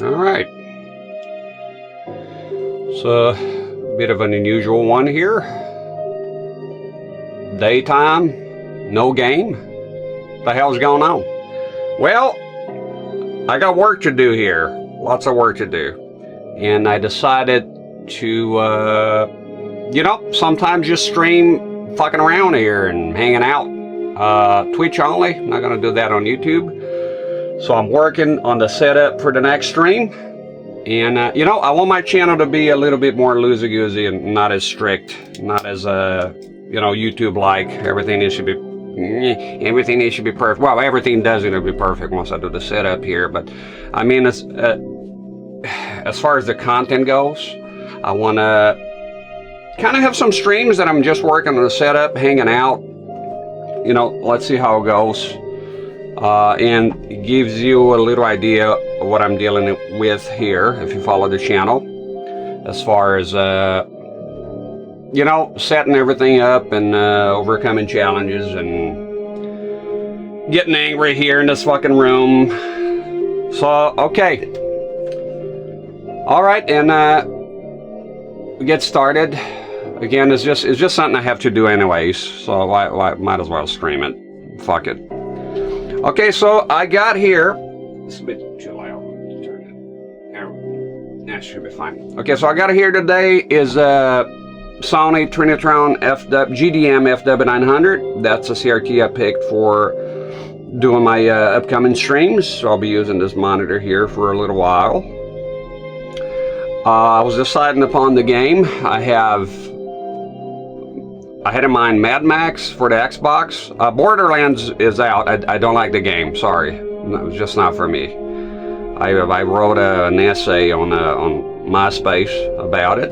Alright. It's a bit of an unusual one here. Daytime, no game. What the hell's going on? Well, I got work to do here. Lots of work to do. And I decided to, sometimes just stream fucking around here and hanging out. Twitch only. I'm not going to do that on YouTube. So I'm working on the setup for the next stream. And, I want my channel to be a little bit more loosey-goosey and not as strict. Not as, YouTube-like. Everything should be perfect. Well, everything does need to be perfect once I do the setup here. But, I mean, as far as the content goes, I want to kind of have some streams that I'm just working on the setup, hanging out. Let's see how it goes. And it gives you a little idea of what I'm dealing with here, if you follow the channel. As far as, setting everything up and overcoming challenges and getting angry here in this fucking room. So, okay. Alright, and we get started. Again, it's just something I have to do anyways, so I might as well stream it. Fuck it. Okay, so I got here. It's a bit too loud. Turn it. There. That should be fine. Okay, so I got here today is Sony Trinitron GDM FW900. That's a CRT I picked for doing my upcoming streams. So I'll be using this monitor here for a little while. I was deciding upon the game. I had in mind Mad Max for the Xbox. Borderlands is out. I don't like the game. Sorry, it's just not for me. I wrote an essay on MySpace about it.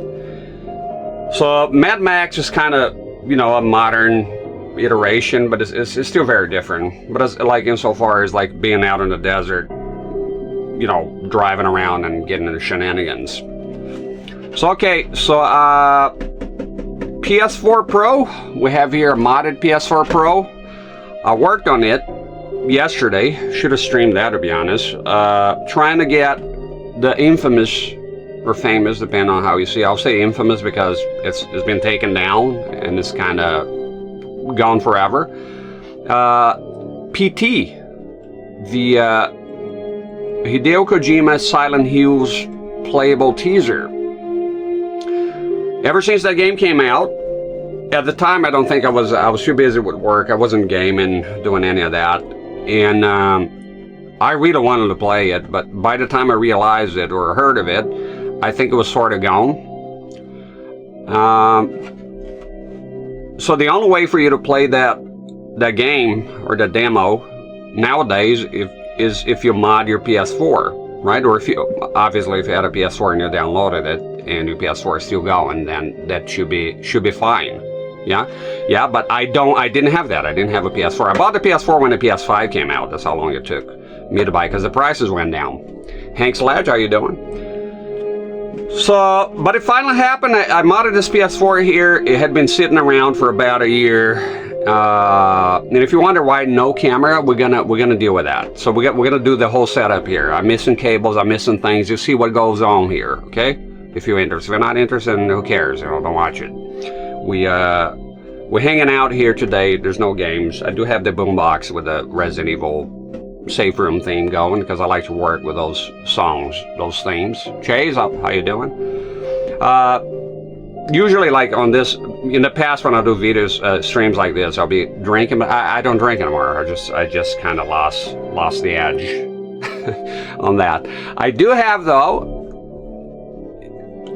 So Mad Max is kind of a modern iteration, but it's still very different. But it's like insofar as like being out in the desert, driving around and getting into shenanigans. So okay, so PS4 Pro, we have here a modded PS4 Pro. I worked on it yesterday, should have streamed that to be honest, trying to get the infamous, or famous, depending on how you see. I'll say infamous because it's been taken down and it's kind of gone forever. PT, the Hideo Kojima Silent Hills playable teaser. Ever since that game came out, at the time I don't think I was too busy with work. I wasn't gaming, doing any of that. And I really wanted to play it, but by the time I realized it or heard of it, I think it was sort of gone. So the only way for you to play that game or the demo nowadays is if you mod your PS4, right? Or if you had a PS4 and you downloaded it and your PS4 is still going, then that should be fine. Yeah, but I didn't have that. I didn't have a PS4. I bought the PS4 when the PS5 came out. That's how long it took me to buy, because the prices went down. Hank Sledge, how you doing? So, but it finally happened. I modded this PS4 here. It had been sitting around for about a year. And if you wonder why no camera, we're gonna deal with that. So we're gonna do the whole setup here. I'm missing cables. I'm missing things. You see what goes on here, okay? If you're interested. If you're not interested, then who cares? Don't watch it. We're hanging out here today. There's no games. I do have the boombox with the Resident Evil safe room theme going because I like to work with those songs, those themes. Chase, how you doing? Usually, like on this, in the past when I do videos, streams like this, I'll be drinking, but I don't drink anymore. I just kind of lost the edge on that. I do have though.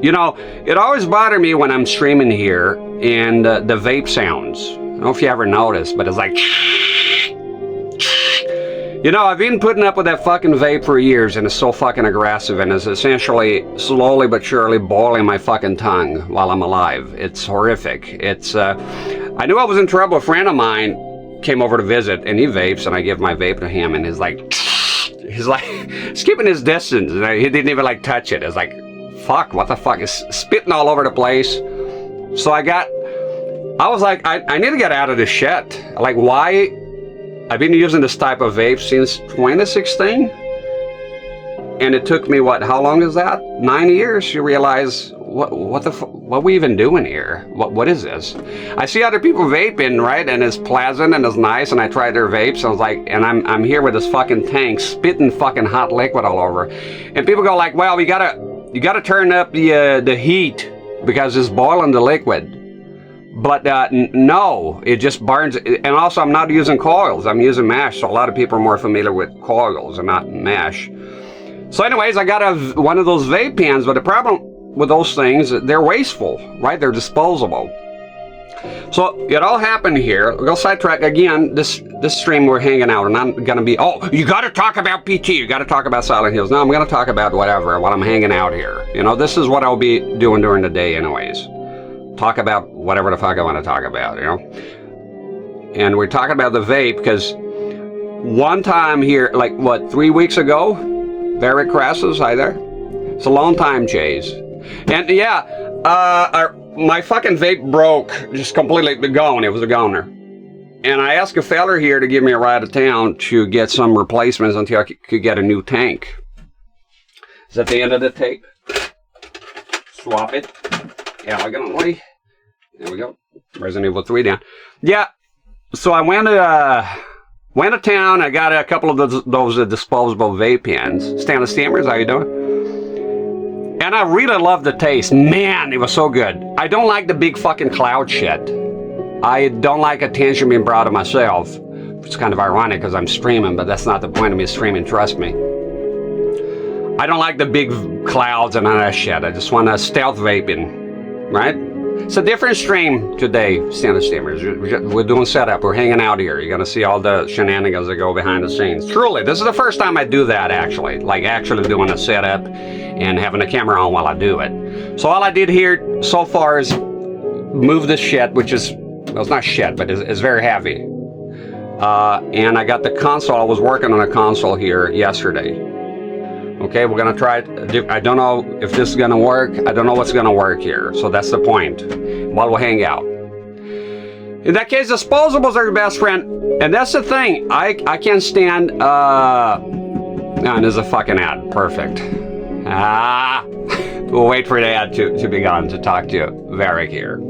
It always bothered me when I'm streaming here and the vape sounds. I don't know if you ever noticed, but it's like, I've been putting up with that fucking vape for years, and it's so fucking aggressive, and it's essentially slowly but surely boiling my fucking tongue while I'm alive. It's horrific. I knew I was in trouble. A friend of mine came over to visit, and he vapes, and I give my vape to him, and he's like, he's keeping his distance, and he didn't even like touch it. It's like, fuck, what the fuck? It's spitting all over the place. So I was like, I need to get out of this shit. Like, why? I've been using this type of vape since 2016. And it took me, what, how long is that? 9 years. You realize, what are we even doing here? What is this? I see other people vaping, right? And it's pleasant and it's nice. And I tried their vapes. I was like, and I'm here with this fucking tank, spitting fucking hot liquid all over. And people go like, well, you gotta turn up the heat because it's boiling the liquid. But no, it just burns. And also, I'm not using coils. I'm using mash. So a lot of people are more familiar with coils and not mash. So anyways, I got one of those vape pens. But the problem with those things, they're wasteful, right? They're disposable. So it all happened here. We'll go sidetrack again. This stream we're hanging out. And I'm going to be, oh, you got to talk about PT. You got to talk about Silent Hills. No, I'm going to talk about whatever while I'm hanging out here. You know, this is what I'll be doing during the day anyways. Talk about whatever the fuck I want to talk about, you know. And we're talking about the vape because one time here, like what, 3 weeks ago, Barrett Crassus, hi there. It's a long time, Chase. And yeah, my fucking vape broke, just completely gone. It was a goner. And I asked a feller here to give me a ride to town to get some replacements until I could get a new tank. Is that the end of the tape? Swap it. Elegantly. There we go. Resident Evil 3 down. Yeah. So I went to town. I got a couple of those disposable vape pens. Stanley Steamers, how you doing? And I really love the taste. Man, it was so good. I don't like the big fucking cloud shit. I don't like attention being brought to myself. It's kind of ironic because I'm streaming, but that's not the point of me streaming, trust me. I don't like the big clouds and all that shit. I just want to stealth vaping. Right? It's a different stream today, Stanley Steamers. We're doing setup. We're hanging out here. You're going to see all the shenanigans that go behind the scenes. Truly, this is the first time I do that, actually. Like, actually doing a setup and having a camera on while I do it. So all I did here so far is move this shit, which is, well, it's not shit, but it's very heavy. And I got the console. I was working on a console here yesterday. Okay, we're going to try it. I don't know if this is going to work. I don't know what's going to work here. So that's the point. While we'll hang out. In that case, disposables are your best friend. And that's the thing. I can't stand... No, there's a fucking ad. Perfect. We'll wait for the ad to be gone to talk to Varric here.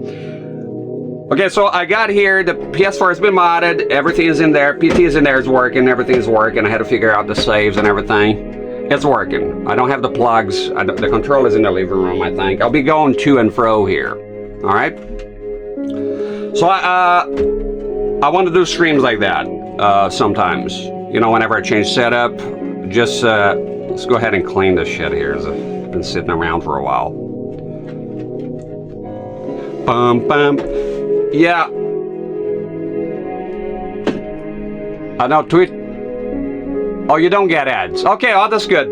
Okay, so I got here. The PS4 has been modded. Everything is in there. PT is in there. It's working. Everything's working. I had to figure out the saves and everything. It's working. I don't have the plugs. The controller's in the living room, I think. I'll be going to and fro here. All right? So I want to do streams like that sometimes. You know, whenever I change setup, just let's go ahead and clean this shit here. It's been sitting around for a while. Bum, bum. Yeah. I know, tweet. Oh, you don't get ads. Okay, oh, that's good.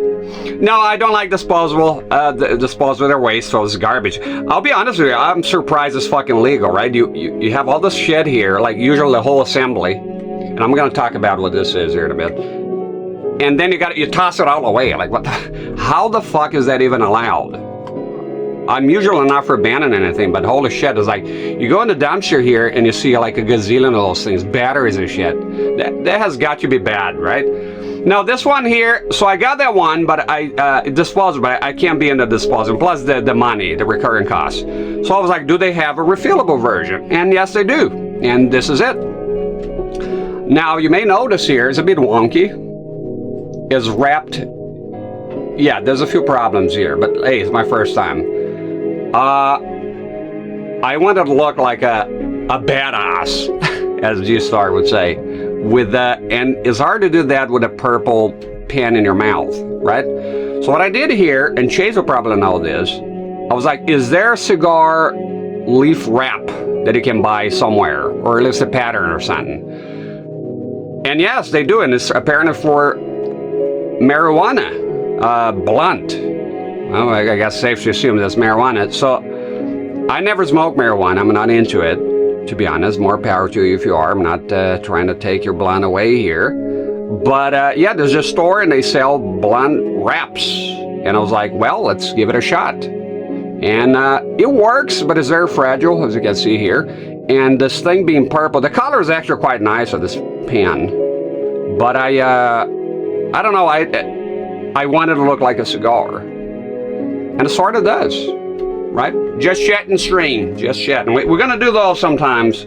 No, I don't like disposable. Disposable, they're wasteful. It's garbage. I'll be honest with you. I'm surprised it's fucking legal, right? You have all this shit here, like usually the whole assembly. And I'm going to talk about what this is here in a bit. And then you toss it all away. Like, what? How the fuck is that even allowed? I'm usually not for banning anything, but holy shit, it's like, you go in the dumpster here and you see like a gazillion of those things, batteries and shit. That has got to be bad, right? Now this one here, so I got that one, but disposable, I can't be in the disposable, plus the money, the recurring costs. So I was like, do they have a refillable version? And yes, they do. And this is it. Now you may notice here, it's a bit wonky. It's wrapped. Yeah, there's a few problems here, but hey, it's my first time. I wanted to look like a badass, as G-Star would say, and it's hard to do that with a purple pen in your mouth, right? So what I did here, and Chase will probably know this, I was like, is there a cigar leaf wrap that you can buy somewhere, or at least a pattern or something? And yes, they do, and it's apparently for marijuana, blunt. Well, I guess safe to assume that's marijuana. So I never smoke marijuana. I'm not into it, to be honest. More power to you if you are. I'm not trying to take your blunt away here. But yeah, there's a store and they sell blunt wraps. And I was like, well, let's give it a shot. And it works, but it's very fragile, as you can see here. And this thing being purple, the color is actually quite nice of this pen. But I don't know, I want it to look like a cigar. And it sort of does, right? Just chatting stream, just chatting. We're gonna do those sometimes.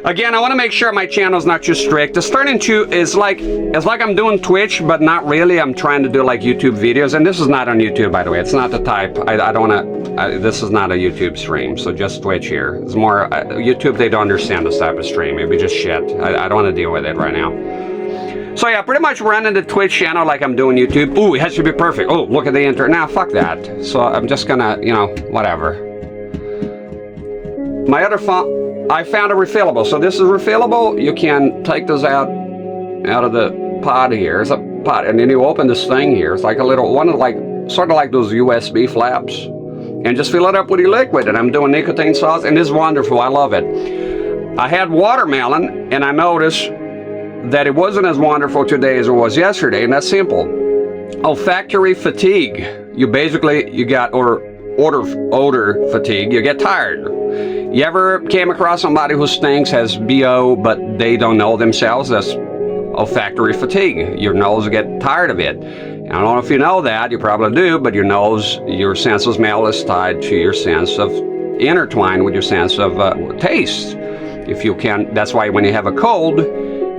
Again, I want to make sure my channel is not too strict. It's turning to, it's like I'm doing Twitch, but not really. I'm trying to do like YouTube videos, and this is not on YouTube, by the way. It's not the type. I don't want to. This is not a YouTube stream, so just Twitch here. It's more YouTube. They don't understand this type of stream. It'd be just shit. I don't want to deal with it right now. So yeah, pretty much running the Twitch channel like I'm doing YouTube. Ooh, it has to be perfect. Oh, look at the intro. Nah, fuck that. So I'm just gonna, you know, whatever. My other phone. I found a refillable. So this is refillable. You can take those out of the pod here. It's a pod, and then you open this thing here. It's like a little one, like sort of like those USB flaps, and just fill it up with your liquid. And I'm doing nicotine sauce, and it's wonderful. I love it. I had watermelon, and I noticed that it wasn't as wonderful today as it was yesterday, and that's simple. Olfactory fatigue. You got odor fatigue. You get tired. You ever came across somebody who stinks, has BO, but they don't know themselves? That's olfactory fatigue. Your nose get tired of it. I don't know if you know that, you probably do, but your sense of smell is tied to your sense of, intertwined with your sense of taste. If you can, that's why when you have a cold,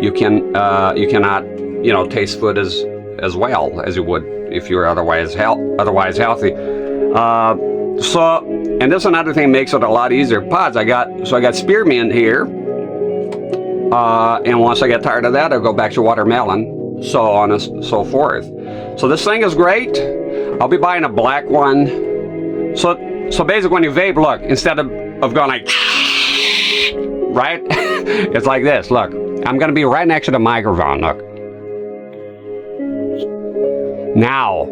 you cannot, you know, taste food as well as you would if you're otherwise healthy. And this another thing makes it a lot easier. Pods, I got spearmint here, and once I get tired of that, I'll go back to watermelon, so on and so forth. So this thing is great. I'll be buying a black one. So basically, when you vape, look, instead of going like, right, it's like this. Look, I'm gonna be right next to the microphone. Look. Now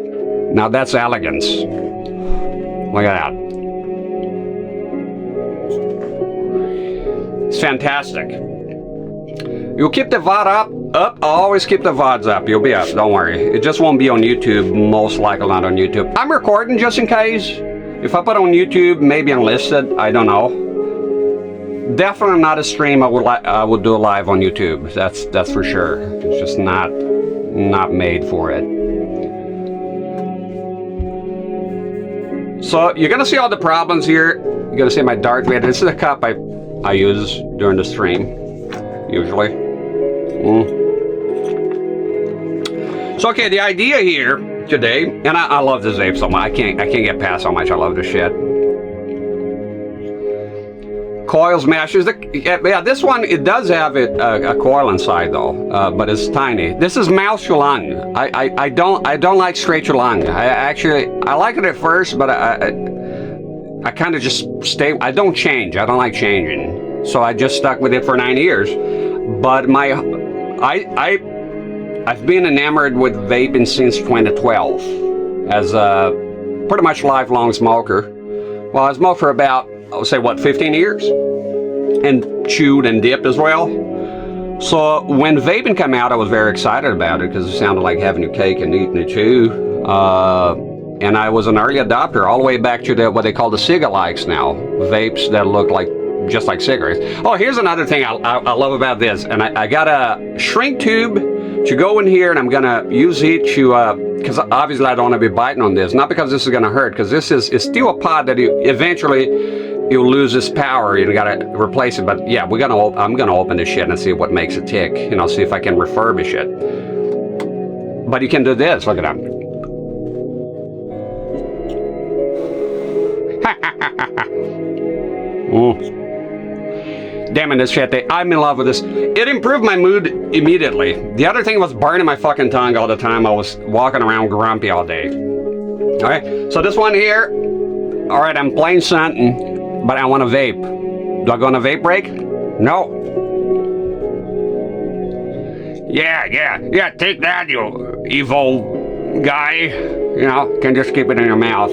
that's elegance. Look at that. It's fantastic. You'll keep the VOD up. I'll always keep the VODs up. You'll be up, don't worry. It just won't be on YouTube, most likely not on YouTube. I'm recording just in case. If I put on YouTube, maybe unlisted, I don't know. Definitely not a stream I would do live on YouTube. That's for sure. It's just not made for it. So you're gonna see all the problems here. You're gonna see my Darth Vader. This is the cup I use during the stream, usually. So okay, the idea here today, and I love this vape so much. I can't get past how much I love this shit. Coils, mashers. Yeah, this one, it does have a coil inside though, but it's tiny. This is mouth shulang. I don't like straight shulang. I like it at first, but I kind of just stay. I don't change. I don't like changing. So I just stuck with it for 9 years. But I've been enamored with vaping since 2012 as a pretty much lifelong smoker. Well, I smoked for about, I would say, what, 15 years? And chewed and dipped as well. So when vaping came out, I was very excited about it because it sounded like having your cake and eating it too. And I was an early adopter all the way back to what they call the cigalikes now. Vapes that look like just like cigarettes. Oh, here's another thing I love about this. And I got a shrink tube to go in here, and I'm gonna use it to, because obviously I don't want to be biting on this. Not because this is gonna hurt, because this is still a pod that you'll lose its power. You gotta replace it. But yeah, I'm gonna open this shit and see what makes it tick. You know, see if I can refurbish it. But you can do this. Look at that. Damn it, this shit. I'm in love with this. It improved my mood immediately. The other thing was burning my fucking tongue all the time. I was walking around grumpy all day. Alright, so this one here. Alright, I'm playing something, but I want to vape. Do I go on a vape break? No. Yeah, take that, you evil guy. You know, can just keep it in your mouth.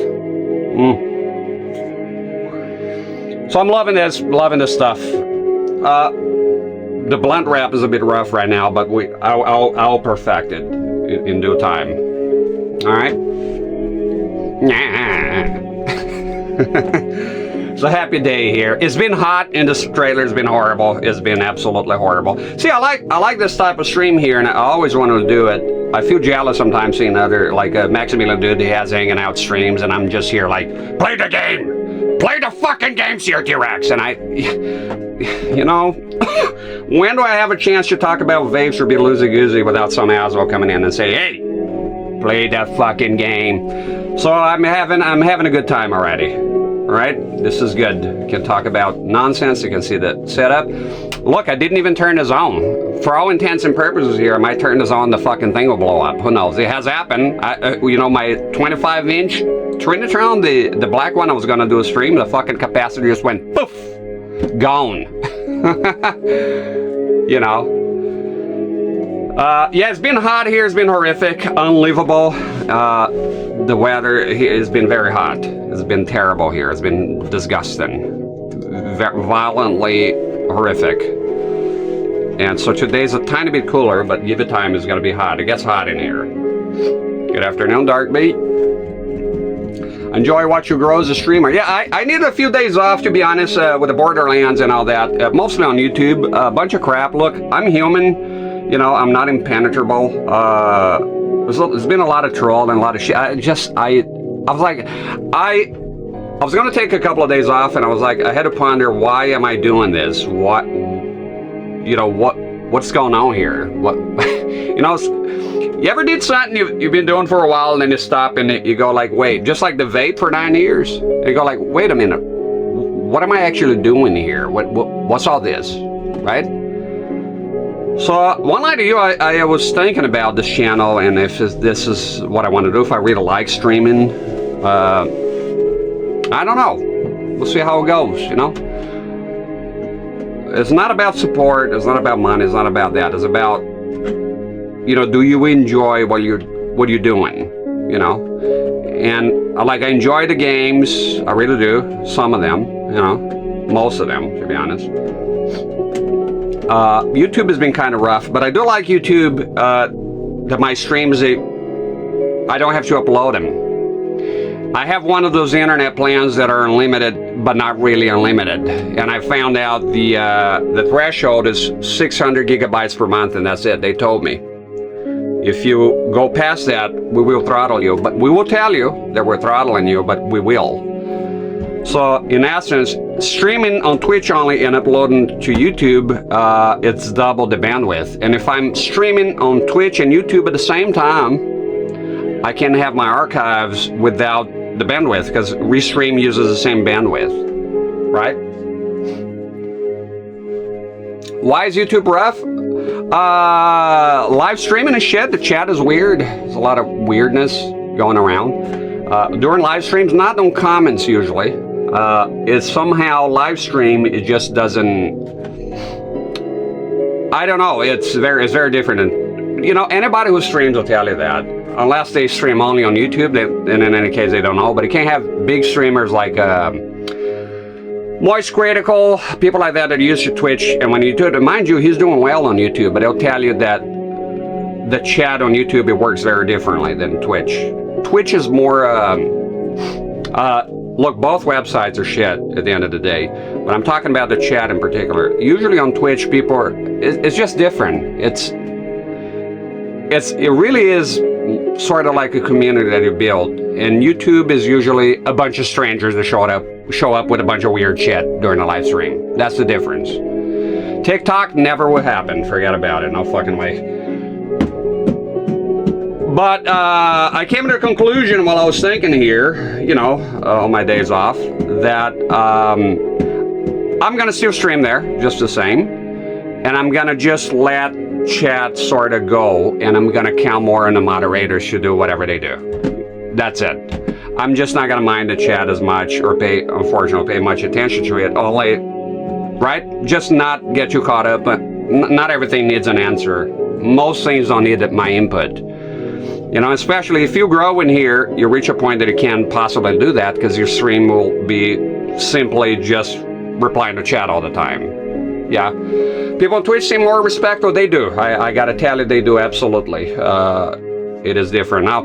So I'm loving this stuff. The blunt wrap is a bit rough right now, but I'll perfect it in due time. All right. It's a happy day here. It's been hot, and this trailer's been horrible. It's been absolutely horrible. See, I like this type of stream here, and I always wanted to do it I feel jealous sometimes seeing other, like Maximilian Dude, he has hanging out streams, and I'm just here like, play the game! Play the fucking game, Sir T-Rex! And I, you know, when do I have a chance to talk about vapes or be loosey-goosey without some asshole coming in and say, hey, play that fucking game? So I'm having a good time already. Alright, this is good. You can talk about nonsense, you can see the setup. Look, I didn't even turn this on. For all intents and purposes here, I might turn this on, the fucking thing will blow up. Who knows? It has happened. You know, my 25-inch Trinitron, the black one, I was gonna do a stream, the fucking capacitor just went poof! Gone. You know. Yeah, it's been hot here, it's been horrific, unlivable. The weather here has been very hot. It's been terrible here. It's been disgusting. Violently horrific. And so today's a tiny bit cooler, but give it time, it's going to be hot. It gets hot in here. Good afternoon, Dark Beat. Enjoy what you grow as a streamer. Yeah, I needed a few days off, to be honest, with the Borderlands and all that. Mostly on YouTube. A bunch of crap. Look, I'm human. You know, I'm not impenetrable. There's been a lot of troll and a lot of shit. I was like, I was going to take a couple of days off, and I was like, I had to ponder, why am I doing this? What, you know, what's going on here? What, you know, you ever did something you've been doing for a while, and then you stop and you go like, wait, just like the vape for 9 years? And you go like, wait a minute, what am I actually doing here? What's all this, right? So one night I was thinking about this channel, and if this is what I want to do, if I really like streaming. I don't know. We'll see how it goes, you know. It's not about support, it's not about money, it's not about that. It's about, you know, do you enjoy what you're doing, you know? And I enjoy the games, I really do. Some of them, you know, most of them, to be honest. YouTube has been kind of rough, but I do like YouTube, that my streams, I don't have to upload them. I have one of those internet plans that are unlimited, but not really unlimited. And I found out the threshold is 600 gigabytes per month, and that's it. They told me. If you go past that, we will throttle you. But we will tell you that we're throttling you, but we will. So, in essence, streaming on Twitch only and uploading to YouTube, it's double the bandwidth. And if I'm streaming on Twitch and YouTube at the same time, I can have my archives without the bandwidth, because Restream uses the same bandwidth, right? Why is YouTube rough? Live streaming is shit. The chat is weird. There's a lot of weirdness going around. During live streams, not on comments usually. It's somehow live stream, it just doesn't, I don't know, it's very different. And, you know, anybody who streams will tell you that. Unless they stream only on YouTube, and in any case they don't know. But you can't have big streamers like Moist Critical, people like that are used to Twitch. And when you do it, mind you, he's doing well on YouTube, but they'll tell you that the chat on YouTube, it works very differently than Twitch. Twitch is more, look, both websites are shit at the end of the day. But I'm talking about the chat in particular. Usually on Twitch, people are, it's just different. It really is sort of like a community that you build. And YouTube is usually a bunch of strangers that show up with a bunch of weird shit during a live stream. That's the difference. TikTok never would happen. Forget about it. No fucking way. But I came to the conclusion while I was thinking here, you know, on my days off, that I'm going to still stream there just the same. And I'm going to just let chat sort of go, and I'm going to count more on the moderators should do whatever they do. That's it. I'm just not going to mind the chat as much, or unfortunately pay much attention to it. Only, right? Just not get you caught up. But not everything needs an answer. Most things don't need my input. You know, especially if you grow in here, you reach a point that you can't possibly do that, because your stream will be simply just replying to chat all the time. Yeah. People on Twitch seem more respectful. They do. I gotta tell you, they do, absolutely. It is different. Now,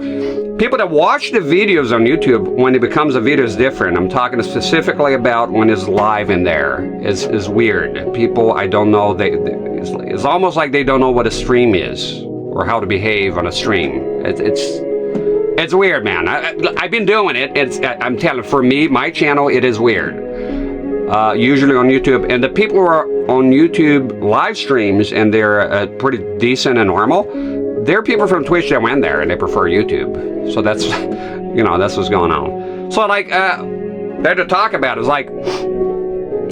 people that watch the videos on YouTube, when it becomes a video, is different. I'm talking specifically about when it's live in there. It's weird. People, I don't know, it's almost like they don't know what a stream is, or how to behave on a stream. It's weird, man. I've been doing it. I'm telling you, for me, my channel, it is weird. Usually on YouTube, and the people who are on YouTube live streams and they're pretty decent and normal, there are people from Twitch that went there and they prefer YouTube. So that's, you know, that's what's going on. So like, there to talk about is like,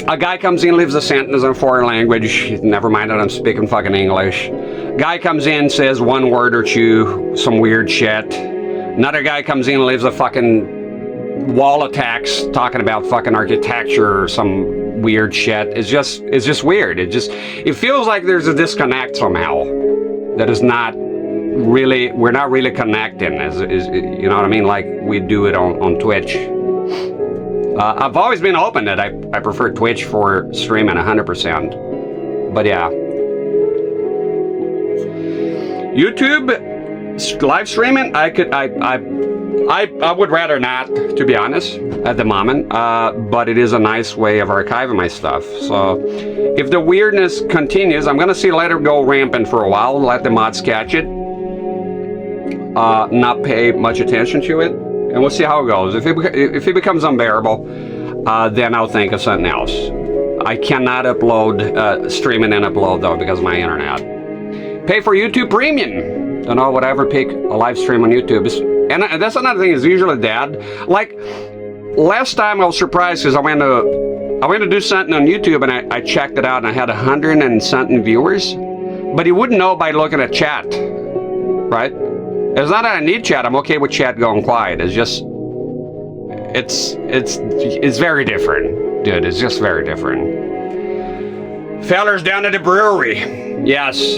a guy comes in, leaves a sentence in a foreign language. Never mind that I'm speaking fucking English. Guy comes in, says one word or two, some weird shit. Another guy comes in and leaves a fucking wall of text talking about fucking architecture or some weird shit. It's just weird. It feels like there's a disconnect somehow. That is not really, we're not really connecting, you know what I mean? Like we do it on Twitch. I've always been open that I prefer Twitch for streaming 100%. But yeah. YouTube live streaming, I would rather not, to be honest, at the moment. But it is a nice way of archiving my stuff. So if the weirdness continues, I'm gonna let it go rampant for a while, let the mods catch it. Not pay much attention to it. And we'll see how it goes. If it becomes unbearable, then I'll think of something else. I cannot upload, streaming and upload though because of my internet. Pay for YouTube Premium. Don't know, would I ever pick a live stream on YouTube? And that's another thing, is usually dead. Like, last time I was surprised because I went to do something on YouTube and I checked it out and I had 100 and something viewers. But you wouldn't know by looking at chat, right? It's not that I need chat. I'm okay with chat going quiet. It's just, it's very different, dude. It's just very different. Fellers down at the brewery. Yes.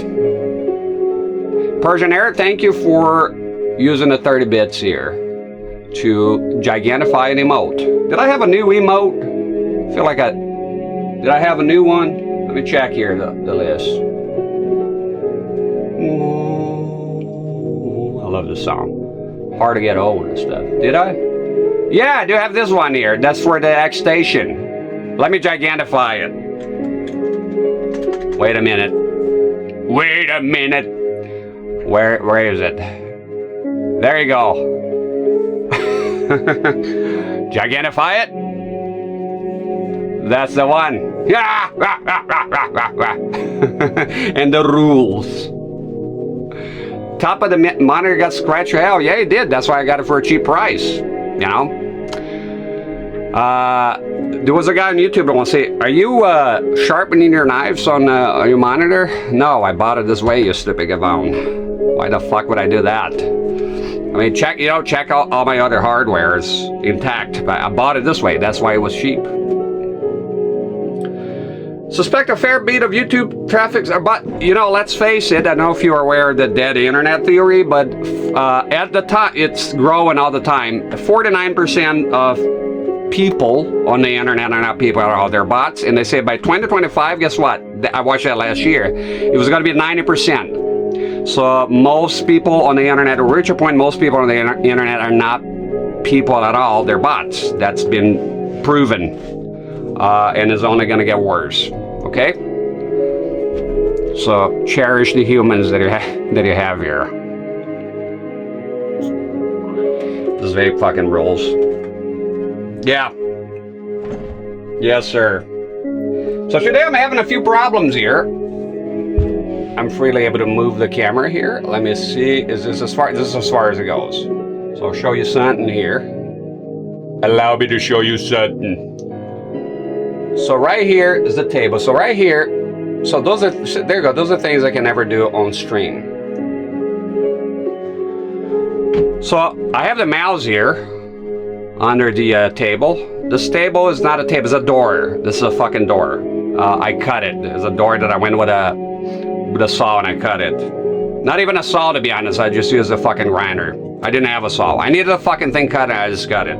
Persian Air, thank you for using the 30 bits here to gigantify an emote. Did I have a new emote? I feel like did I have a new one? Let me check here the list. I love this song. Hard to get old and stuff. Did I? Yeah, I do have this one here. That's for the X Station. Let me gigantify it. Wait a minute. Wait a minute. Where is it? There you go. Gigantify it. That's the one. And the rules. Top of the monitor got scratched out. Yeah, it did. That's why I got it for a cheap price. You know? There was a guy on YouTube that wants to say, are you sharpening your knives on your monitor? No, I bought it this way, you stupid gavone. Why the fuck would I do that? I mean, check out all my other hardware is intact. But I bought it this way. That's why it was cheap. Suspect a fair bit of YouTube traffic, but you know, let's face it. I don't know if you are aware of the dead internet theory, but at the time, it's growing all the time. 49% of people on the internet are not people at all. They're bots, and they say by 2025, guess what? I watched that last year. It was going to be 90%. So most people on the internet, to reach a point, most people on the internet are not people at all. They're bots. That's been proven. And is only going to get worse. Okay? So cherish the humans that you have here. This vape fucking rules. Yeah. Yes, sir. So today I'm having a few problems here. I'm freely able to move the camera here. Let me see. This is as far as it goes. So I'll show you something here. Allow me to show you something. So right here is the table. So right here, so those are, there you go. Those are things I can never do on stream. So I have the mouse here under the table. This table is not a table, it's a door. This is a fucking door. I cut it. It's a door that I went with a saw and I cut it. Not even a saw, to be honest. I just used a fucking grinder. I didn't have a saw. I needed a fucking thing cut and I just cut it.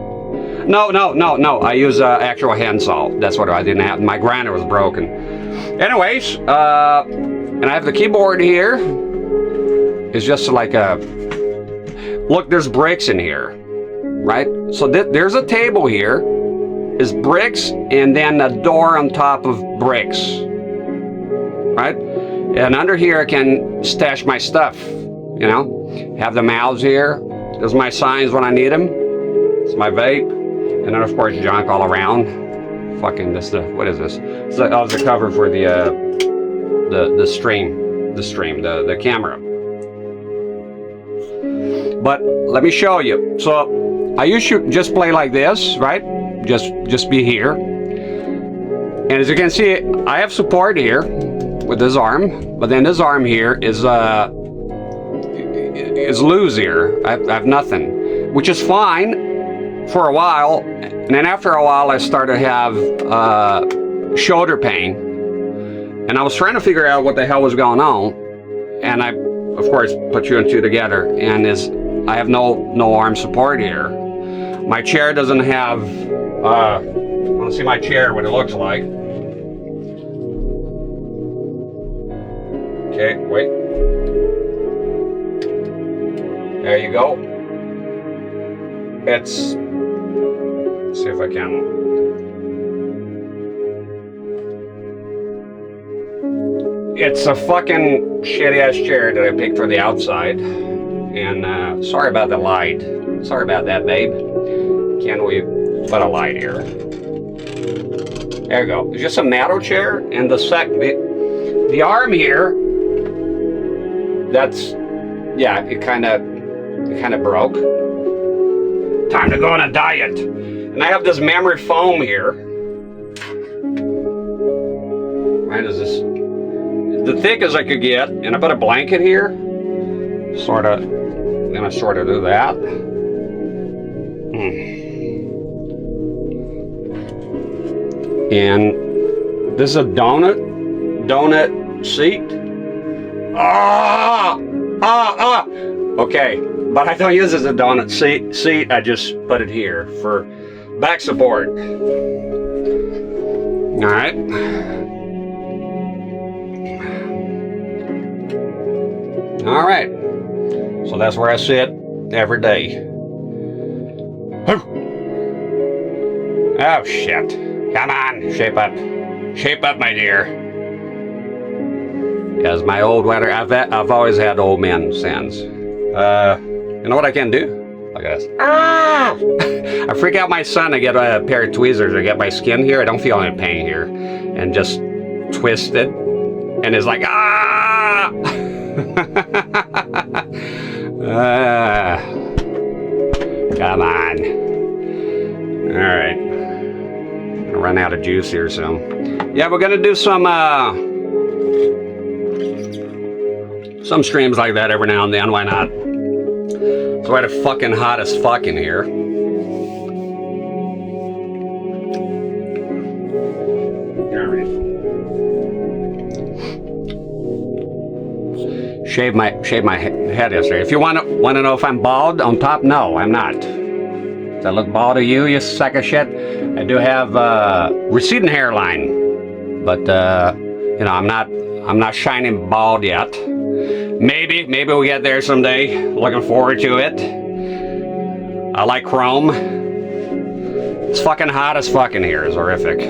No. I use an actual hand saw. That's what I didn't have. My grinder was broken. Anyways, and I have the keyboard here. It's just like a... Look, there's bricks in here. Right? So there's a table here. Is bricks and then a door on top of bricks. Right? And under here I can stash my stuff. you know. Have the mouths here. There's my signs when I need them. It's my vape. And then of course junk all around. Fucking this, what is this? It's the cover for the camera. But let me show you. So I used to just play like this, right? Just be here. And as you can see, I have support here with this arm, but then this arm here is loose here. I have nothing, which is fine for a while. And then after a while, I started to have shoulder pain. And I was trying to figure out what the hell was going on. And I, of course, put 2 and 2 together. And I have no arm support here. My chair doesn't have, I want to see my chair, what it looks like. Okay, wait. There you go. Let's see if I can. It's a fucking shitty ass chair that I picked for the outside. And sorry about the light. Sorry about that, babe. Can we put a light here? There you go. It's just a metal chair, and the arm here, that's, yeah, it kind of broke. Time to go on a diet. And I have this memory foam here. Right, is this the thickest I could get? And I put a blanket here. Gonna sort of do that. And this is a donut seat. Okay, but I don't use it as a donut seat. I just put it here for back support. All right. All right. So that's where I sit every day. Oh shit. Come on, shape up. Shape up, my dear. As my old weather, I've always had old man sense. You know what I can do? Look at this. Ah! I freak out my son. I get a pair of tweezers. I get my skin here. I don't feel any pain here. And just twist it. And it's like, ah! Come on. Alright. Run out of juice here soon. Yeah, we're gonna do some streams like that every now and then. Why not? It's quite fucking hot as fuck in here. Shave my head yesterday. If you want to know if I'm bald on top, no, I'm not. Does that look bald to you, you sack of shit? I do have receding hairline, but you know, I'm not shining bald yet. Maybe we'll get there someday. Looking forward to it. I like chrome. It's fucking hot as fuck in here. It's horrific.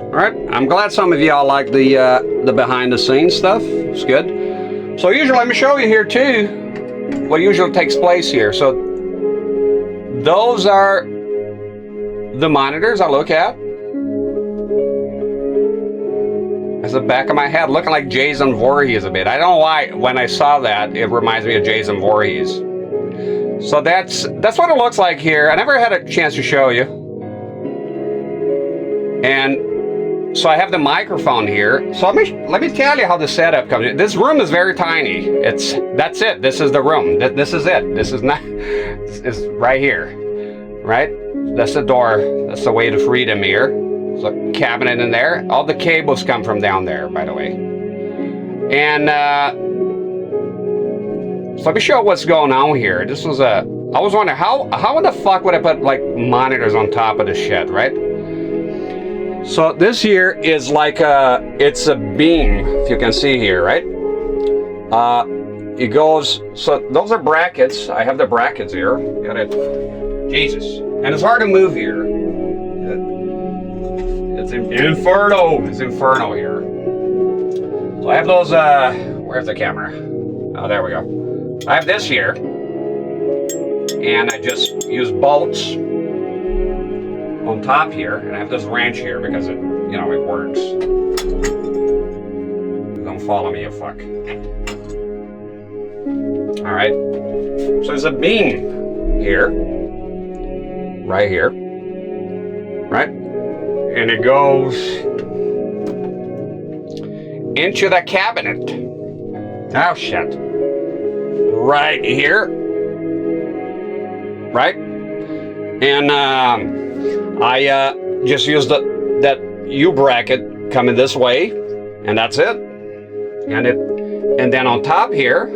All right, I'm glad some of y'all like the behind the scenes stuff. It's good. So usually, let me show you here too what usually takes place here. So those are the monitors I look at. That's the back of my head, looking like Jason Voorhees a bit. I don't know why when I saw that it reminds me of Jason Voorhees. So that's what it looks like here. I never had a chance to show you. And so I have the microphone here. So let me tell you how the setup comes. This room is very tiny. That's it. This is the room. This is it. This is not. It's right here, right? That's the door. That's the way to freedom here. There's a cabinet in there. All the cables come from down there, by the way. And so let me show you what's going on here. I was wondering how in the fuck would I put like monitors on top of this shit, right? So this here is like it's a beam, if you can see here, right? It goes, so those are brackets. I have the brackets here. Got it. Jesus. And it's hard to move here. It's inferno. It's inferno here. So So I have those, where's the camera? Oh, there we go. I have this here, and I just use bolts on top here, and I have this wrench here because it, you know, it works. Don't follow me, you fuck. All right. So there's a beam here, right here, right? And it goes into the cabinet. Oh, shit. Right here. Right? And I just used that U-bracket coming this way, and that's it. And then on top here,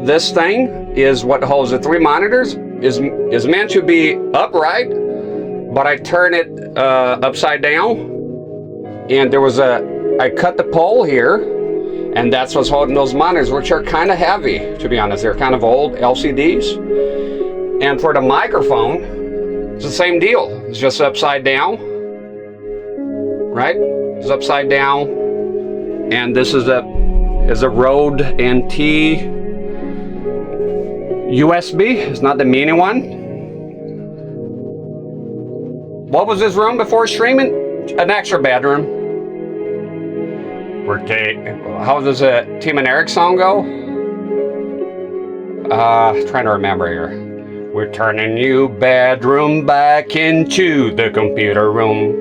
this thing is what holds the 3 monitors. Is meant to be upright, but I turn it upside down, and I cut the pole here, and that's what's holding those monitors, which are kind of heavy, to be honest. They're kind of old LCDs. And for the microphone, it's the same deal. It's just upside down, right? It's upside down, and this is a Rode NT USB. It's not the mini one. What was this room before streaming? An extra bedroom. How does a Tim and Eric song go? Trying to remember here. We're turning your bedroom back into the computer room.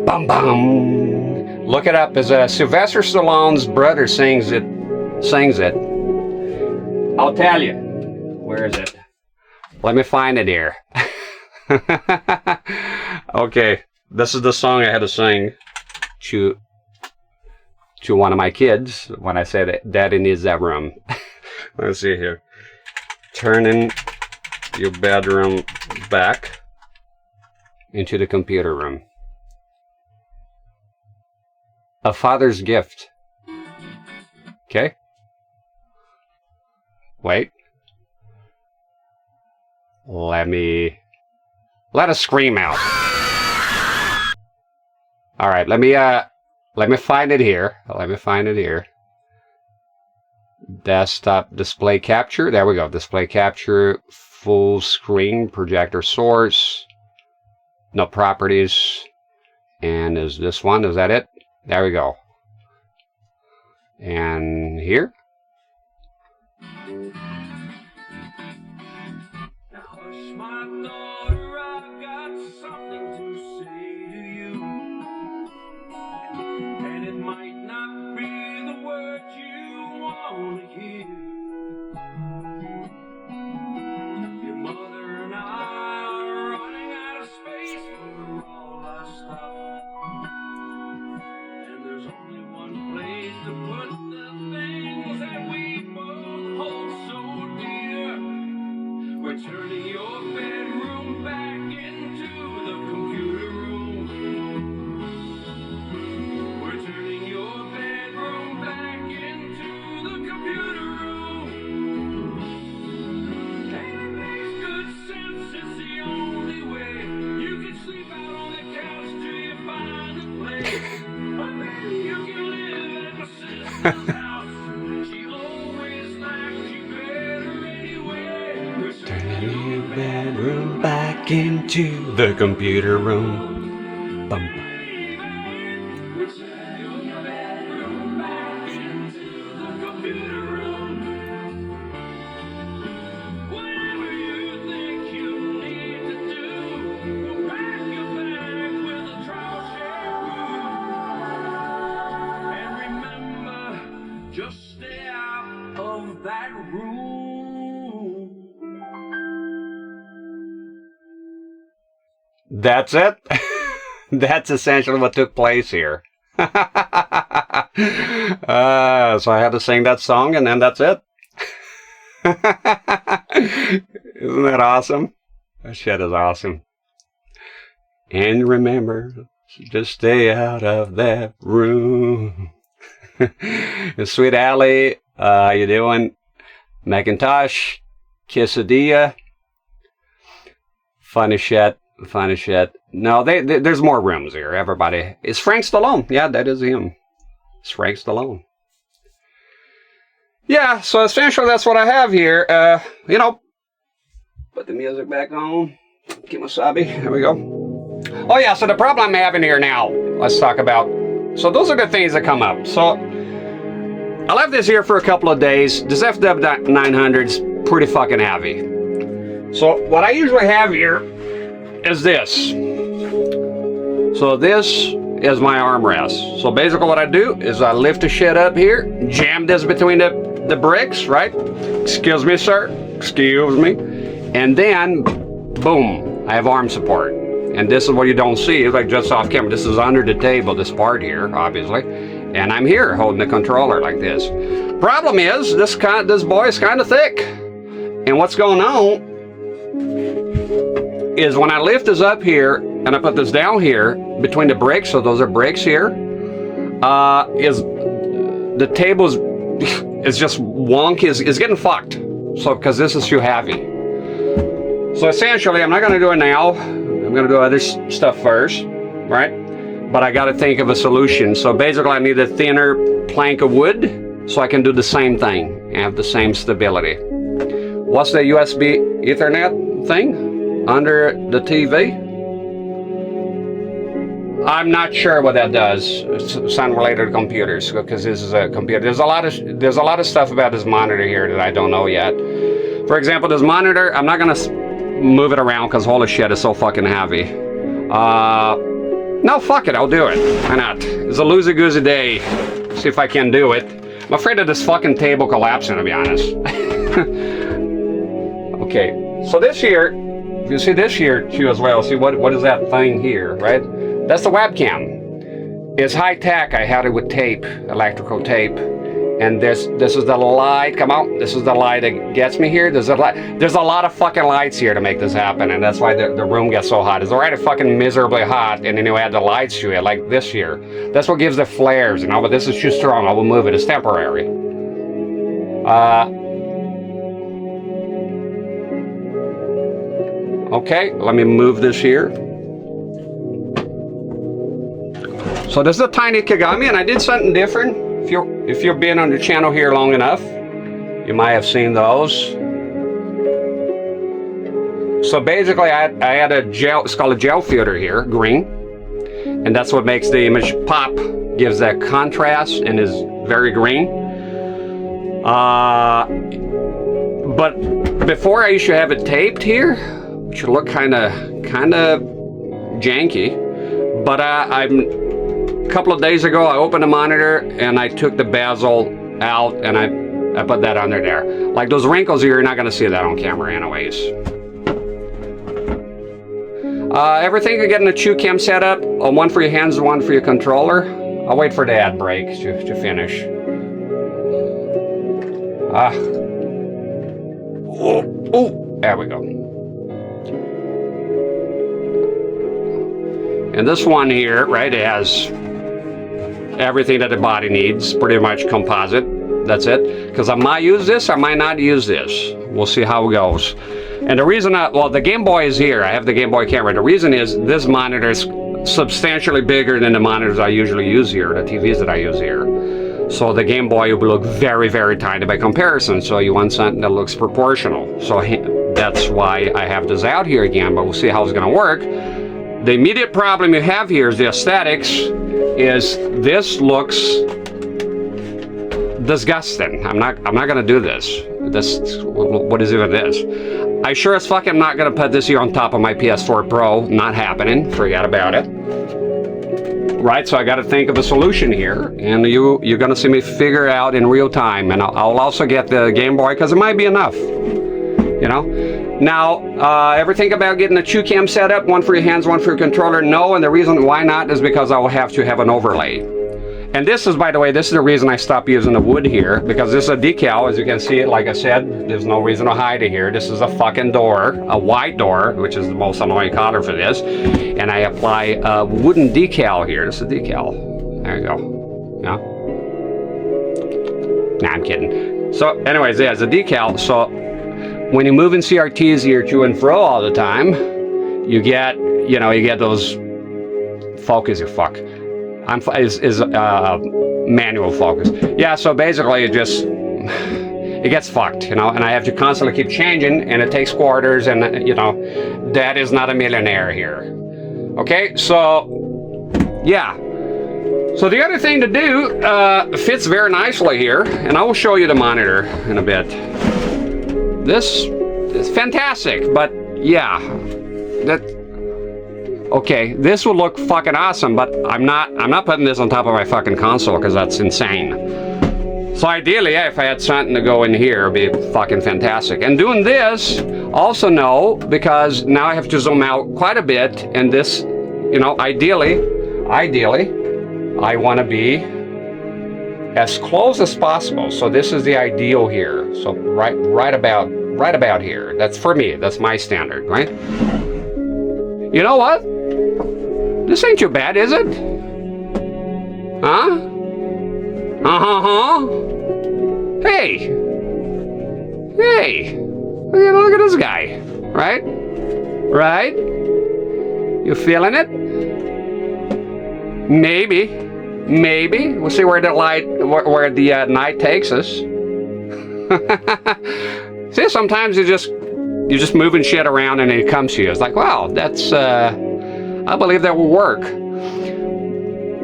Bum bum. Look it up. As Sylvester Stallone's brother sings it. I'll tell you. Where is it? Let me find it here. Okay, this is the song I had to sing to one of my kids when I said Daddy needs that room. Let's see here. Turning your bedroom back into the computer room. A father's gift. Okay. Wait. Let us scream out. All right, let me find it here. Desktop display capture. There we go. Display capture, full screen, projector source. No properties. And is this one? Is that it? There we go. And here. Turning your bedroom back into the computer room. We're turning your bedroom back into the computer room. And it makes good sense, it's the only way. You can sleep out on the couch till you find a place. But then you can live at my sister's house. Bedroom back into the computer room. Bum, bum. Whatever you think you need to do, we'll pack your bag with a trial share. And remember, just stay out of that room. That's it. That's essentially what took place here. So I had to sing that song, and then that's it. Isn't that awesome? That shit is awesome. And remember, just stay out of that room. Sweet Allie, how you doing? Macintosh, Quesadilla, funny shit. No, there's more rooms here. Everybody. It's Frank Stallone. Yeah, that is him. It's Frank Stallone. Yeah, so essentially that's what I have here. You know, put the music back on. Get wasabi. There we go. Oh yeah, so the problem I'm having here now, let's talk about. So those are the things that come up. So I left this here for a couple of days. This FW900 is pretty fucking heavy. So what I usually have here is this. So this is my armrest. So basically what I do is I lift the shit up here, jam this between the bricks, right? Excuse me, sir. Excuse me. And then, boom, I have arm support. And this is what you don't see, it's like just off camera. This is under the table, this part here, obviously. And I'm here holding the controller like this. Problem is, this boy is kind of thick. And what's going on is when I lift this up here and I put this down here between the bricks, so those are bricks here, is the table is just wonky, is getting fucked. So because this is too heavy. So essentially, I'm not going to do it now. I'm going to do other stuff first, right? But I got to think of a solution. So basically, I need a thinner plank of wood so I can do the same thing and have the same stability. What's the USB Ethernet thing under the TV? I'm not sure what that does. It's unrelated to computers because this is a computer. There's a lot of stuff about this monitor here that I don't know yet. For example, this monitor, I'm not going to move it around because holy shit, it's so fucking heavy. No, fuck it, I'll do it. Why not? It's a loosey-goosey day. See if I can do it. I'm afraid of this fucking table collapsing, to be honest. Okay, so this here, if you see this here too as well, see what is that thing here, right? That's the webcam. It's high tech. I had it with tape, electrical tape. And this is the light, come on, this is the light that gets me here. There's a lot of fucking lights here to make this happen, and that's why the room gets so hot. It's already fucking miserably hot, and then you add the lights to it, like this here. That's what gives the flares, you know, but this is too strong, I will move it, it's temporary. Okay, let me move this here. So this is a tiny Kagami, and I did something different. If you've been on the channel here long enough, you might have seen those. So basically, I had a gel, it's called a gel filter here, green, and that's what makes the image pop, gives that contrast, and is very green. But before I used to have it taped here, which would look kind of janky, but a couple of days ago I opened the monitor and I took the bezel out and I put that under there. Like those wrinkles here, you're not going to see that on camera anyways. Everything you get in a chew cam setup, one for your hands and one for your controller. I'll wait for the ad break to finish. There we go. And this one here, right, it has everything that the body needs, pretty much composite. That's it. Because I might use this, I might not use this. We'll see how it goes. And the reason, the Game Boy is here. I have the Game Boy camera. The reason is this monitor is substantially bigger than the monitors I usually use here, the TVs that I use here. So the Game Boy will look very, very tiny by comparison. So you want something that looks proportional. So that's why I have this out here again, but we'll see how it's going to work. The immediate problem you have here is the aesthetics. Is this looks disgusting. I'm not gonna do this. What is even this? I sure as fuck am not gonna put this here on top of my PS4 Pro. Not happening. Forget about it. Right, so I got to think of a solution here, and you're gonna see me figure out in real time, and I'll also get the Game Boy because it might be enough. You know. Now, ever think about getting a chew cam setup, one for your hands, one for your controller? No, and the reason why not is because I will have to have an overlay. And this is, by the way, this is the reason I stopped using the wood here, because this is a decal, as you can see, like I said, there's no reason to hide it here. This is a fucking door, a white door, which is the most annoying color for this, and I apply a wooden decal here. This is a decal. There you go. Yeah. Nah, I'm kidding. So, anyways, yeah, it's a decal, so when you're moving CRTs here to and fro all the time, you get those, focus your fuck. manual focus. Yeah, so basically it just, it gets fucked, you know, and I have to constantly keep changing, and it takes quarters, and, you know, Dad is not a millionaire here. Okay, so, yeah. So the other thing to do fits very nicely here, and I will show you the monitor in a bit. This is fantastic, but yeah, okay, this would look fucking awesome, but I'm not putting this on top of my fucking console because that's insane. So ideally, yeah, if I had something to go in here, it'd be fucking fantastic. And doing this, also no, because now I have to zoom out quite a bit, and this, you know, ideally, I want to be as close as possible. So this is the ideal here. So right about here. That's for me. That's my standard, right? You know what? This ain't too bad, is it? Huh? Hey. Hey. Look at this guy. Right? Right? You feeling it? Maybe. Maybe. We'll see where the light, where the night takes us. See, sometimes you're just moving shit around and it comes to you. It's like, wow, that's, I believe that will work.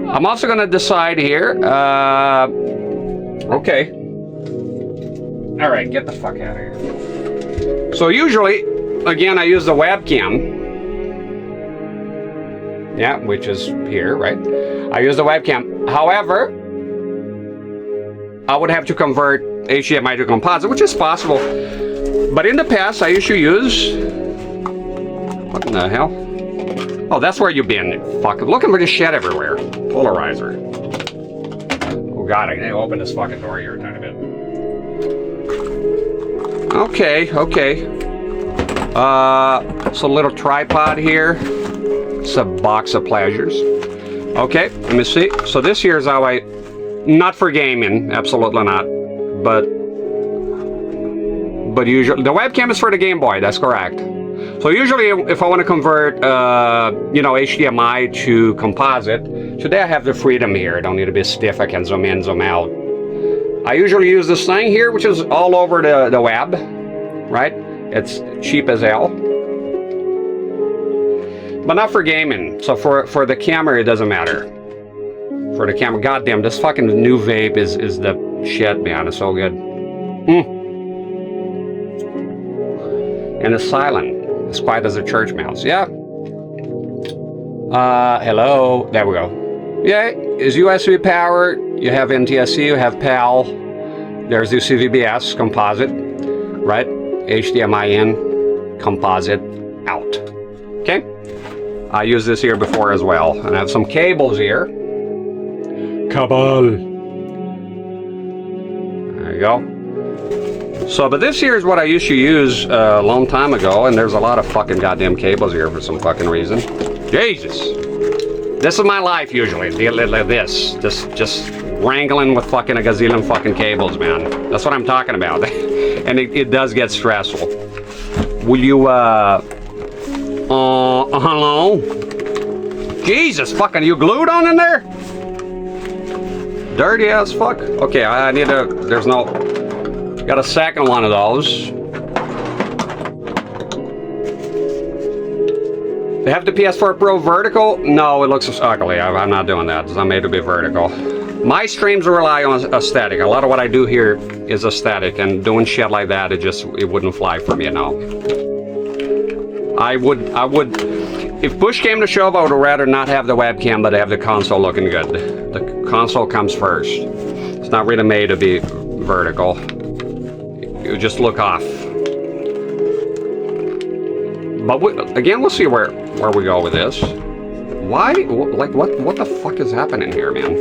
I'm also going to decide here, okay. All right, get the fuck out of here. So usually, again, I use the webcam. Yeah, which is here, right? I use the webcam. However, I would have to convert HDMI to composite, which is possible. But in the past, I used to use... What in the hell? Oh, that's where you've been. Fucking looking for this shit everywhere. Polarizer. Oh god, I need to open this fucking door here a tiny bit. Okay, okay. It's a little tripod here. It's a box of pleasures. Okay, let me see. So this here is how I... Not for gaming, absolutely not. But usually... The webcam is for the Game Boy, that's correct. So usually if I want to convert, you know, HDMI to composite, today I have the freedom here. I don't need to be stiff. I can zoom in, zoom out. I usually use this thing here, which is all over the web, right? It's cheap as hell. But not for gaming. So for the camera, it doesn't matter. For the camera, goddamn, this fucking new vape is the shit, man. It's so good. And it's silent. As quiet as a church mouse. Yeah. Hello. There we go. Yeah, it's USB power. You have NTSC, you have PAL. There's the CVBS composite, right? HDMI in, composite out. Okay. I used this here before as well, and I have some cables here. Cable. There you go. So, but this here is what I used to use a long time ago, and there's a lot of fucking goddamn cables here for some fucking reason. Jesus. This is my life usually, like this. Just wrangling with fucking a gazillion fucking cables, man. That's what I'm talking about. And it does get stressful. Will you, hello? Jesus, fucking, you glued on in there? Dirty as fuck. Okay, I need to, there's no, got a second one of those. They have the PS4 Pro vertical? No, it looks ugly. I'm not doing that. It's not made to be vertical. My streams rely on aesthetic. A lot of what I do here is aesthetic, and doing shit like that, it wouldn't fly for me, no. I would, if push came to shove, I would rather not have the webcam, but have the console looking good. The console comes first. It's not really made to be vertical. You just look off. But again, we'll see where we go with this. Why? Like, what the fuck is happening here, man?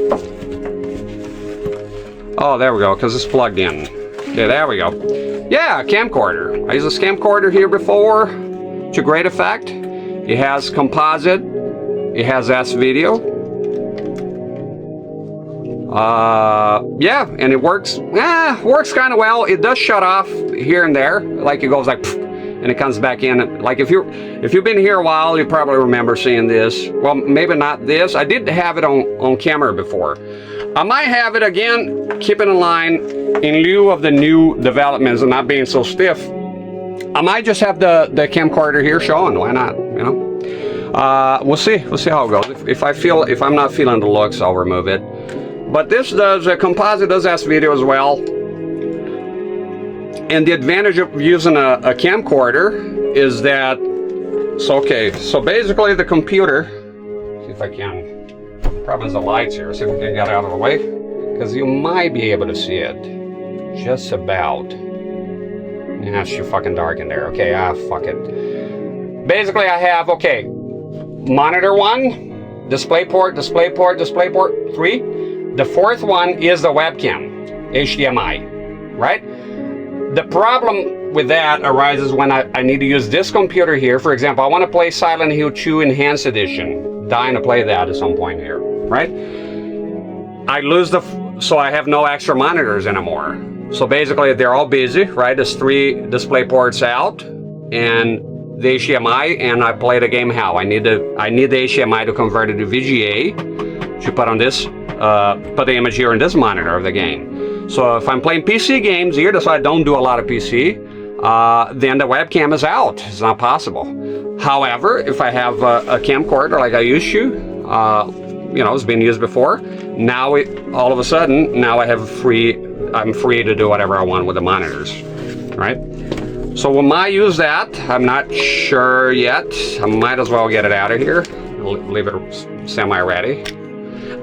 Oh, there we go, because it's plugged in. Okay, there we go. Yeah, camcorder. I used a camcorder here before. To great effect. It has composite. It has S-video. Yeah, and it works. Works kind of well. It does shut off here and there. Like it goes like, pfft, and it comes back in. Like if you've been here a while, you probably remember seeing this. Well, maybe not this. I did have it on camera before. I might have it again, keeping in line in lieu of the new developments and not being so stiff. I might just have the camcorder here showing. Why not? You know. We'll see. We'll see how it goes. If I'm not feeling the looks, I'll remove it. But this does composite does ask video as well. And the advantage of using a camcorder is that so basically the computer. See if I can. Problem is the lights here. See if we can get out of the way, because you might be able to see it. Just about. Yeah, it's too fucking dark in there. Okay, fuck it. Basically, I have, okay, monitor 1, DisplayPort, 3. The fourth one is the webcam, HDMI, right? The problem with that arises when I need to use this computer here. For example, I want to play Silent Hill 2 Enhanced Edition. Dying to play that at some point here, right? I lose so I have no extra monitors anymore. So basically they're all busy, right? There's 3 display ports out and the HDMI, and I play the game how? I need the HDMI to convert it to VGA to put on this, put the image here in this monitor of the game. So if I'm playing PC games here, so I don't do a lot of PC, then the webcam is out. It's not possible. However, if I have a camcorder like I used to, you know, it's been used before, now all of a sudden, now I have I'm free to do whatever I want with the monitors, right? So we might use that. I'm not sure yet. I might as well get it out of here. Leave it semi-ready.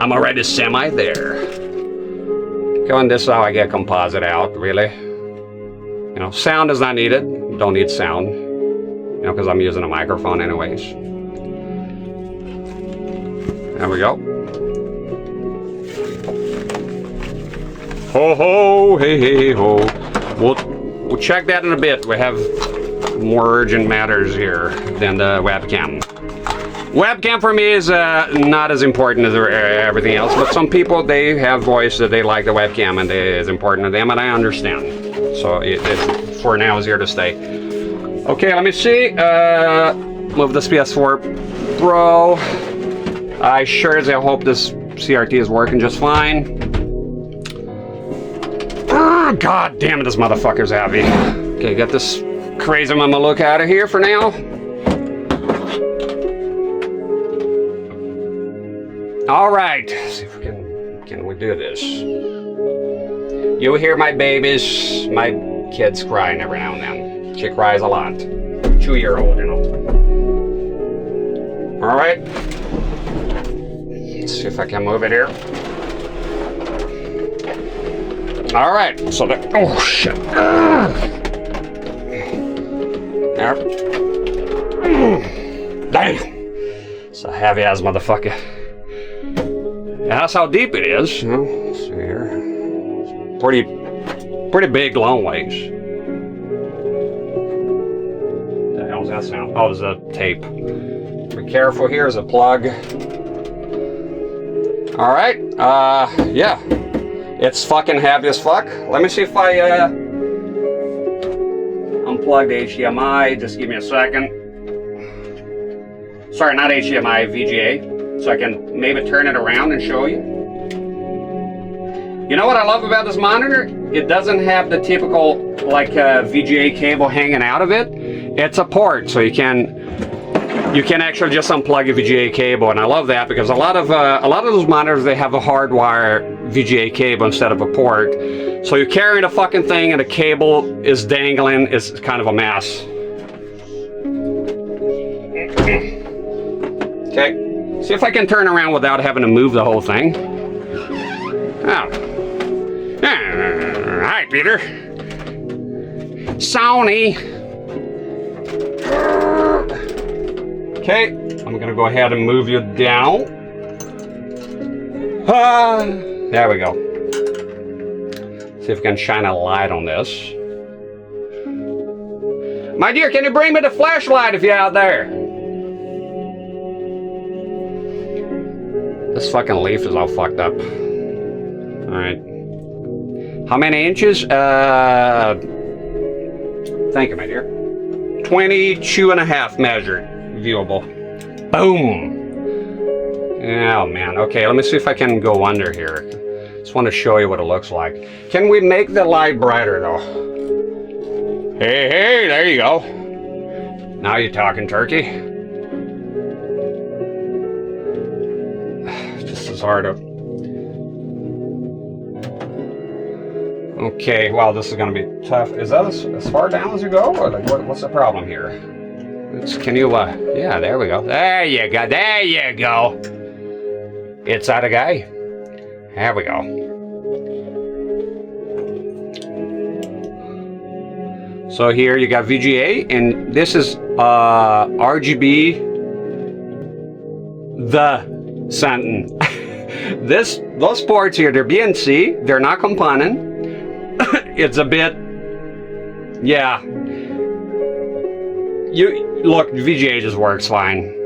I'm already semi there. Okay, and this is how I get composite out, really. You know, sound is not needed. Don't need sound, you know, because I'm using a microphone anyways. There we go. Ho ho, hey hey ho. We'll check that in a bit. We have more urgent matters here than the webcam. Webcam for me is not as important as everything else, but some people, they have voice that they like the webcam and it's important to them, and I understand. So it for now is here to stay. Okay, let me see. Move this PS4 Pro. I sure as I hope this CRT is working just fine. Oh, God damn it, this motherfucker's heavy. Okay, get this crazy mama look out of here for now. All right, let's see if we can we do this. You hear my babies, my kids crying every now and then. She cries a lot. 2-year-old, you know. All right. Let's see if I can move it here. All right, so oh shit. There. Damn. It's a heavy ass motherfucker. That's how deep it is. Let's see here. Pretty big long ways. What the hell's that sound? Oh, there's a tape. Be careful, here's a plug. All right, yeah. It's fucking heavy as fuck. Let me see if I unplug the HDMI. Just give me a second. Sorry, not HDMI, VGA. So I can maybe turn it around and show you. You know what I love about this monitor? It doesn't have the typical like VGA cable hanging out of it. It's a port, so you can actually just unplug a VGA cable, and I love that because a lot of those monitors, they have a hardwire VGA cable instead of a port. So you're carrying the fucking thing and the cable is dangling. It's kind of a mess. Okay, see if I can turn around without having to move the whole thing. Oh. Hi, Peter. Sony. Okay, I'm gonna go ahead and move you down. There we go. See if we can shine a light on this. My dear, can you bring me the flashlight if you're out there? This fucking leaf is all fucked up. Alright. How many inches? Thank you, my dear. 22.5 measured, viewable. Boom. Oh man, okay, let me see if I can go under here. Just want to show you what it looks like. Can we make the light brighter though? Hey, there you go. Now you're talking, turkey. This is hard to... Okay, well, this is going to be tough. Is that as far down as you go? Or like, what's the problem here? Can you, yeah, there we go. There you go, there you go. It's that a guy. There we go. So here you got VGA, and this is RGB the Sentin. Those ports here, they're BNC, they're not component. It's a bit, yeah. Look, VGA just works fine.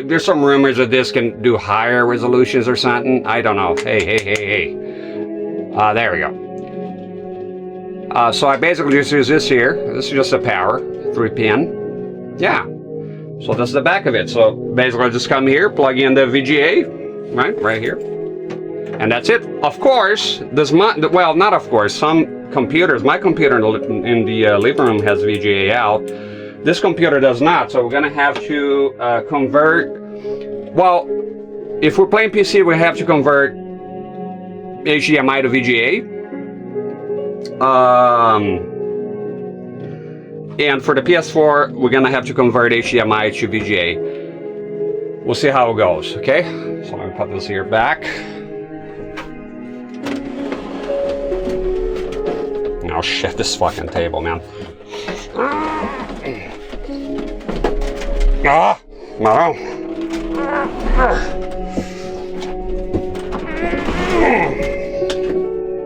There's some rumors that this can do higher resolutions or something. I don't know. Hey. There we go. So I basically just use this here. This is just a power 3-pin. Yeah. So that's the back of it. So basically I just come here, plug in the VGA, right here. And that's it. Of course, well, not of course, some computers, my computer in the living room has VGA out. This computer does not, so we're gonna have to convert, well, if we're playing PC, we have to convert HDMI to VGA. And for the PS4, we're gonna have to convert HDMI to VGA. We'll see how it goes, okay? So I'm gonna put this here back. Oh shit, this fucking table, man. Ah, no.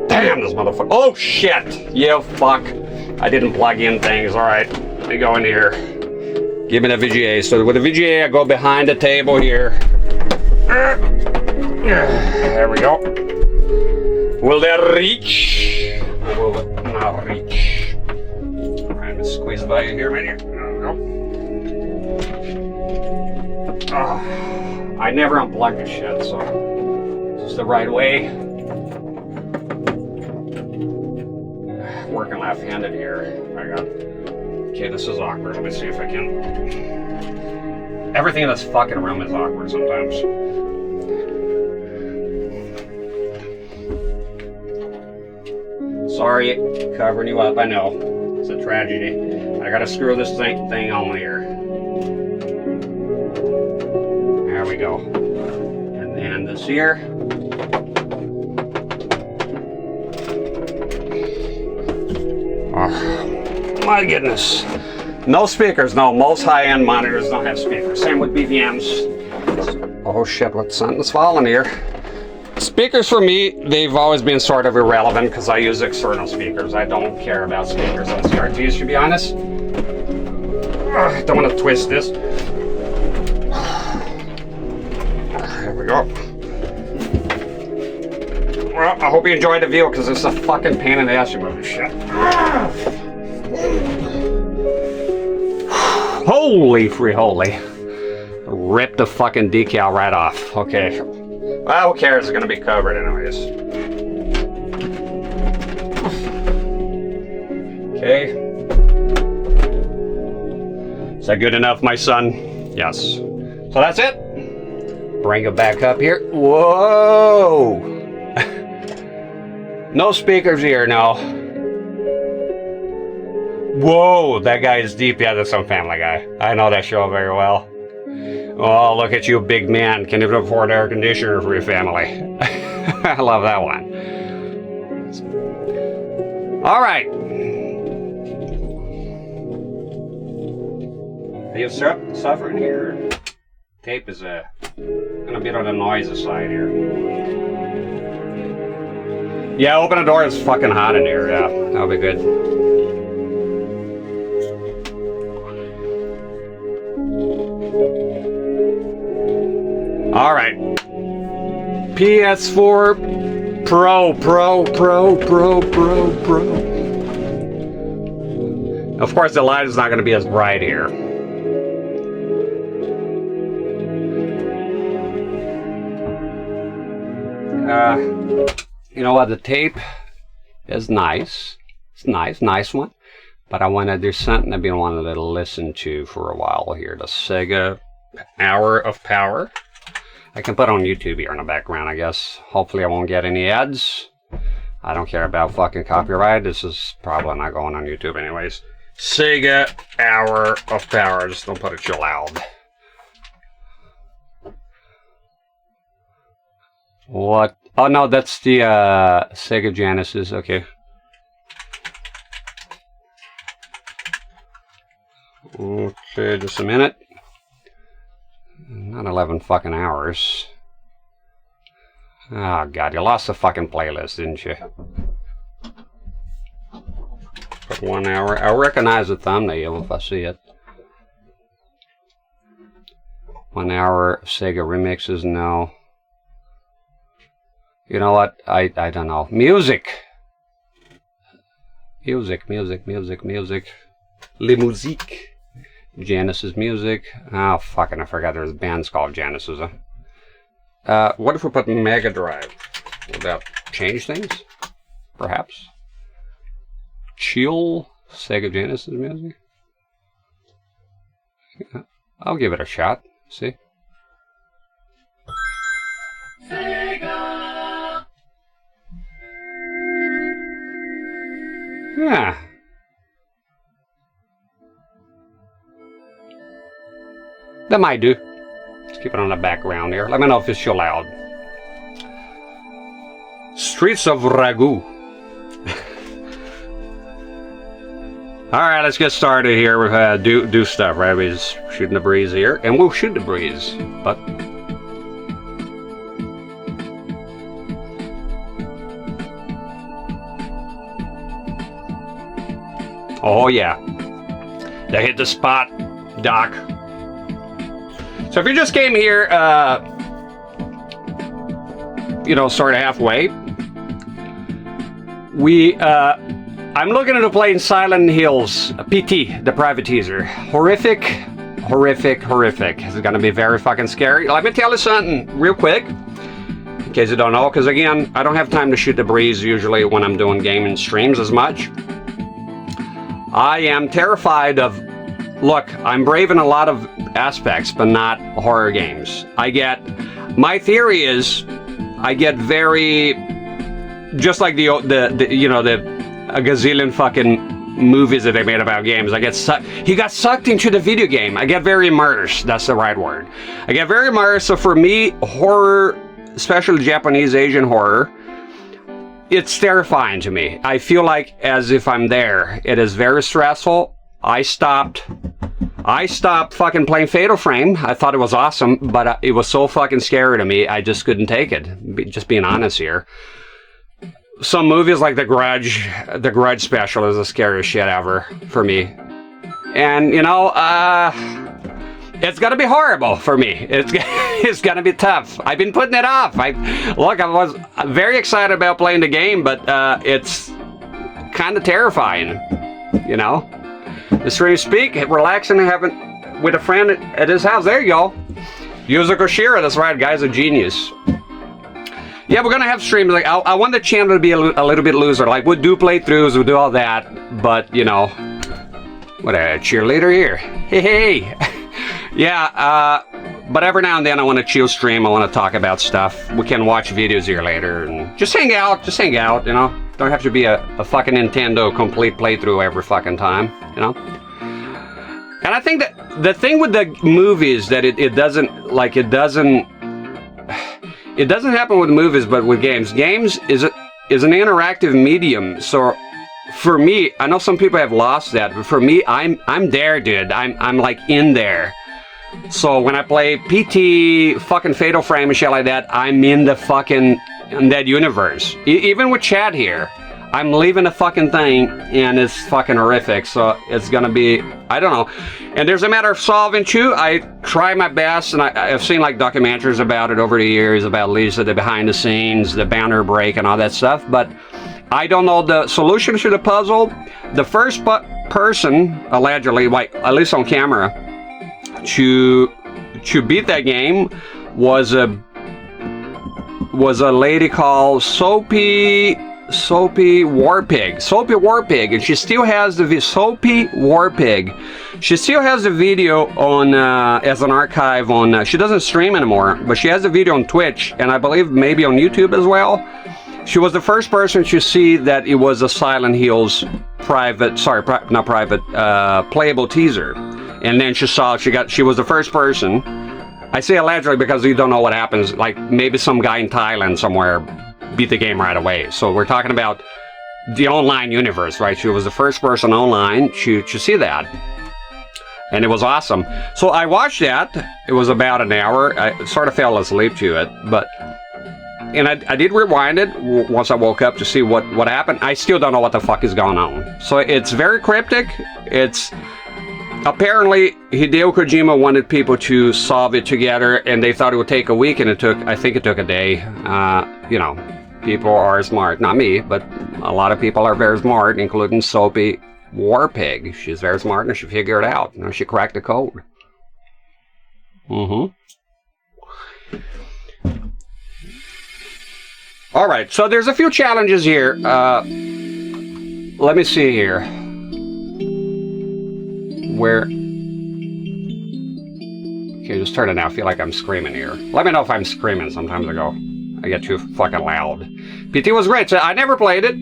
Damn, this motherfucker. Oh shit, you fuck. I didn't plug in things, alright. Let me go in here. Give me the VGA. So with the VGA, I go behind the table here. There we go. Will that reach? Will it not reach? Trying to squeeze by you here, man. There we go. I never unplug this shit, so this is the right way. Working left-handed here. Okay, this is awkward. Let me see if I can. Everything in this fucking room is awkward sometimes. Sorry, covering you up, I know. It's a tragedy. I gotta screw this thing on here. There we go. And then this here. Oh, my goodness. No speakers, no. Most high-end monitors don't have speakers. Same with BVMs. Oh shit, what's something's falling here? Speakers for me, they've always been sort of irrelevant because I use external speakers. I don't care about speakers on CRTs, to be honest. I don't want to twist this. There we go. Well, I hope you enjoyed the video because it's a fucking pain in the ass to move this shit. Holy free holy. Rip the fucking decal right off. Okay. Well, who cares? It's gonna be covered anyways. Okay. Is that good enough, my son? Yes. So that's it. Bring it back up here. Whoa! No speakers here, no. Whoa, that guy is deep. Yeah, that's some Family Guy. I know that show very well. Oh, look at you, big man. Can even afford air conditioner for your family. I love that one. All right. Are you suffering here? Tape is gonna be on the noisy side here. Yeah, open the door. It's fucking hot in here. Yeah, that'll be good. All right. PS4 Pro. Of course, the light is not going to be as bright here. You know what? The tape is nice. It's nice one. But I want to do something I've been wanting to listen to for a while here. The Sega Hour of Power. I can put on YouTube here in the background, I guess. Hopefully I won't get any ads. I don't care about fucking copyright. This is probably not going on YouTube anyways. Sega Hour of Power. Just don't put it too loud. What? Oh no, that's the Sega Genesis. Okay. Okay, just a minute. Not 11 fucking hours. Oh god, you lost the fucking playlist, didn't you? Put 1 hour. I recognize the thumbnail if I see it. 1 hour Sega remixes, no. You know what? I don't know. Music! Music. Le musique. Genesis music. Oh, fucking, I forgot there's bands called Genesis. What if we put Mega Drive? Will that change things? Perhaps? Chill Sega Genesis music? Yeah, I'll give it a shot. See? Sega! Yeah. That might do. Let's keep it on the background here. Let me know if it's too loud. Streets of Ragu. Alright, let's get started here with do stuff, right? We're just shooting the breeze here. And we'll shoot the breeze. But oh yeah. They hit the spot, Doc. So if you just came here, you know, sort of halfway, I'm looking into playing Silent Hills, PT, the private teaser. Horrific. It's gonna be very fucking scary. Let me tell you something real quick, in case you don't know, because again, I don't have time to shoot the breeze usually when I'm doing gaming streams as much. I am terrified of, look, I'm brave in a lot of aspects, but not horror games. My theory is, I get very, just like the you know, a gazillion fucking movies that they made about games. He got sucked into the video game. I get very immersed. That's the right word. I get very immersed. So for me, horror, especially Japanese Asian horror, it's terrifying to me. I feel like as if I'm there. It is very stressful. I stopped fucking playing Fatal Frame. I thought it was awesome, but it was so fucking scary to me, I just couldn't take it. Just being honest here. Some movies like The Grudge special is the scariest shit ever for me. And, you know, it's gonna be horrible for me. It's gonna be tough. I've been putting it off. I was very excited about playing the game, but it's kind of terrifying, you know? Just ready to speak, relaxing, having with a friend at his house. There you go. Yuzo Koshiro, that's right, guy's a genius. Yeah, we're gonna have streams. Like, I want the channel to be a little bit looser. Like, we'll do playthroughs, we'll do all that, but you know, what a cheerleader here. Hey. Yeah, but every now and then I want to chill stream. I want to talk about stuff. We can watch videos here later and just hang out, you know. Don't have to be a fucking Nintendo complete playthrough every fucking time, you know. And I think that the thing with the movies that it doesn't happen with movies, but with games. Games is an interactive medium. So for me, I know some people have lost that, but for me, I'm there, dude. I'm like in there. So when I play PT, fucking Fatal Frame and shit like that, I'm in that universe. Even with chat here, I'm leaving the fucking thing and it's fucking horrific. So it's gonna be, I don't know. And there's a matter of solving too. I try my best, and I've seen like documentaries about it over the years, about Lisa, the behind the scenes, the banner break and all that stuff, but I don't know the solution to the puzzle. The first person, allegedly, like, at least on camera, to beat that game was a lady called Soapy Warpig. Soapy Warpig, and she still has the Soapy Warpig. She still has the video on as an archive on. She doesn't stream anymore, but she has the video on Twitch, and I believe maybe on YouTube as well. She was the first person to see that it was a Silent Hills playable teaser, and then she was the first person. I say allegedly because you don't know what happens. Like maybe some guy in Thailand somewhere beat the game right away. So we're talking about the online universe, right? She was the first person online to see that. And it was awesome. So I watched that. It was about an hour. I sort of fell asleep to it, and I did rewind it once I woke up to see what happened. I still don't know what the fuck is going on. So it's very cryptic. It's apparently Hideo Kojima wanted people to solve it together, and they thought it would take a week, and I think it took a day. You know, people are smart. Not me, but a lot of people are very smart, including Soapy Warpig. She's very smart, and she figured it out. You know, she cracked the code. All right, so there's a few challenges here. Let me see here. Where? Okay, just turn it now. I feel like I'm screaming here. Let me know if I'm screaming. Sometimes I get too fucking loud. PT was great. So I never played it.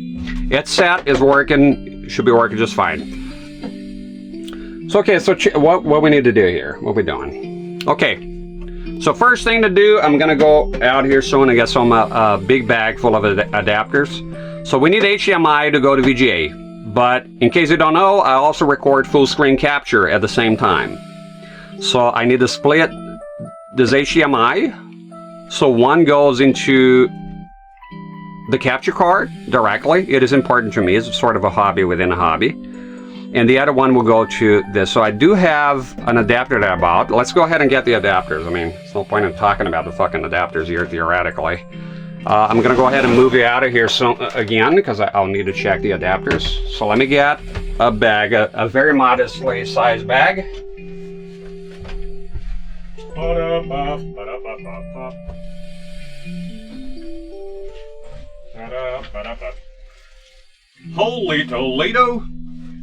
It's set, is working, should be working just fine. So okay, so what we need to do here? What we doing? Okay. So first thing to do, I'm gonna go out here soon and get some big bag full of adapters. So we need HDMI to go to VGA. But in case you don't know, I also record full screen capture at the same time. So I need to split this HDMI. So one goes into the capture card directly. It is important to me. It's sort of a hobby within a hobby. And the other one will go to this. So I do have an adapter that I bought. Let's go ahead and get the adapters. I mean, there's no point in talking about the fucking adapters here theoretically. I'm going to go ahead and move you out of here again because I'll need to check the adapters. So let me get a bag, a very modestly sized bag. Holy Toledo!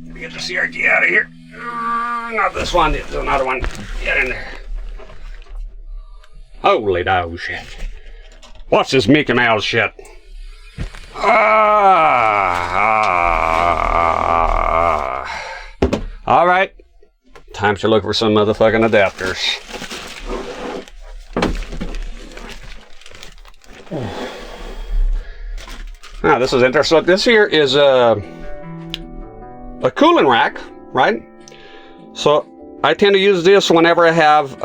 Let me get the CRT out of here. Not this one, there's another one. Get in there. Holy dog shit. What's this Mickey Mouse shit? Alright. Time to look for some motherfucking adapters. Now this is interesting. This here is a cooling rack, right? So I tend to use this whenever I have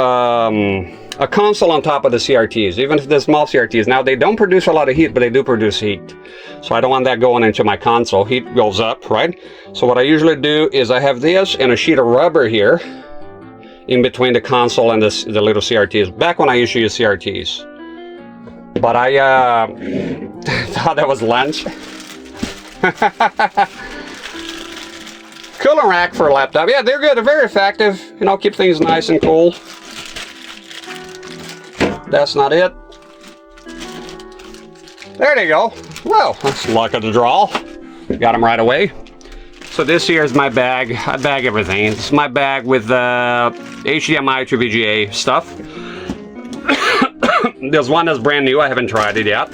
a console on top of the CRTs, even if they're small CRTs. Now they don't produce a lot of heat, but they do produce heat. So I don't want that going into my console. Heat goes up, right? So what I usually do is I have this and a sheet of rubber here in between the console and the little CRTs. Back when I used to use CRTs. But I thought that was lunch. Cooling rack for a laptop. Yeah, they're good. They're very effective. You know, keep things nice and cool. That's not it. There they go. Well, that's luck of the draw. Got them right away. So this here is my bag. I bag everything. It's my bag with HDMI to VGA stuff. There's one that's brand new. I haven't tried it yet.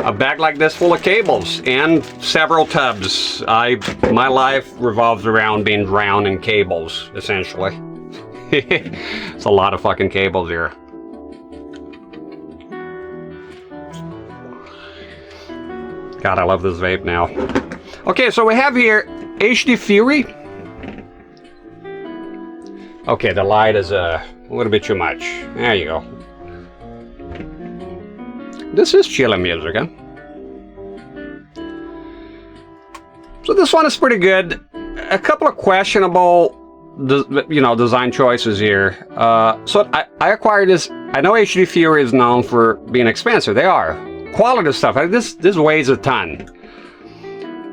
A bag like this full of cables and several tubs. My life revolves around being drowned in cables, essentially. It's a lot of fucking cables here. God, I love this vape now. Okay, so we have here HD Fury. Okay, the light is a little bit too much. There you go. This is chilling music, huh? So this one is pretty good. A couple of questionable, design choices here. So I acquired this. I know HD Fury is known for being expensive. They are quality stuff. This weighs a ton.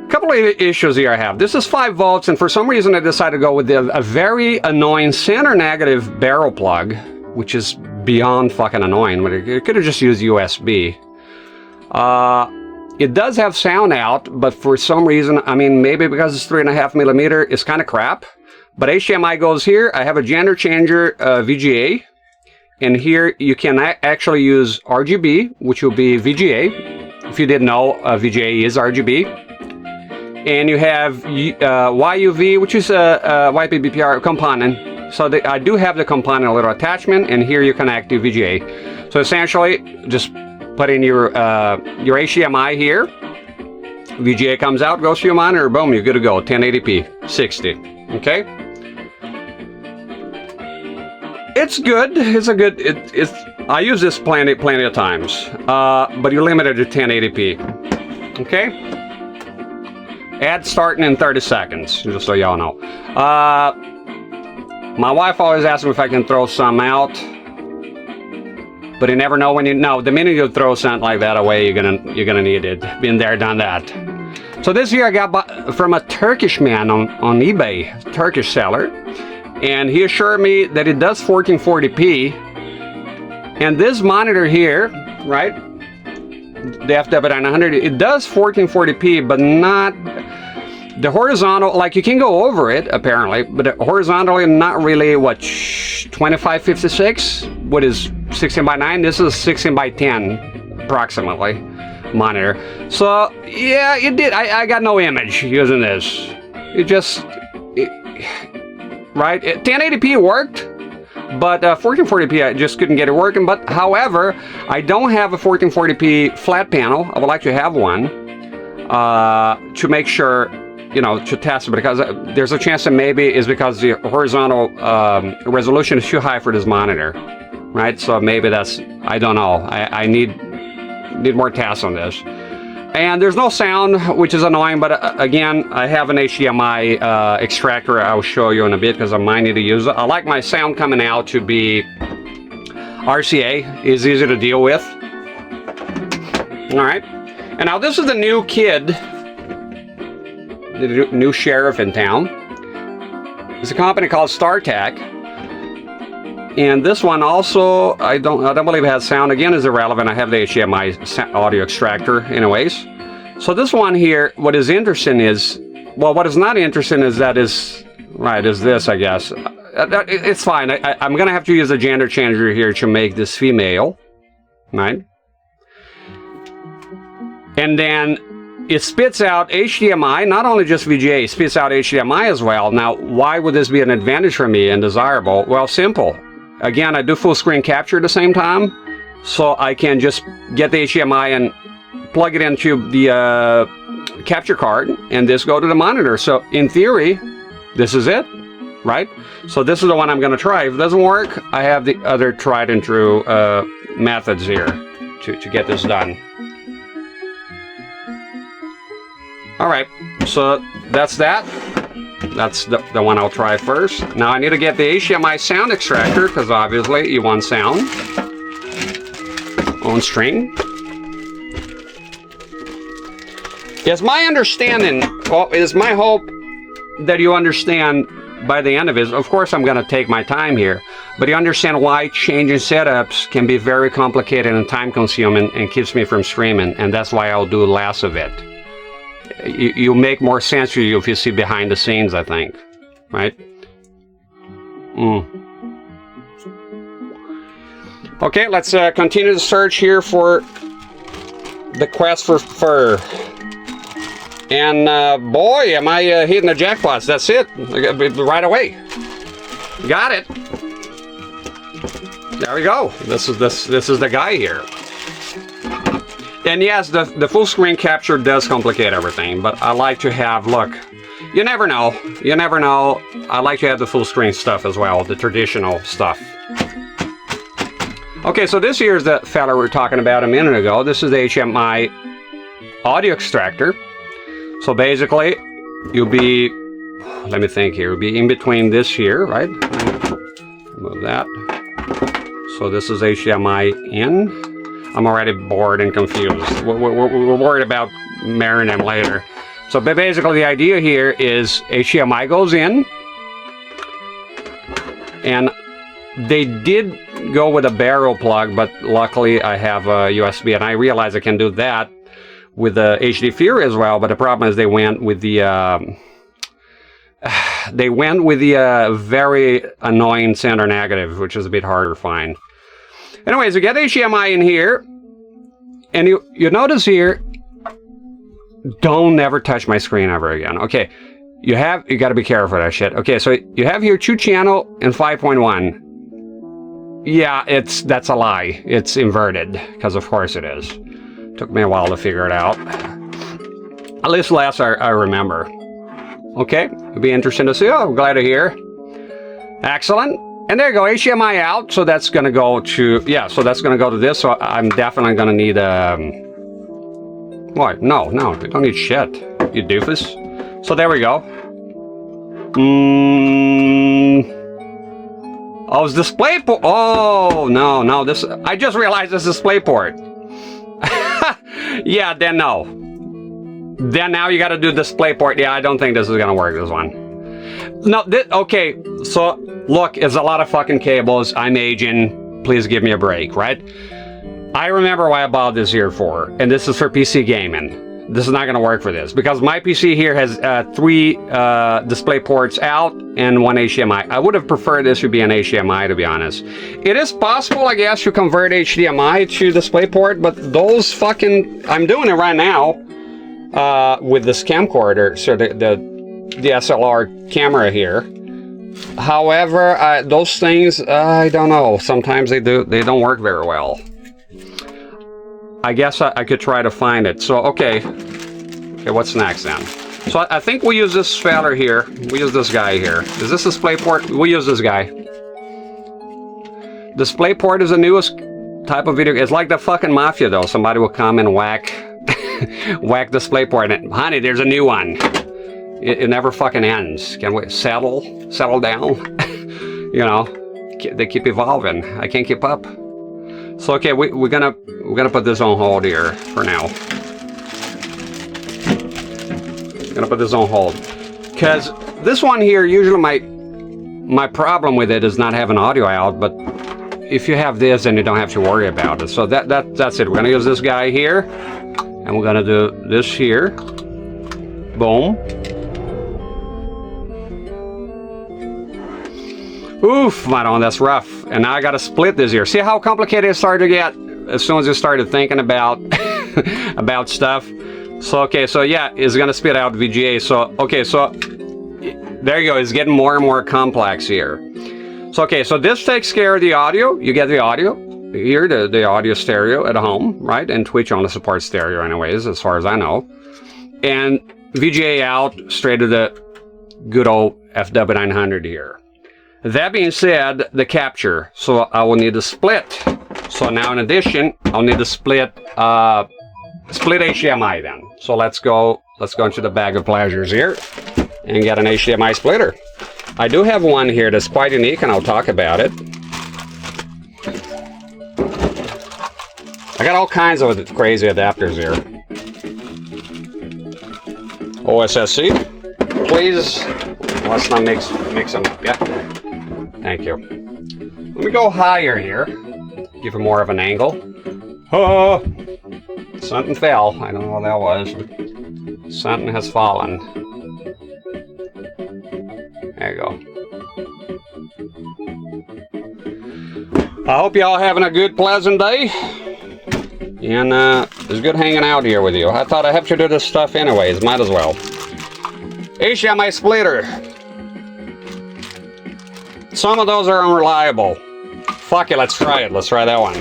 Couple of issues here I have. This is 5 volts, and for some reason I decided to go with a very annoying center negative barrel plug, which is beyond fucking annoying. It could have just used USB. It does have sound out, but for some reason, I mean, maybe because it's 3.5 millimeter, it's kind of crap. But HDMI goes here. I have a gender changer VGA, and here you can actually use RGB, which will be VGA. If you didn't know, VGA is RGB. And you have YUV, which is a YPBPR component. So I do have the component little attachment, and here you connect to VGA. So essentially, just put in your HDMI here. VGA comes out, goes to your monitor, boom, you're good to go. 1080p, 60. Okay. It's good. It's a good. I use this plenty of times, but you're limited to 1080p. Okay. Ad starting in 30 seconds, just so y'all know. My wife always asks me if I can throw some out, but you never know when you know. The minute you throw something like that away, you're gonna need it. Been there, done that. So this here I got from a Turkish man on eBay, Turkish seller, and he assured me that it does 1440p. And this monitor here, right? The FW900, it does 1440p, but not the horizontal. Like you can go over it apparently, but horizontally not really. What 2556? What is 16:9? This is 16:10 approximately monitor. So yeah, it did. I got no image using this. It just right. 1080p worked. But 1440p, I just couldn't get it working. But however, I don't have a 1440p flat panel. I would like to have one to make sure, you know, to test it, because there's a chance that maybe it's because the horizontal resolution is too high for this monitor, right? So maybe that's, I don't know. I need more tests on this. And there's no sound, which is annoying, but again, I have an HDMI extractor I'll show you in a bit because I might need to use it. I like my sound coming out to be RCA, is easy to deal with. All right, and now this is the new kid, the new sheriff in town. It's a company called StarTech. And this one also, I don't believe it has sound. Again, is irrelevant. I have the HDMI audio extractor anyways. So this one here, what is interesting is, well, what is not interesting is that is this, I guess. It's fine. I'm going to have to use a gender changer here to make this female, right? And then it spits out HDMI, not only just VGA, it spits out HDMI as well. Now, why would this be an advantage for me and desirable? Well, simple. Again, I do full screen capture at the same time, so I can just get the HDMI and plug it into the capture card, and this go to the monitor. So in theory, this is it, right? So this is the one I'm going to try. If it doesn't work, I have the other tried and true methods here to get this done. All right, so that's that. That's the one I'll try first. Now I need to get the HDMI sound extractor, because obviously you want sound on stream. It's my understanding, well, it is my hope that you understand by the end of it. Of course I'm going to take my time here, but you understand why changing setups can be very complicated and time consuming and keeps me from streaming, and that's why I'll do less of it. You make more sense to you if you see behind the scenes, I think, right? Okay, let's continue the search here for the quest for fur. And boy, am I hitting the jackpots. That's it, right away. Got it. There we go. This is the guy here. And yes, the full screen capture does complicate everything, but I like to have, look, you never know. You never know. I like to have the full screen stuff as well, the traditional stuff. Okay, so this here is the fella we were talking about a minute ago. This is the HDMI audio extractor. So basically, you'll be, let me think here, you'll be in between this here, right? Move that. So this is HDMI in. I'm already bored and confused. We're worried about marrying him later. So basically the idea here is HDMI goes in, and they did go with a barrel plug, but luckily I have a USB, and I realize I can do that with the HD Fury as well. But the problem is they went with the very annoying center negative, which is a bit harder to find. Anyways, you get HDMI in here, and you notice here, don't never touch my screen ever again. Okay, you got to be careful of that shit. Okay, so you have here 2-channel and 5.1. Yeah, that's a lie. It's inverted, because of course it is. Took me a while to figure it out. At least last I remember. Okay, it'll be interesting to see. Oh, I'm glad to hear. Excellent. And there you go, HDMI out. So that's going to go to, yeah, so that's going to go to this. So I'm definitely going to need what? No, we don't need shit, you doofus. So there we go. Oh, it's display port. Oh, no, this, I just realized this is display port. Yeah, then no. Then now you got to do display port. Yeah, I don't think this is going to work, this one. No, okay, so look, it's a lot of fucking cables. I'm aging. Please give me a break, right? I remember why I bought this here for, and this is for PC gaming. This is not going to work for this, because my PC here has 3 display ports out and 1 HDMI. I would have preferred this would be an HDMI, to be honest. It is possible, I guess, to convert HDMI to DisplayPort, but those fucking... I'm doing it right now with this camcorder, so the DSLR camera here. However, those things, I don't know. Sometimes they don't work very well. I guess I could try to find it. So, okay, what's next then? So I think we use this fella here. We use this guy here. Is this DisplayPort? We use this guy. DisplayPort is the newest type of video. It's like the fucking Mafia, though. Somebody will come and whack DisplayPort. And, honey, there's a new one. It never fucking ends. Can we settle down? You know, they keep evolving. I can't keep up. So okay, we're gonna put this on hold here for now. We're gonna put this on hold, because this one here, usually my problem with it is not having audio out, but if you have this, then you don't have to worry about it. So that's it. We're gonna use this guy here, and we're gonna do this here. Boom. Oof, Madon, that's rough. And now I gotta split this here. See how complicated it started to get as soon as you started thinking about about stuff. So okay, so yeah, it's gonna spit out VGA. So okay, so there you go. It's getting more and more complex here. So okay, so this takes care of the audio. You get the audio here, the audio stereo at home, right? And Twitch only supports stereo anyways, as far as I know. And VGA out straight to the good old FW900 here. That being said, the capture, so I will need to split. So now in addition, I'll need to split HDMI then. So let's go into the bag of pleasures here and get an HDMI splitter. I do have one here that's quite unique, and I'll talk about it. I got all kinds of crazy adapters here. OSSC, please. Let's not mix them up, yeah? Thank you. Let me go higher here. Give it more of an angle. Oh! Something fell. I don't know what that was, but something has fallen. There you go. I hope y'all having a good, pleasant day. And it's good hanging out here with you. I thought I have to do this stuff anyways. Might as well. HDMI splitter. Some of those are unreliable. Fuck it, let's try it. Let's try that one.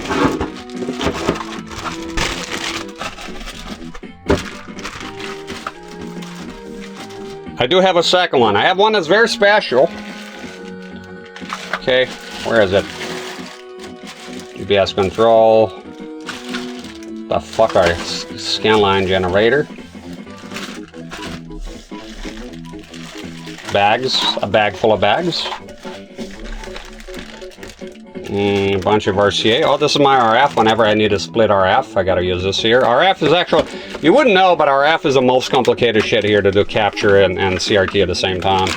I do have a second one. I have one that's very special. Okay, where is it? GPS control. The fuck are scanline generator? Bags. A bag full of bags. A bunch of RCA. Oh, this is my RF. Whenever I need to split RF, I gotta use this here. RF is actually, you wouldn't know, but RF is the most complicated shit here to do capture and CRT at the same time.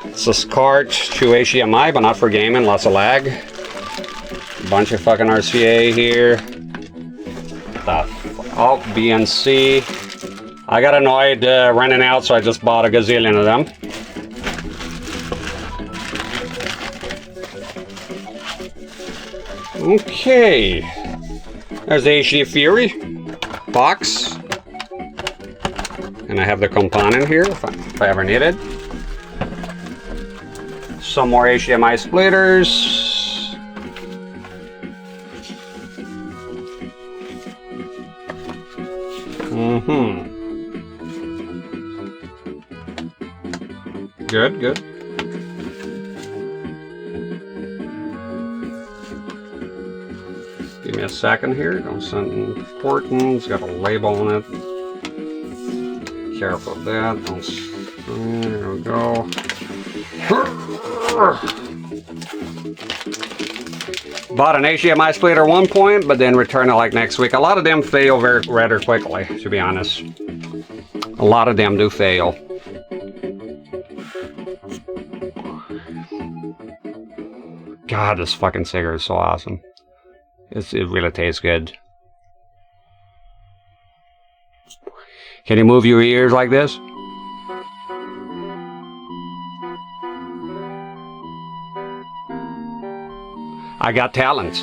It's a card to HDMI, but not for gaming. Lots of lag. A bunch of fucking RCA here. Oh, BNC. I got annoyed running out, so I just bought a gazillion of them. Okay, there's the HD Fury box, and I have the component here if I ever need it. Some more HDMI splitters. Good, good. Give me a second here. Don't send important. It's got a label on it. Careful of that. Don't. There we go. Bought an HDMI splitter at one point, but then returned it like next week. A lot of them fail rather quickly, to be honest. A lot of them do fail. God, this fucking cigarette is so awesome. It really tastes good. Can you move your ears like this? I got talents.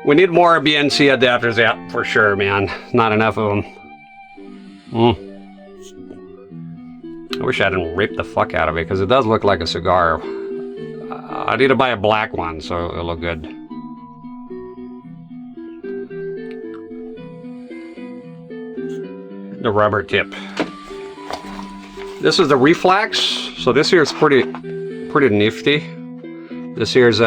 We need more BNC adapters, yeah, for sure, man. Not enough of them. I wish I hadn't ripped the fuck out of it, because it does look like a cigar. I need to buy a black one, so it'll look good. The rubber tip. This is the reflex, so this here is pretty nifty. This here's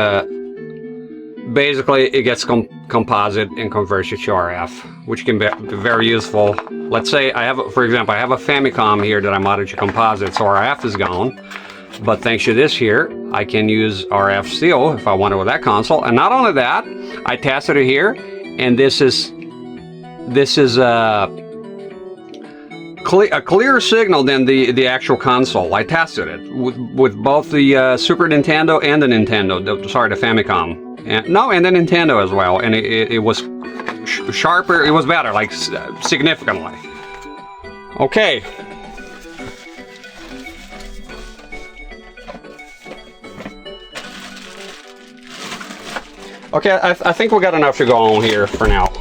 basically it gets composite and converts it to RF, which can be very useful. Let's say I have, for example, I have a Famicom here that I modded to composite, so RF is gone. But thanks to this here, I can use RF still if I want it with that console. And not only that, I tested it here, and this is a clearer signal than the actual console. I tested it with both the Super Nintendo and the Nintendo. Sorry, the Famicom. And the Nintendo as well. And it was sharper. It was better, like significantly. Okay. Okay, I think we got enough to go on here for now.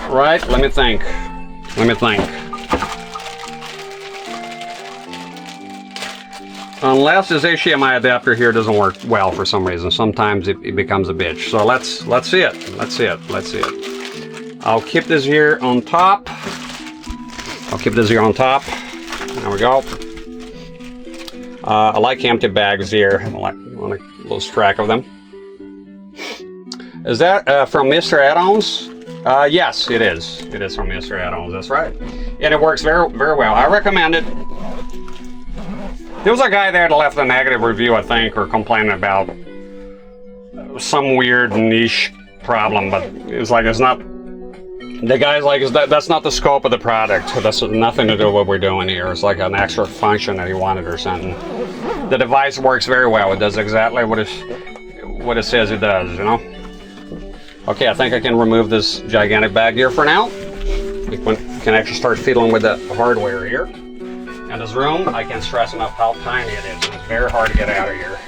Right, let me think. Unless this HDMI adapter here doesn't work well for some reason. Sometimes it becomes a bitch. So let's see it. Let's see it. I'll keep this here on top. There we go. I like empty bags here. I want to lose track of them. Is that from Mr. Add-ons? Yes, it is. It is from Mr. Add-ons. That's right. And it works very, very well. I recommend it. There was a guy there that left a negative review, I think, or complaining about some weird niche problem, but it was like, it's not. The guy's like, that's not the scope of the product. That's nothing to do with what we're doing here. It's like an extra function that he wanted or something. The device works very well. It does exactly what it says it does, you know? Okay, I think I can remove this gigantic bag here for now. We can actually start fiddling with the hardware here. And this room, I can't stress enough how tiny it is. It's very hard to get out of here.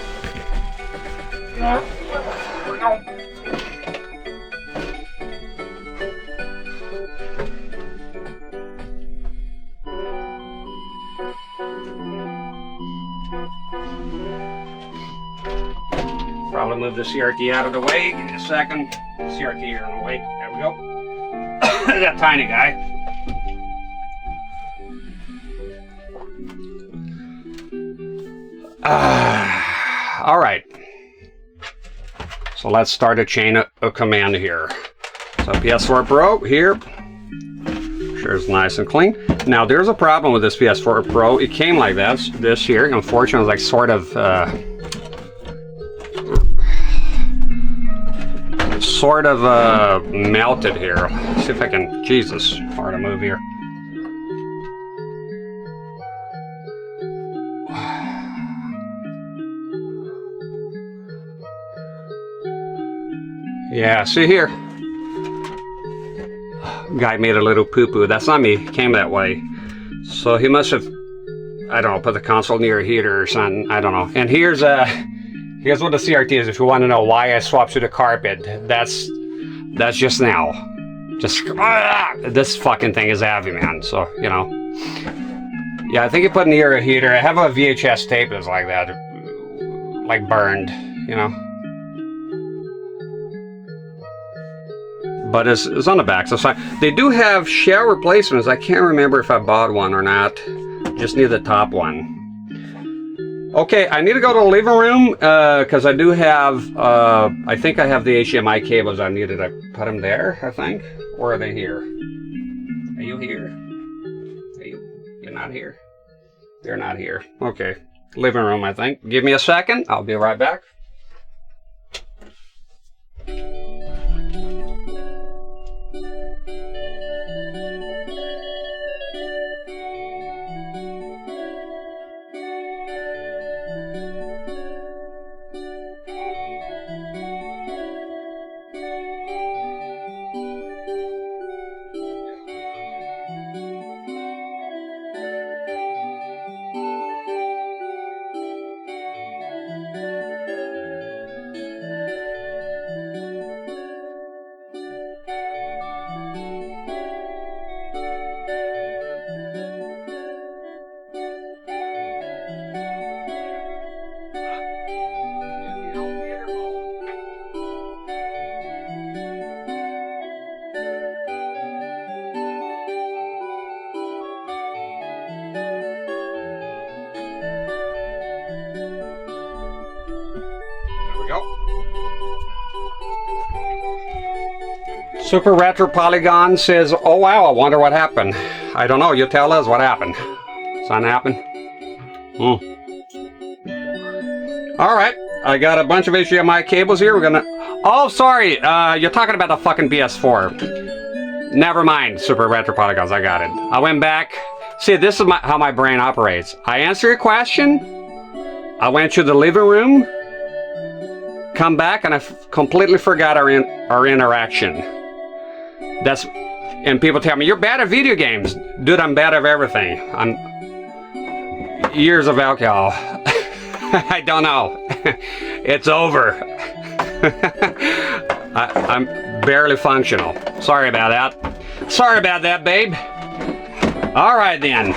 Probably move the CRT out of the way. Give me a second. CRT here on the way. There we go. That tiny guy. All right. So let's start a chain of command here. So PS4 Pro here. Sure, it's nice and clean. Now there's a problem with this PS4 Pro. It came like this here. Unfortunately, it's like sort of melted here. Let's see if I can, Jesus, hard to move here. Yeah, see here. Guy made a little poo-poo. That's not me. It came that way. So he must have, I don't know, put the console near a heater or something. I don't know. And here's what the CRT is. If you want to know why I swapped to the carpet, that's just now. Just this fucking thing is heavy, man. So you know. Yeah, I think he put near a heater. I have a VHS tape that's like that, like burned. You know. But it's on the back, so it's fine. They do have shell replacements. I can't remember if I bought one or not. Just need the top one. Okay, I need to go to the living room because I do have, I think I have the HDMI cables I needed. I put them there, I think. Or are they here? Are you here? You're not here? They're not here. Okay, living room, I think. Give me a second. I'll be right back. Super Retro Polygon says, oh wow, I wonder what happened. I don't know, you tell us what happened. Something happened? Alright, I got a bunch of HDMI cables here. We're gonna... Oh, sorry, you're talking about the fucking PS4. Never mind, Super Retro Polygons, I got it. I went back. See, this is how my brain operates. I answer your question, I went to the living room, come back, and I completely forgot our interaction. And people tell me, you're bad at video games. Dude, I'm bad at everything. I'm years of alcohol. I don't know. It's over. I'm barely functional. Sorry about that. Sorry about that, babe. All right, then.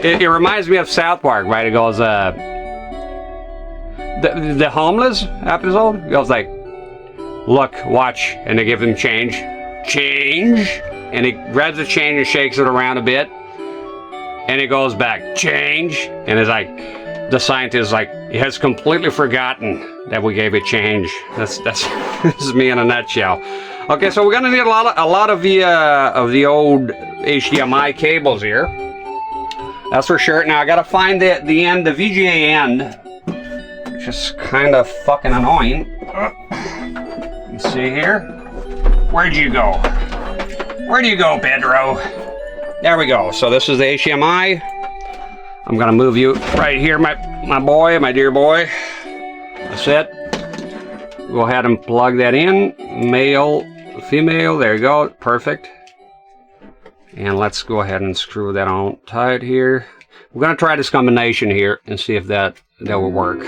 It reminds me of South Park, right? It goes, the homeless episode. It goes like, look, watch, and they give him change. Change! And he grabs the change and shakes it around a bit. And he goes back, change! And it's like, the scientist is like, he has completely forgotten that we gave it change. That's this is me in a nutshell. Okay, so we're gonna need a lot of the old HDMI cables here. That's for sure. Now I gotta find the end, the VGA end, which is kind of fucking annoying. Let's see here. Where'd you go? Where'd you go, Pedro? There we go. So this is the HDMI. I'm gonna move you right here, my boy, my dear boy. That's it. Go ahead and plug that in. Male, female, there you go, perfect. And let's go ahead and screw that on tight here. We're gonna try this combination here and see if that will work.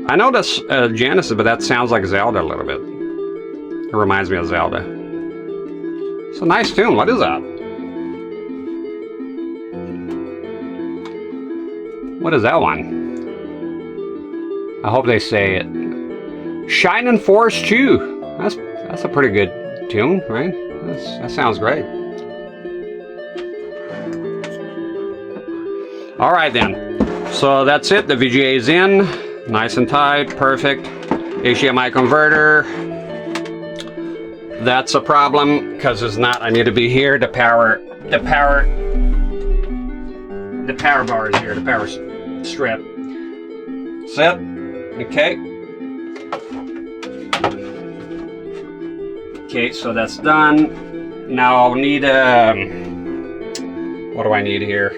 I know that's Genesis, but that sounds like Zelda a little bit. It reminds me of Zelda. It's a nice tune. What is that? What is that one? I hope they say it. Shining Force 2. That's a pretty good tune, right? That sounds great. All right then. So that's it. The VGA is in. Nice and tight, perfect. HDMI converter. That's a problem because it's not. I need to be here. The power bar is here. The power strip. Set. Okay. Okay, so that's done. Now I'll need what do I need here?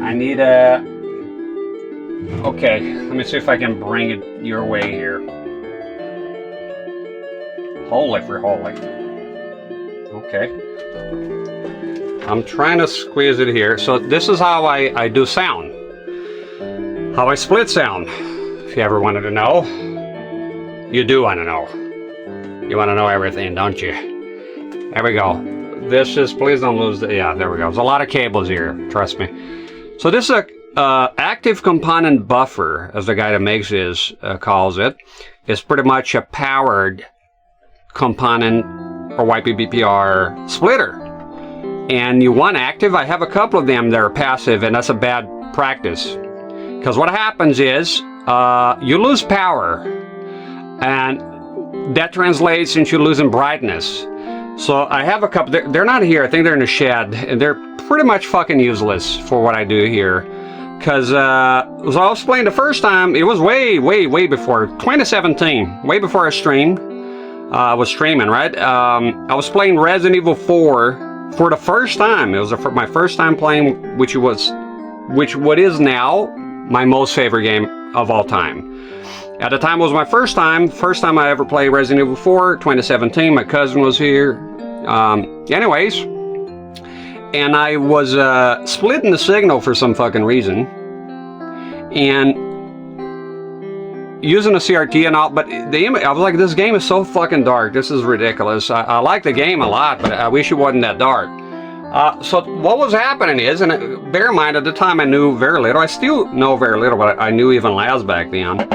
I need a. Okay, let me see if I can bring it your way here. Holy for holy. Okay. I'm trying to squeeze it here. So this is how I do sound. How I split sound. If you ever wanted to know. You do want to know. You want to know everything, don't you? There we go. This is, please don't lose the, yeah, there we go. There's a lot of cables here, trust me. So this is a active component buffer, as the guy that makes this calls it. It's pretty much a powered component or YPBPR splitter. And you want active. I have a couple of them that are passive, and that's a bad practice. Because what happens is you lose power, and that translates into losing brightness. So I have a couple. They're not here. I think they're in the shed, and they're pretty much fucking useless for what I do here. Because as I was playing the first time, it was way before 2017, way before I streamed. I was streaming, right? I was playing Resident Evil 4 for the first time. It was my first time playing, which what is now my most favorite game of all time. At the time, it was my first time I ever played Resident Evil 4, 2017. My cousin was here. Anyways, and I was splitting the signal for some fucking reason, and using a CRT and all, but the image, I was like, this game is so fucking dark. This is ridiculous. I like the game a lot, but I wish it wasn't that dark. So what was happening is, and bear in mind, at the time I knew very little. I still know very little, but I knew even less back then.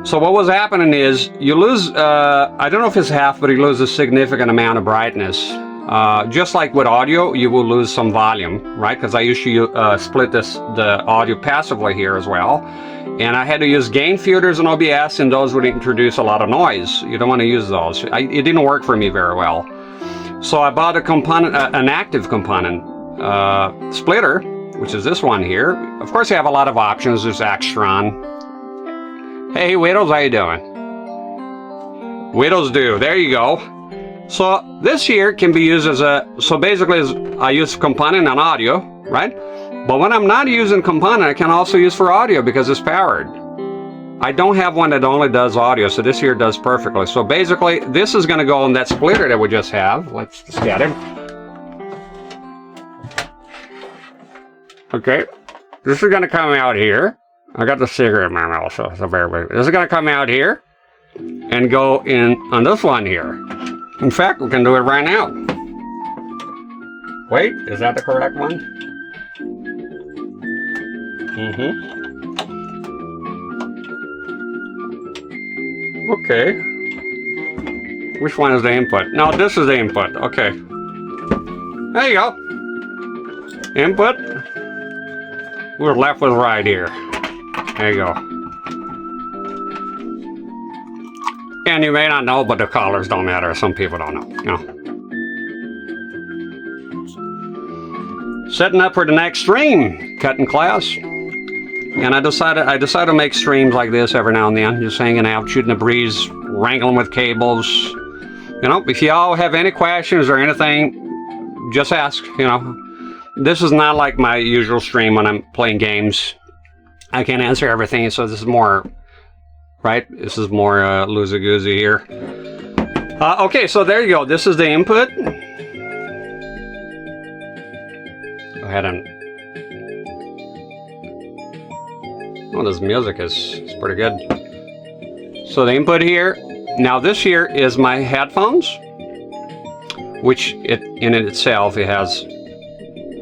So what was happening is, you lose, I don't know if it's half, but you lose a significant amount of brightness. Just like with audio, you will lose some volume, right? Because I usually split the audio passively here as well. And I had to use gain filters and OBS, and those would introduce a lot of noise. You don't want to use those. It didn't work for me very well. So I bought a component, an active component splitter, which is this one here. Of course, you have a lot of options. There's Axtron. Hey, Widows, how you doing? Widows do. There you go. So this here can be used as a, so basically I use component on audio, right? But when I'm not using component, I can also use for audio because it's powered. I don't have one that only does audio, so this here does perfectly. So basically, this is going to go on that splitter that we just have. Let's get him. Okay, this is going to come out here. I got the cigarette in my mouth, so it's a very big. This is going to come out here and go in on this one here. In fact, we can do it right now. Wait, is that the correct one? Okay. Which one is the input? No, this is the input. Okay. There you go. Input. We're left with right here. There you go. And you may not know, but the colors don't matter. Some people don't know. No. Setting up for the next stream, cutting class. And I decided to make streams like this every now and then, just hanging out, shooting the breeze, wrangling with cables. You know, if y'all have any questions or anything, just ask, you know. This is not like my usual stream when I'm playing games. I can't answer everything, so this is more, right? This is more loosey-goosey here. Okay, so there you go. This is the input. Go ahead and... Oh, this music is pretty good. So the input here. Now this here is my headphones, which in itself it has,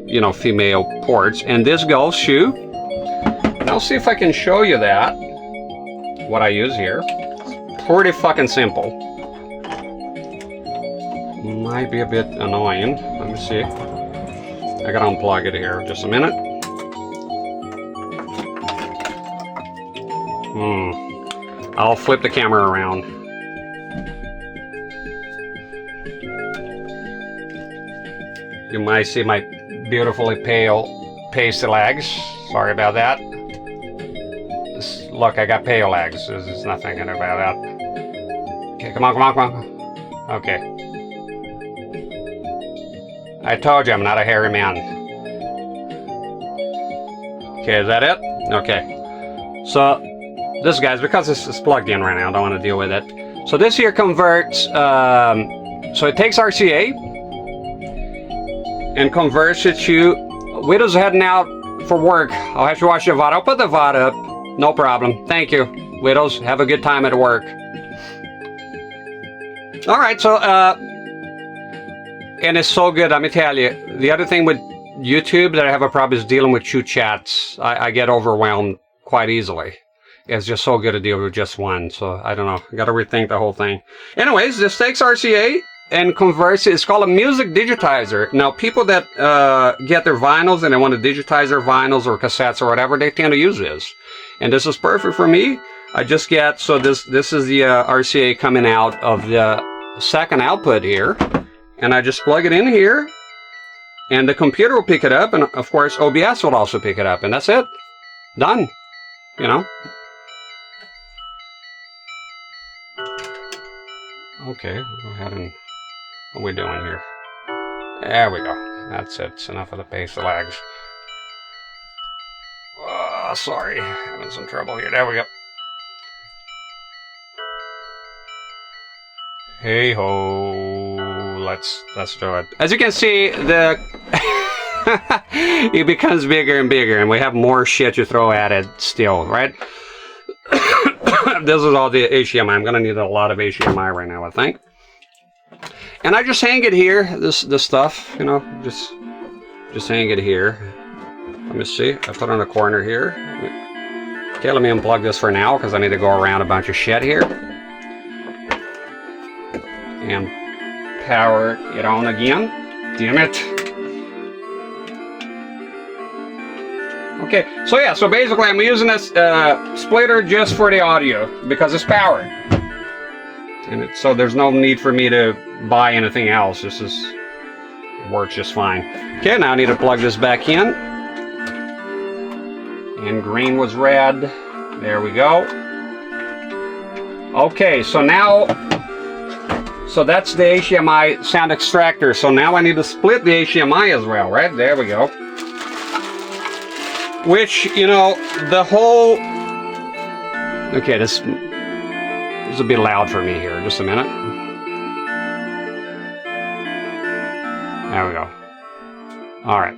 you know, female ports, and this goes to. And I'll see if I can show you that. What I use here. Pretty fucking simple. Might be a bit annoying. Let me see. I gotta unplug it here. Just a minute. I'll flip the camera around. You might see my beautifully pale pasty legs. Sorry about that. Look, I got pale legs. There's nothing about that. Okay, come on, come on, come on. Okay. I told you I'm not a hairy man. Okay, is that it? Okay. So, this, guys, because this is plugged in right now, I don't want to deal with it. So this here converts, so it takes RCA and converts it to, Widow's heading out for work. I'll have to watch the VOD. I'll put the VOD up. No problem. Thank you. Widows, have a good time at work. Alright, so, and it's so good, let me tell you. The other thing with YouTube that I have a problem is dealing with two chats. I get overwhelmed quite easily. It's just so good to deal with just one, so I don't know. I gotta rethink the whole thing. Anyways, this takes RCA and converts it. It's called a music digitizer. Now, people that get their vinyls and they want to digitize their vinyls or cassettes or whatever, they tend to use this. And this is perfect for me. I just get, so this is the RCA coming out of the second output here. And I just plug it in here. And the computer will pick it up. And of course, OBS will also pick it up. And that's it. Done. You know. Okay, go ahead and, what are we doing here? There we go. That's it. It's enough of the pasty legs. Oh, sorry. Having some trouble here. There we go. Hey ho. Let's do it. As you can see, the it becomes bigger and bigger, and we have more shit to throw at it still, right? This is all the HDMI. I'm gonna need a lot of HDMI right now, I think. And I just hang it here. This stuff, you know, just hang it here. Let me see. I put it on the corner here. Okay, let me unplug this for now because I need to go around a bunch of shit here. And power it on again. Damn it. Okay, so yeah, so basically I'm using this splitter just for the audio because it's powered. And so there's no need for me to buy anything else. This works just fine. Okay, now I need to plug this back in. And green was red. There we go. Okay, so now, so that's the HDMI sound extractor. So now I need to split the HDMI as well, right? There we go. Which, you know, the whole... Okay, this is a bit loud for me here. Just a minute. There we go. All right.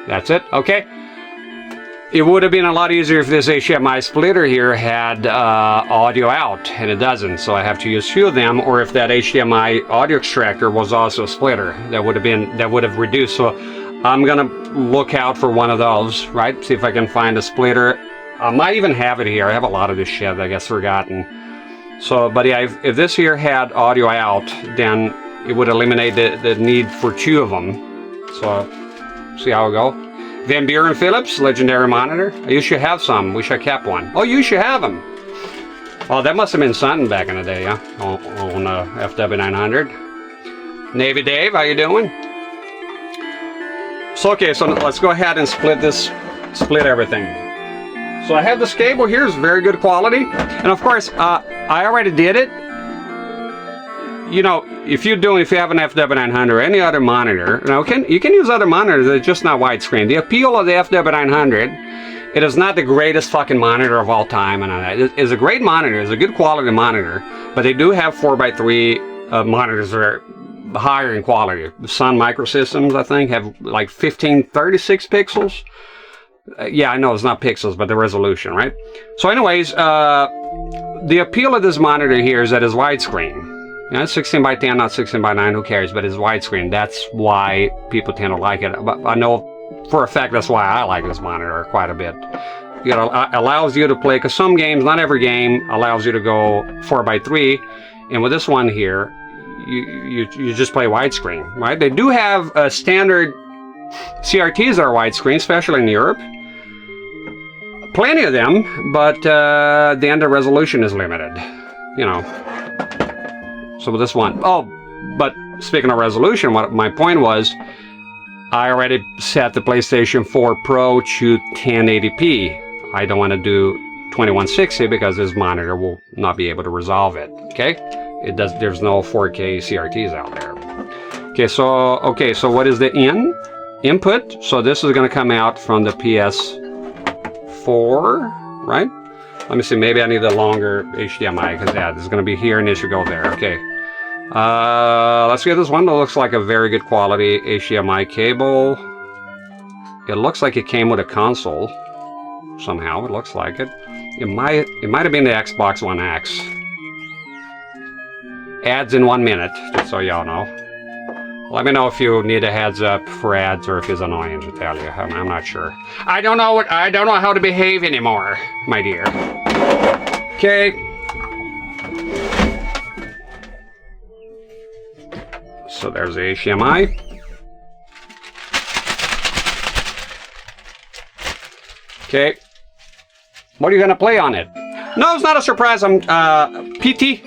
That's it. Okay. It would have been a lot easier if this HDMI splitter here had audio out, and it doesn't, so I have to use two of them, or if that HDMI audio extractor was also a splitter, that would have reduced. So I'm gonna look out for one of those, right? See if I can find a splitter. I might even have it here. I have a lot of this shit that gets forgotten. So, but yeah, if this here had audio out, then it would eliminate the need for two of them. So, see how it go. Van Buren Philips, legendary monitor. You should have some. Wish I kept one. Oh, you should have them. Oh, that must have been something back in the day, yeah? On FW900. Navy Dave, how you doing? So, okay, so let's go ahead and split everything. So I have this cable here. It's very good quality. And of course, I already did it. You know, if you have an FW900 or any other monitor, you can use other monitors, it's just not widescreen. The appeal of the FW900, it is not the greatest fucking monitor of all time, and it is a great monitor, it's a good quality monitor, but they do have 4x3 monitors that are higher in quality. Sun Microsystems, I think, have like 1536 pixels. Yeah, I know it's not pixels, but the resolution, right? So anyways, the appeal of this monitor here is that it's widescreen. You know, it's 16 by 10, not 16 by 9, who cares, but it's widescreen. That's why people tend to like it. But I know for a fact that's why I like this monitor quite a bit. You know, it allows you to play, because some games, not every game, allows you to go 4x3. And with this one here, you just play widescreen, right? They do have standard CRTs that are widescreen, especially in Europe. plenty of them, but then the resolution is limited, you know. So with this one, oh, but speaking of resolution, what my point was, I already set the PlayStation 4 Pro to 1080p. I don't want to do 2160 because this monitor will not be able to resolve it. Okay, there's no 4K CRTs out there. Okay, so what is the input? So this is going to come out from the PS4, right? Let me see, maybe I need a longer HDMI because yeah, this is going to be here and it should go there. Okay. Let's get this one that looks like a very good quality HDMI cable. It looks like it came with a console. Somehow, it looks like it. It might have been the Xbox One X. Ads in 1 minute, just so y'all know. Let me know if you need a heads up for ads or if it's annoying to tell you. I'm not sure. I don't know how to behave anymore, my dear. Okay. So there's the HDMI. Okay. What are you gonna play on it? No, it's not a surprise. I'm PT.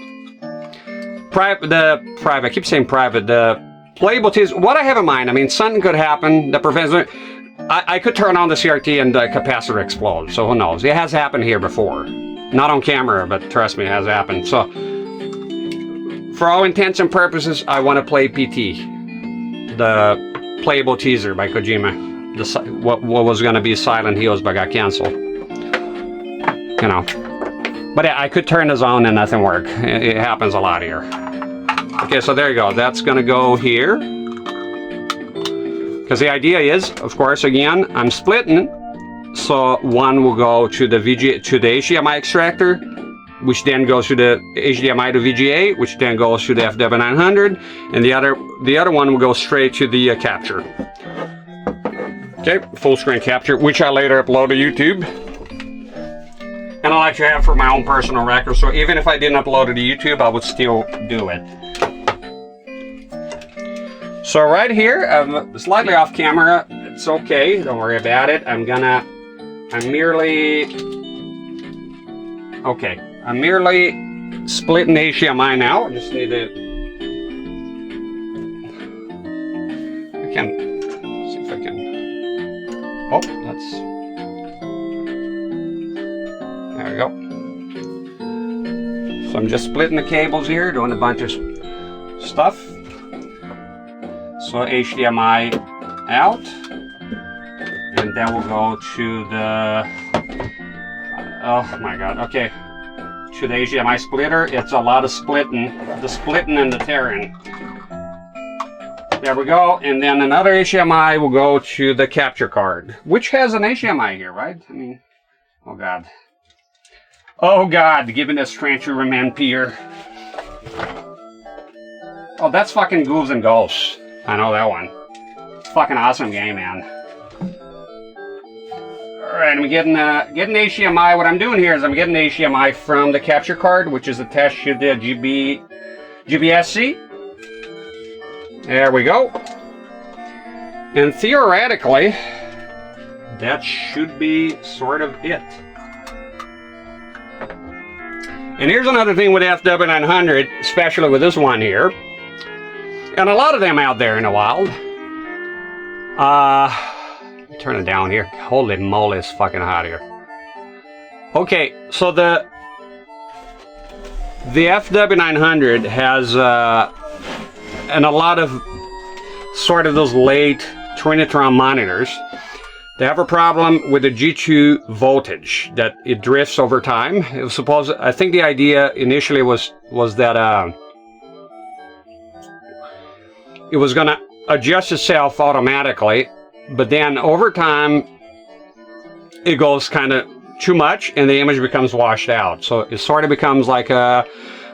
I keep saying private. The playable teas. What I have in mind. I mean, something could happen that prevents it. I could turn on the CRT and the capacitor explode. So who knows? It has happened here before. Not on camera, but trust me, it has happened. So, for all intents and purposes, I want to play PT, the playable teaser by Kojima. What was going to be Silent Hills, but got canceled. You know, but yeah, I could turn this on and nothing work. It happens a lot here. Okay, so there you go. That's going to go here. Because the idea is, of course, again, I'm splitting. So one will go to the HDMI extractor, which then goes to the HDMI to VGA, which then goes to the FW900, and the other one will go straight to the capture. Okay, full screen capture, which I later upload to YouTube. And I like to have for my own personal record, so even if I didn't upload it to YouTube, I would still do it. So right here, I'm slightly off camera. It's okay, don't worry about it. I'm merely splitting HDMI now. I just need to. I can see if I can. Oh, there we go. So I'm just splitting the cables here, doing a bunch of stuff. So HDMI out, and then we'll go to the. Oh my God. Okay. To the HDMI splitter. It's a lot of splitting. The splitting and the tearing. There we go. And then another HDMI will go to the capture card, which has an HDMI here, right? I mean, oh God. Oh God, giving us Transhuman Pier. Oh, that's fucking Ghouls and Ghosts. I know that one. Fucking awesome game, man. Alright, I'm getting HDMI. What I'm doing here is I'm getting HDMI from the capture card, which is attached to the GBSC. There we go. And theoretically, that should be sort of it. And here's another thing with FW900, especially with this one here, and a lot of them out there in the wild. Turn it down here. Holy moly, it's fucking hot here. Okay, so the FW900 has and a lot of sort of those late Trinitron monitors. They have a problem with the G2 voltage, that it drifts over time. It was I think the idea initially was that it was going to adjust itself automatically, but then over time it goes kind of too much and the image becomes washed out. So it sort of becomes like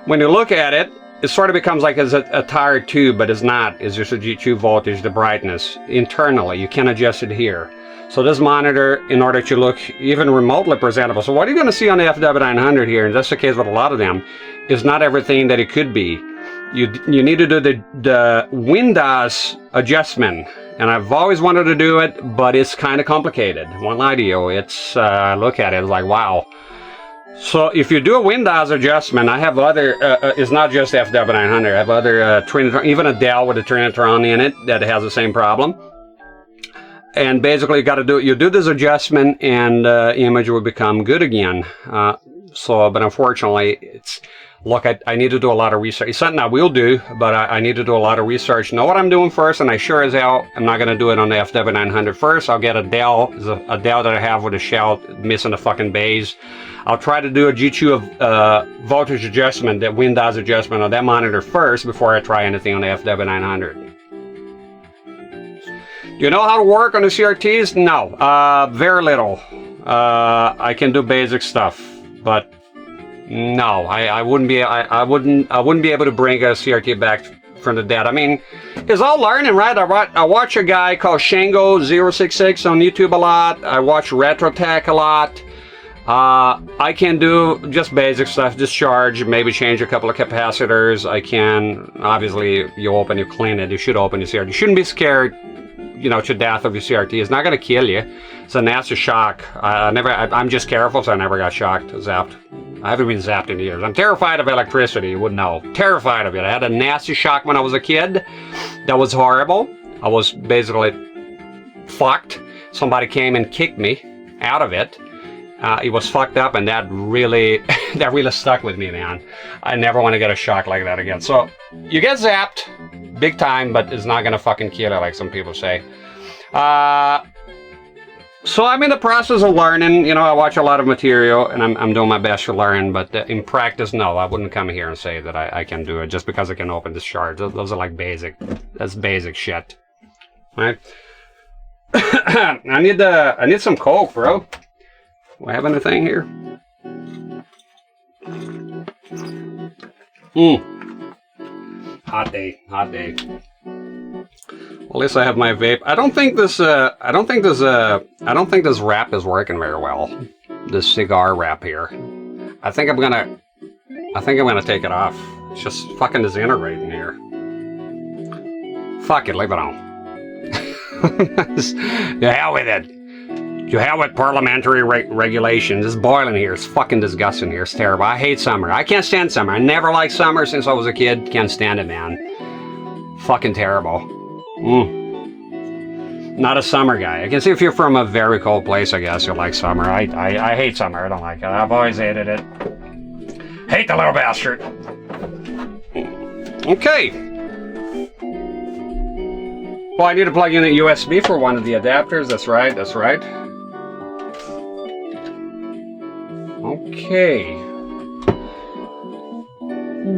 when you look at it, it sort of becomes like it's a tired tube, but it's not. It's just a G2 voltage, the brightness internally. You can adjust it here. So this monitor, in order to look even remotely presentable, so what you're going to see on the FW900 here, and that's the case with a lot of them, is not everything that it could be. You need to do the Windows adjustment, And I've always wanted to do it, but it's kind of complicated. Won't lie to you. It's, look at it, it's like, wow. So if you do a Windows adjustment, I have other, it's not just FW900, I have other Trinitron, even a Dell with a Trinitron in it that has the same problem. And basically you got to do, you do this adjustment and image will become good again. But unfortunately, it's, look, I need to do a lot of research. It's something I will do, but I need to do a lot of research. Know what I'm doing first, and I sure as hell am not going to do it on the FW900 first. I'll get a Dell that I have with a shell missing the fucking bays. I'll try to do a G2 voltage adjustment, that Windows adjustment on that monitor first before I try anything on the FW900. You know how to work on the CRTs? No, very little. I can do basic stuff, but no, I wouldn't be able to bring a CRT back from the dead. I mean, it's all learning, right? I watch a guy called Shango066 on YouTube a lot. I watch RetroTech a lot. I can do just basic stuff, discharge, maybe change a couple of capacitors. I can, obviously, you clean it, you should open your CRT. You shouldn't be scared, you know, to death of your CRT. It's not going to kill you. It's a nasty shock. I'm just careful, so I never got shocked, zapped. I haven't been zapped in years. I'm terrified of electricity, you wouldn't know. Terrified of it. I had a nasty shock when I was a kid. That was horrible. I was basically fucked. Somebody came and kicked me out of it. It was fucked up, and that really, that really stuck with me, man. I never want to get a shock like that again. So, you get zapped, big time, but it's not gonna fucking kill you like some people say. So I'm in the process of learning. You know, I watch a lot of material, and I'm doing my best to learn, but in practice, no, I wouldn't come here and say that I can do it just because I can open this chart. Those are like basic, that's basic shit, right? I need some Coke, bro. Do I have anything here? Hot day, hot day. Well, at least I have my vape. I don't think this wrap is working very well. This cigar wrap here. I think I'm gonna take it off. It's just fucking disintegrating here. Fuck it, leave it on. The hell with it. To hell with parliamentary regulations. It's boiling here. It's fucking disgusting here. It's terrible. I hate summer. I can't stand summer. I never liked summer since I was a kid. Can't stand it, man. Fucking terrible. Not a summer guy. I can see if you're from a very cold place, I guess you'll like summer. I hate summer. I don't like it. I've always hated it. Hate the little bastard. Okay. Well, I need to plug in a USB for one of the adapters. That's right. That's right. Okay.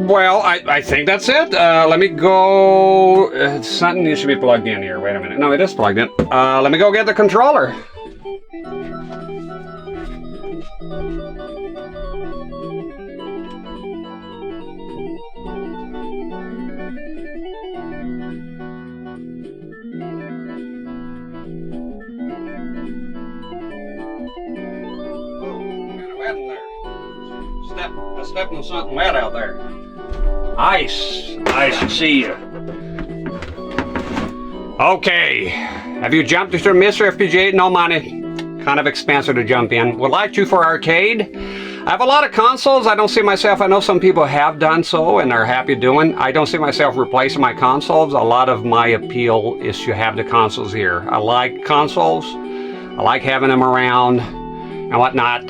Well, I think that's it. Let me go... something needs to be plugged in here. Wait a minute. No, it is plugged in. Let me go get the controller. Stepping on something wet out there. Ice. I see you. Okay. Have you jumped into Mr. FPGA? No money. Kind of expensive to jump in. Would like to for arcade. I have a lot of consoles. I don't see myself, I know some people have done so and are happy doing. I don't see myself replacing my consoles. A lot of my appeal is to have the consoles here. I like consoles. I like having them around and whatnot.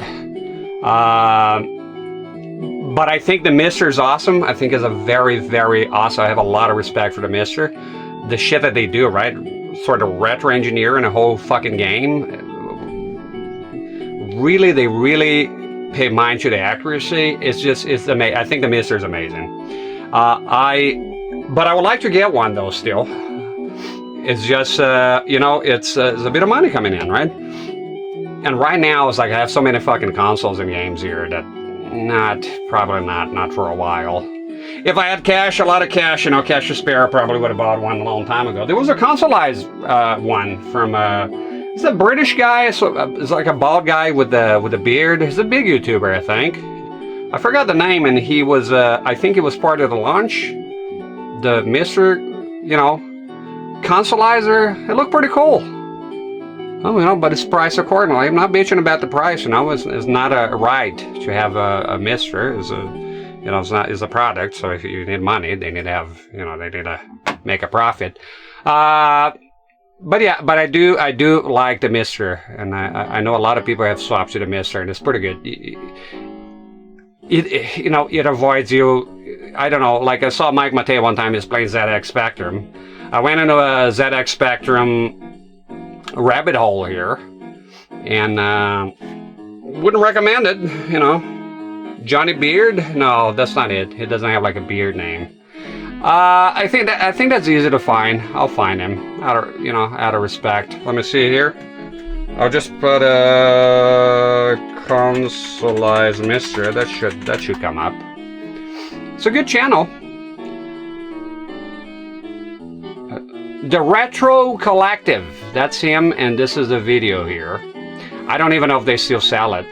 But I think the Mister is awesome. I think it's a very, very awesome. I have a lot of respect for the Mister. The shit that they do, right? Sort of retro engineering a whole fucking game. Really, they really pay mind to the accuracy. It's amazing. I think the Mister is amazing. But I would like to get one though. Still, it's just you know, it's a bit of money coming in, right? And right now, it's like I have so many fucking consoles and games here that. Probably not for a while. If I had cash, a lot of cash, you know, cash to spare, I probably would have bought one a long time ago. There was a consoleized one from, it's a British guy, so it's like a bald guy with a beard. He's a big YouTuber, I think. I forgot the name, and he was, I think he was part of the launch. The Mr., you know, consolizer, it looked pretty cool. Oh, you know, but it's priced accordingly. I'm not bitching about the price. You know, it's not a right to have a mister. It's a, you know, it's a product. So if you need money, they need to have, you know, they need to make a profit. But yeah, but I do like the mister, and I know a lot of people have swapped to the mister, and it's pretty good. It you know, it avoids you. I don't know. Like I saw Mike Matei one time. He's playing ZX Spectrum. I went into a ZX Spectrum rabbit hole here, and wouldn't recommend it. You know, Johnny Beard. No, that's not it. It doesn't have like a beard name. I think that's easy to find. I'll find him out of, you know, out of respect. Let me see here. I'll just put a consolized mister. That should come up. It's a good channel. The Retro Collective. That's him, and this is the video here. I don't even know if they still sell it.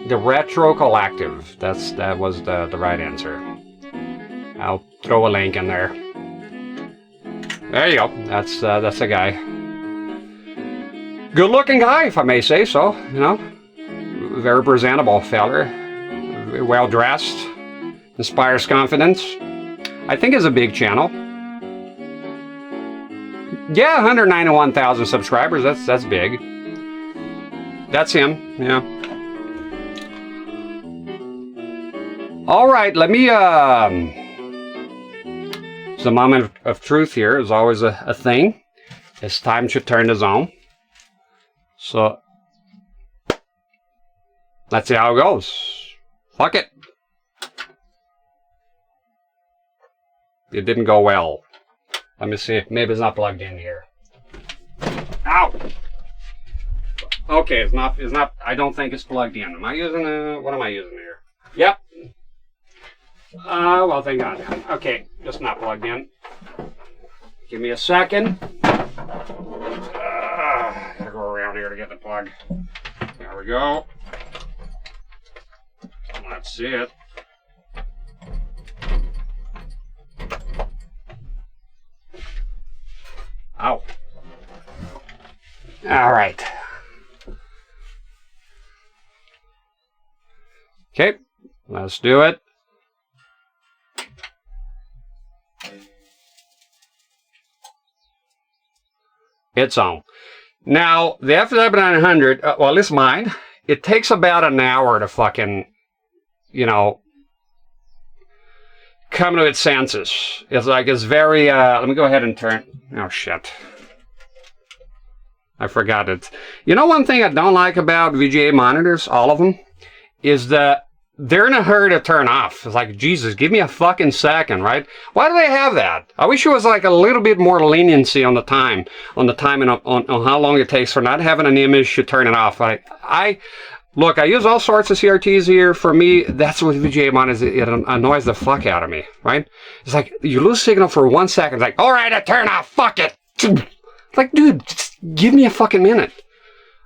The Retro Collective. That was the right answer. I'll throw a link in there. There you go. That's a guy. Good looking guy, if I may say so, you know. Very presentable feller. Well dressed. Inspires confidence. I think it's a big channel. Yeah, 191,000 subscribers. That's big. That's him, yeah. Alright, let me it's the moment of truth here. Is always a thing. It's time to turn this on. So let's see how it goes. Fuck it. It didn't go well. Let me see. Maybe it's not plugged in here. Ow! Okay, it's not. I don't think it's plugged in. Am I using what am I using here? Yep. Well, thank God. Okay, just not plugged in. Give me a second. Gotta go around here to get the plug. There we go. Let's see it. Ow. All right. Okay, let's do it. It's on. Now, the FW900, well, it's mine. It takes about an hour to fucking, you know, come to its senses. It's like, it's very, let me go ahead and turn, oh shit. I forgot it. You know one thing I don't like about VGA monitors, all of them, is that they're in a hurry to turn off. It's like, Jesus, give me a fucking second, right? Why do they have that? I wish it was like a little bit more leniency on the time and on how long it takes for not having an image to turn it off. Look, I use all sorts of CRTs here. For me, that's what VGA monitors, it annoys the fuck out of me, right? It's like, you lose signal for 1 second. It's like, all right, I turn off, fuck it. It's like, dude, just give me a fucking minute.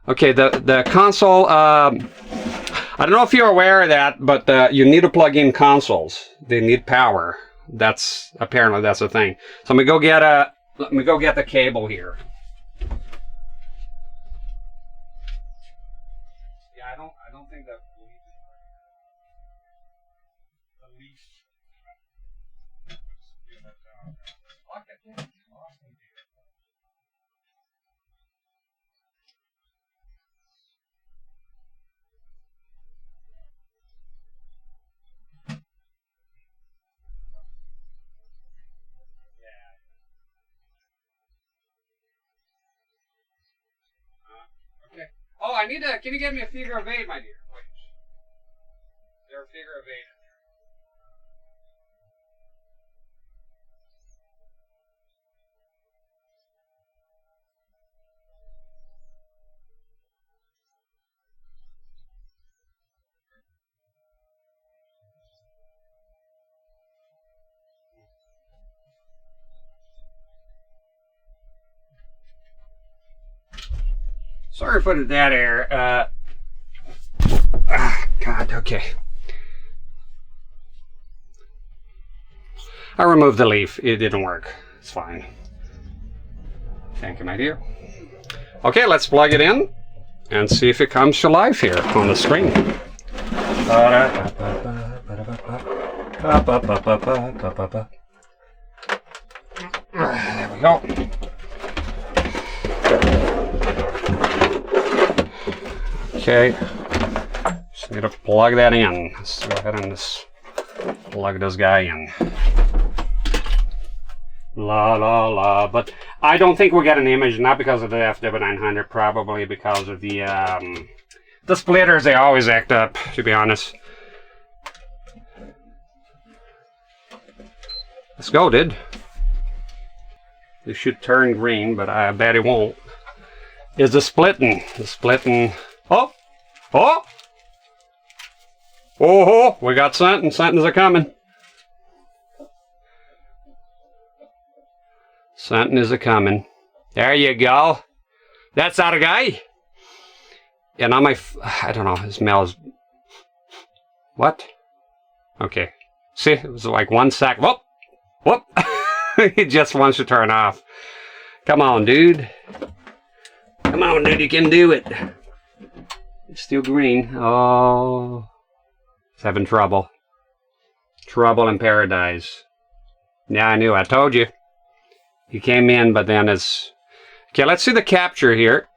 Okay, the console, I don't know if you're aware of that, but you need to plug in consoles. They need power. Apparently that's a thing. So let me go get the cable here. Yeah, I don't think that the least. Okay. Oh, I need to. Can you get me a figure of 8, my dear? Wait. Is there a figure of 8 in there? Sorry for the dead air. God, okay. I removed the leaf. It didn't work. It's fine. Thank you, my dear. Okay, let's plug it in and see if it comes to life here on the screen. There we go. Okay, just need to plug that in. Let's go ahead and just plug this guy in. La la la, but I don't think we'll get an image, not because of the FW900, probably because of the splitters. They always act up, to be honest. Let's go, dude. This should turn green, but I bet it won't. Is the splitting? The splitting. Oh! Oh! Oh! We got something. Something's a coming. Something is a coming. There you go. That's not a guy. And on my, I don't know, it smells. What? Okay. See, it was like 1 sec. Whoop! Whoop! It just wants to turn off. Come on, dude. Come on, dude, you can do it. It's still green. Oh. It's having trouble. Trouble in paradise. Yeah, I knew. I told you. You came in, but then it's... Okay, let's see the capture here.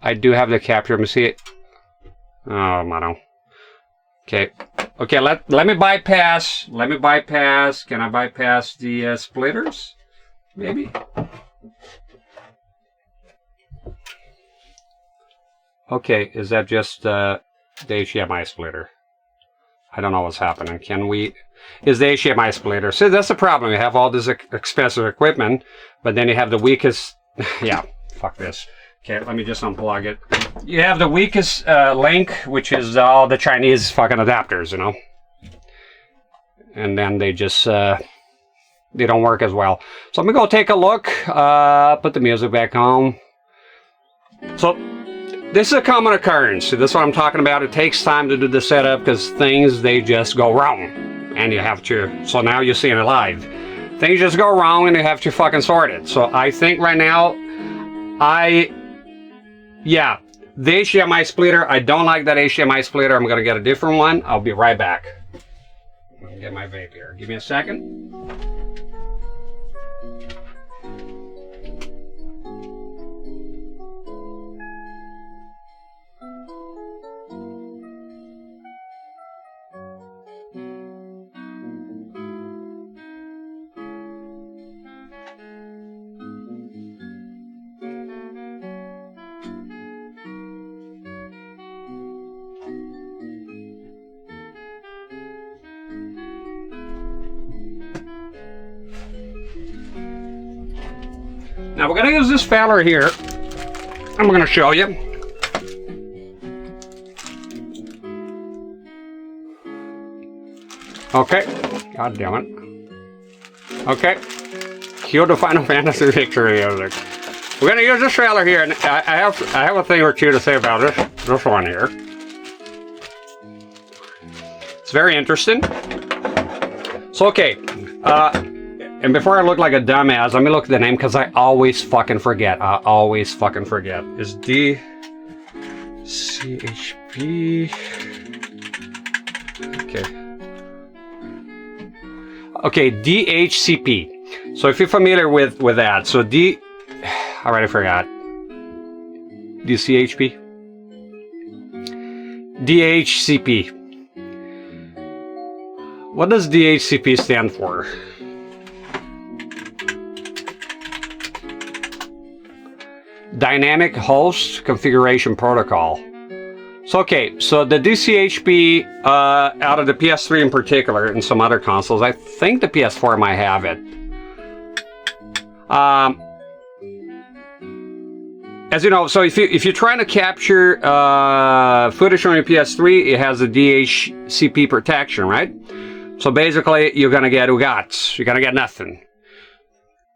I do have the capture. Let me see it. Oh, mano. Okay. Okay, let me bypass. Let me bypass. Can I bypass the splitters? Maybe. Okay, is that just the HDMI splitter? I don't know what's happening. Can we... Is the HDMI splitter. So that's the problem. You have all this expensive equipment, but then you have the weakest... Yeah, fuck this. Okay, let me just unplug it. You have the weakest link, which is all the Chinese fucking adapters, you know? And then they just... they don't work as well. So I'm gonna go take a look. Put the music back on. So... This is a common occurrence. So this is what I'm talking about. It takes time to do the setup because things, they just go wrong. And you have to, so now you're seeing it live. Things just go wrong and you have to fucking sort it. So I think right now, yeah, the HDMI splitter, I don't like that HDMI splitter. I'm going to get a different one. I'll be right back. Let me get my vape here. Give me a second. Now we're going to use this feller here. I'm going to show you. Okay. God damn it. Okay. Cue the Final Fantasy victory music. We're going to use this feller here, and I have a thing or two to say about this one here. It's very interesting. So okay. And before I look like a dumbass, let me look at the name because I always fucking forget. I always fucking forget. It's DCHP. Okay. Okay, DHCP. So if you're familiar with that, so I already forgot. DCHP. DHCP. What does DHCP stand for? Dynamic Host Configuration Protocol. So okay, so the DCHP out of the PS3 in particular and some other consoles, I think the PS4 might have it. As you know, so if you're trying to capture footage on your PS3, it has a DHCP protection, right? So basically, you're gonna get UGATs. You're gonna get nothing.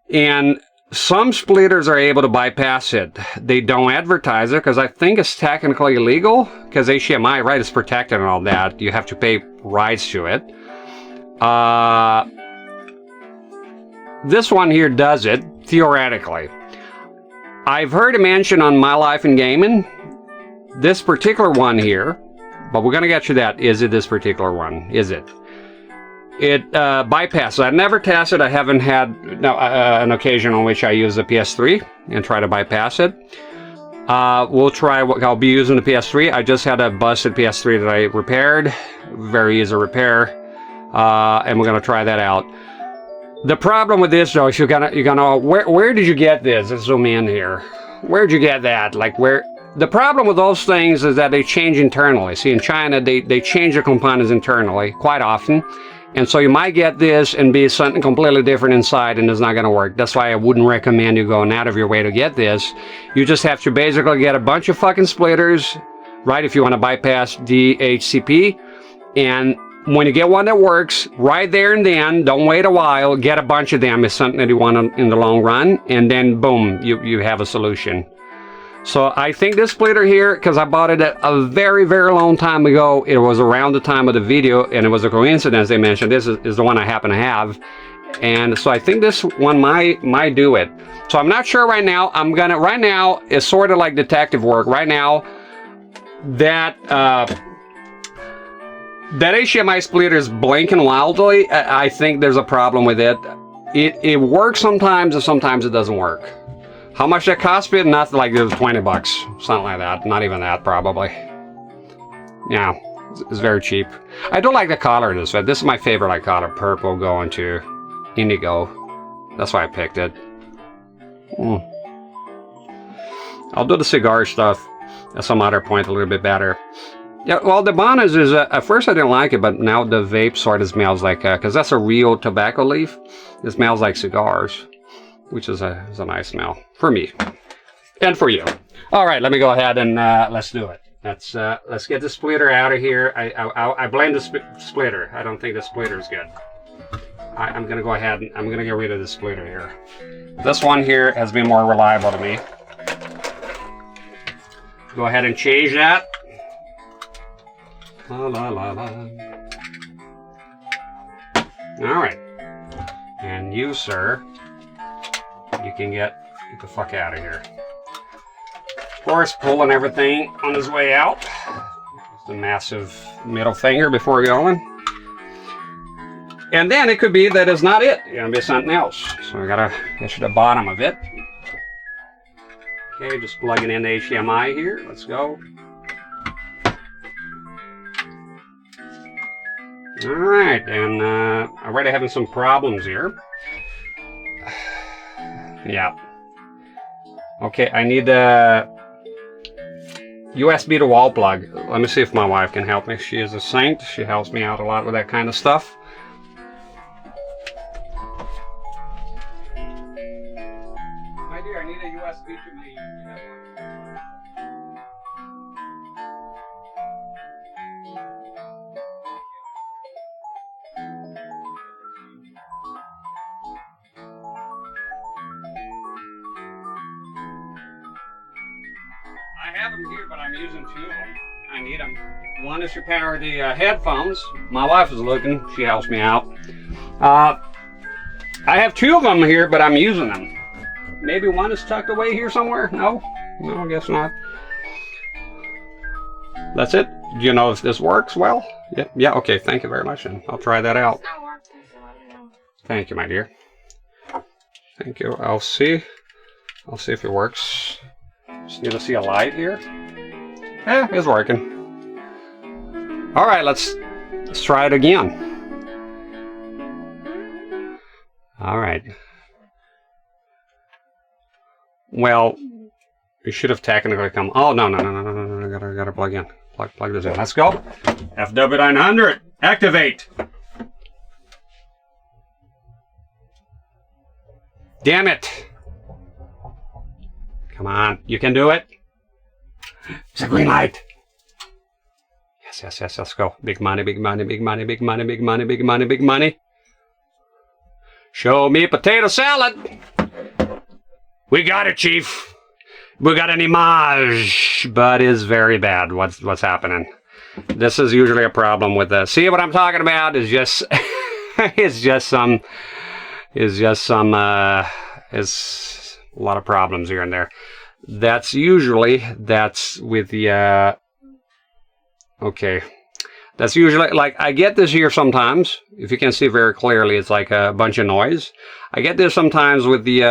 And some splitters are able to bypass it. They don't advertise it because I think it's technically illegal because HDMI, right, is protected and all that. You have to pay rights to it. this one here does it, theoretically. I've heard it mentioned on My Life in Gaming, this particular one here, but we're going to get you that. Is it this particular one? Is it? It bypasses. I've never tested. I haven't had an occasion on which I use the PS3 and try to bypass it. We'll try what I'll be using the PS3. I just had a busted PS3 that I repaired. Very easy to repair. And we're going to try that out. The problem with this, though, is you're gonna where did you get this? Let's zoom in here. Where'd you get that? Like, where? The problem with those things is that they change internally. See, in China, they change the components internally quite often. And so you might get this and be something completely different inside, and it's not going to work. That's why I wouldn't recommend you going out of your way to get this. You just have to basically get a bunch of fucking splitters, right, if you want to bypass DHCP. And when you get one that works, right there and then, don't wait a while, get a bunch of them. It's something that you want in the long run, and then boom, you have a solution. So I think this splitter here, because I bought it a very, very long time ago, it was around the time of the video, and it was a coincidence they mentioned this is the one I happen to have. And so I think this one might do it. So I'm not sure right now. Right now, it's sort of like detective work. Right now, that HDMI splitter is blinking wildly. I think there's a problem with it. It works sometimes, and sometimes it doesn't work. How much that cost me? Nothing, like it was 20 bucks, something like that. Not even that, probably. Yeah, it's very cheap. I do like the color of this. This is my favorite, like, color, purple going to indigo. That's why I picked it. I'll do the cigar stuff at some other point a little bit better. Yeah, well, the bonus is, at first I didn't like it, but now the vape sort of smells like, because that's a real tobacco leaf. It smells like cigars, which is a nice smell for me and for you. All right, let me go ahead and let's do it. Let's get the splitter out of here. I blame the splitter. I don't think the splitter is good. I'm gonna go ahead and I'm gonna get rid of the splitter here. This one here has been more reliable to me. Go ahead and change that. La la la la. All right, and you, sir, you can get the fuck out of here. Of course, pulling everything on his way out. Just a massive middle finger before going. And then it could be that it's not it. It's gonna be something else. So I gotta get to the bottom of it. Okay, just plugging in the HDMI here. Let's go. All right, and already having some problems here. Yeah. Okay, I need a USB to wall plug. Let me see if my wife can help me. She is a saint. She helps me out a lot with that kind of stuff. My dear, I need a USB to me. I have them here, but I'm using two of them. I need them. One is to power the headphones. My wife is looking. She helps me out. I have two of them here, but I'm using them. Maybe one is tucked away here somewhere? No? No, I guess not. That's it? Do you know if this works well? Yeah, okay. Thank you very much, and I'll try that out. Thank you, my dear. Thank you. I'll see if it works. Just need to see a light here. Yeah, it's working. All right, let's try it again. All right. Well, you should have technically come. Oh no! I gotta plug in. Plug this in. Let's go. FW900 activate. Damn it! Come on, you can do it. It's a green light. Yes, let's go. Big money, big money, big money, big money, big money, big money, big money. Show me potato salad. We got it, Chief. We got an image, but it's very bad. What's happening? This is usually a problem with the. See what I'm talking about? Is just it's just some is just some is a lot of problems here and there. That's usually with the okay. That's usually, like, I get this here sometimes. If you can see very clearly, it's like a bunch of noise. I get this sometimes with the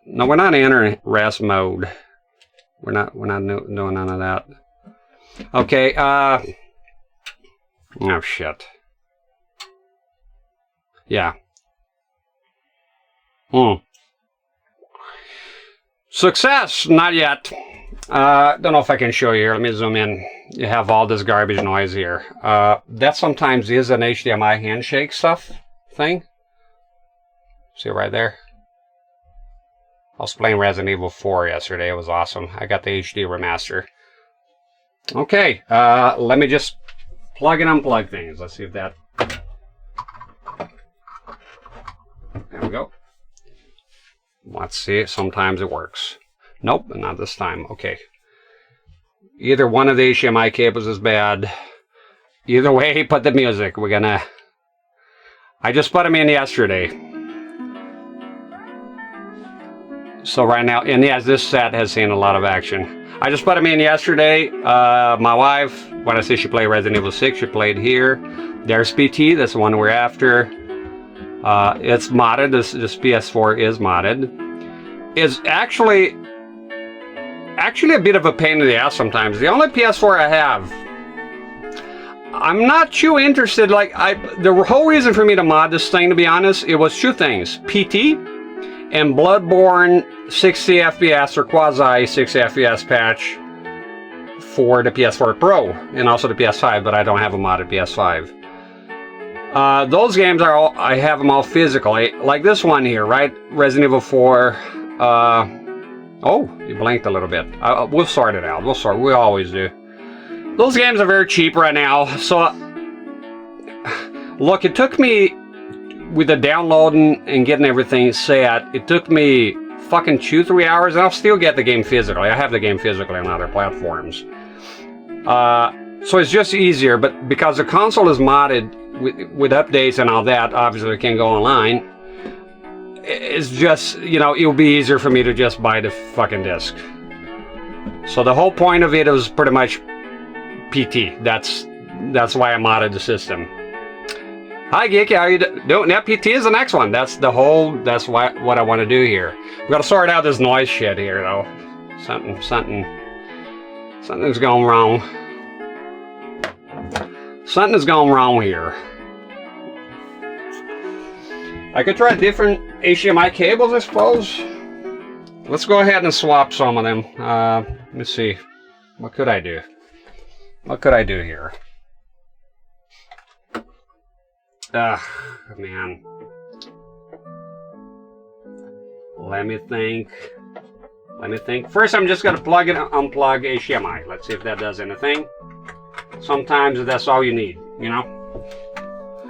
no, we're not entering rest mode. We're not doing none of that. Okay, oh shit. Yeah. Success! Not yet. Don't know if I can show you here. Let me zoom in. You have all this garbage noise here. That sometimes is an HDMI handshake stuff thing. See right there? I was playing Resident Evil 4 yesterday. It was awesome. I got the HD remaster. Okay, let me just plug and unplug things. Let's see if that... There we go. Let's see. Sometimes it works. Nope, not this time. Okay. Either one of the HDMI cables is bad. Either way, put the music. We're gonna... I just put them in yesterday. So right now, and yes, this set has seen a lot of action. I just put them in yesterday. My wife, when I say she played Resident Evil 6, she played here. There's PT, that's the one we're after. It's modded. This PS4 is modded. It's actually a bit of a pain in the ass sometimes. The only PS4 I have, I'm not too interested. Like, the whole reason for me to mod this thing, to be honest, it was two things: PT and Bloodborne 60 FPS or quasi 60 FPS patch for the PS4 Pro and also the PS5, but I don't have a modded PS5. Those games are all, I have them all physically, like this one here, right? Resident Evil 4. Oh, you blinked a little bit. We'll sort it out. We always do. Those games are very cheap right now. So, look, it took me, with the downloading and getting everything set, it took me fucking 2-3 hours, and I'll still get the game physically. I have the game physically on other platforms. So it's just easier, but because the console is modded with updates and all that, obviously it can go online. It's just, you know, it'll be easier for me to just buy the fucking disc. So the whole point of it is pretty much PT. That's why I modded the system. Hi Geeky, how you doing? Yeah, PT is the next one. That's what I want to do here. We gotta sort out this noise shit here, though. Something's going wrong. Something's going wrong here. I could try different HDMI cables, I suppose. Let's go ahead and swap some of them. Let me see. What could I do? What could I do here? Ugh, man. Let me think. First, I'm just gonna plug and unplug HDMI. Let's see if that does anything. Sometimes that's all you need, you know?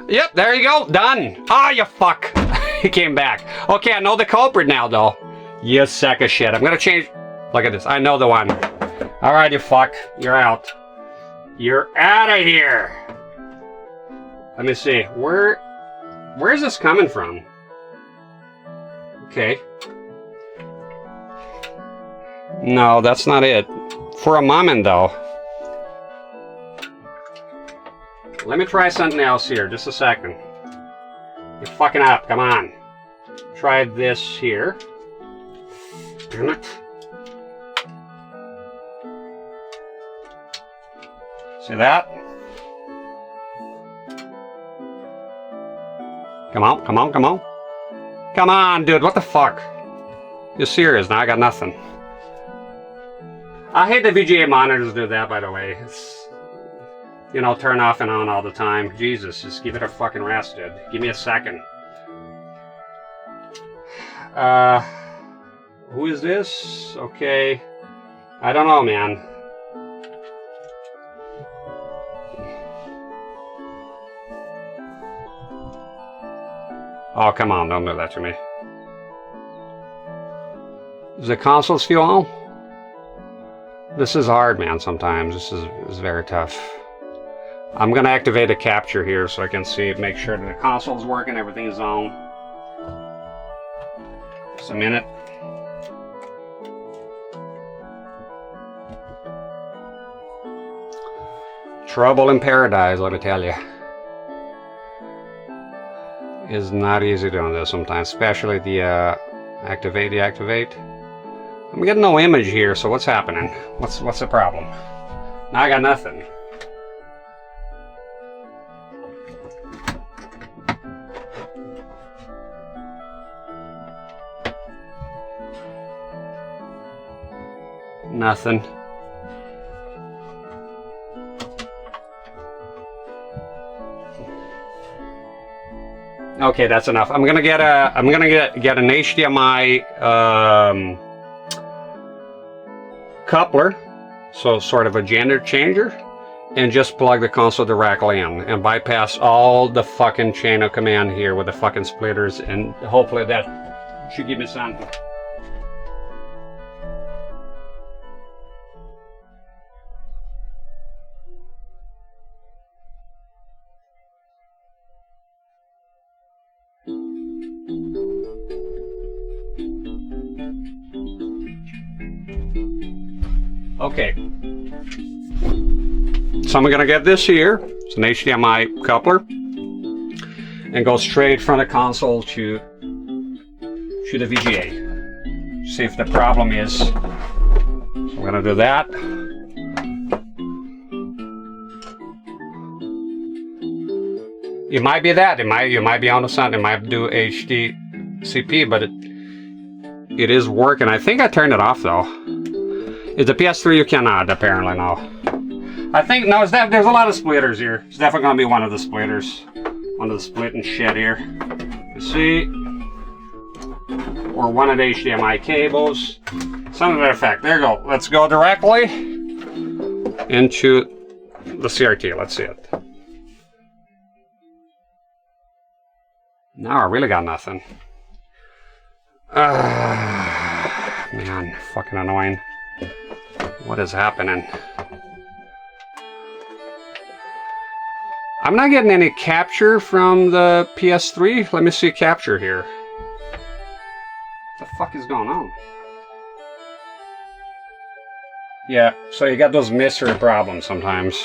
Yep, there you go. Done. Ah, you fuck. He came back. Okay, I know the culprit now, though. You sack of shit. I'm gonna change. Look at this. I know the one. Alright, you fuck. You're out. You're out of here. Let me see. Where's this coming from? Okay. No, that's not it. For a moment, though. Let me try something else here. Just a second. You're fucking up. Come on. Try this here. Damn it. See that? Come on, come on, come on. Come on, dude. What the fuck? You're serious now? I got nothing. I hate the VGA monitors do that, by the way. It's, you know, turn off and on all the time. Jesus, just give it a fucking rest, dude. Give me a second. Who is this? Okay. I don't know, man. Oh, come on, don't do that to me. Is the console still on? This is hard, man, sometimes. This is very tough. I'm gonna activate a capture here so I can see it, make sure that the console's working, everything's on. Just a minute. Trouble in paradise, let me tell you. It's not easy doing this sometimes, especially the activate, deactivate. I'm getting no image here, so what's happening? What's the problem? Now I got nothing. Nothing. Okay, that's enough. I'm gonna get an HDMI coupler, so sort of a gender changer, and just plug the console directly in and bypass all the fucking chain of command here with the fucking splitters, and hopefully that should give me something. Okay, so I'm gonna get this here. It's an HDMI coupler, and go straight from the console to the VGA. See if the problem is. So I'm gonna do that. It might be that. You might be onto something. It might do HDCP, but it is working. I think I turned it off though. Is the PS3 you cannot, apparently, no. I think, no, there's a lot of splitters here. It's definitely going to be one of the splitters. One of the splitting shit here. You see? Or one of the HDMI cables. Something to that effect. There you go. Let's go directly into the CRT. Let's see it. Now I really got nothing. Man, fucking annoying. What is happening? I'm not getting any capture from the PS3. Let me see capture here. What the fuck is going on? Yeah, so you got those mystery problems sometimes.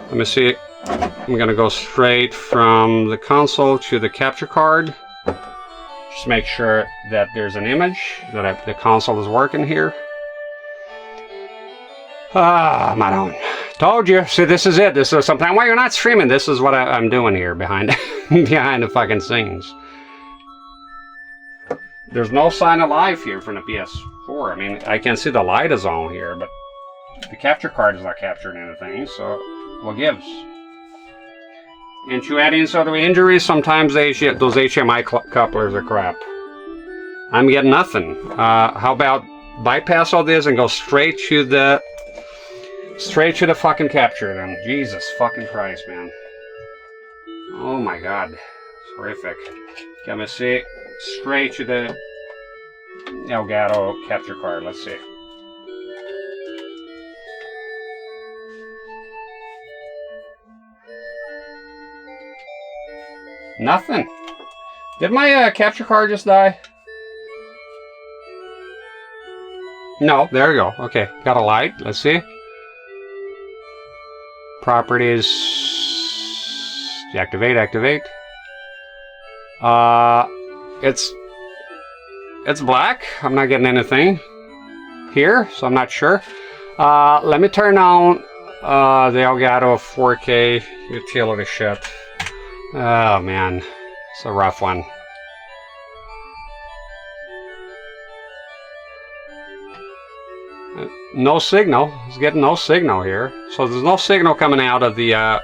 Let me see. I'm gonna go straight from the console to the capture card. Just make sure that there's an image, that the console is working here. Ah, Madon. Told you. See, this is it. This is sometimes why you're not streaming. This is what I'm doing here behind behind the fucking scenes. There's no sign of life here from the PS4. I mean, I can see the light is on here, but the capture card is not capturing anything, so what gives? And to add insult to injuries, sometimes those HMI couplers are crap. I'm getting nothing. How about bypass all this and go straight to the fucking capture then. Jesus fucking Christ, man. Oh my god. It's horrific. Can we see? Straight to the Elgato capture card. Let's see. Nothing. Did my capture card just die? No, there you go. Okay, got a light. Let's see. Properties. Deactivate, activate. It's black. I'm not getting anything here, so I'm not sure. Let me turn on the Elgato 4K utility shit. Oh man, it's a rough one. No signal. It's getting no signal here. So there's no signal coming out of the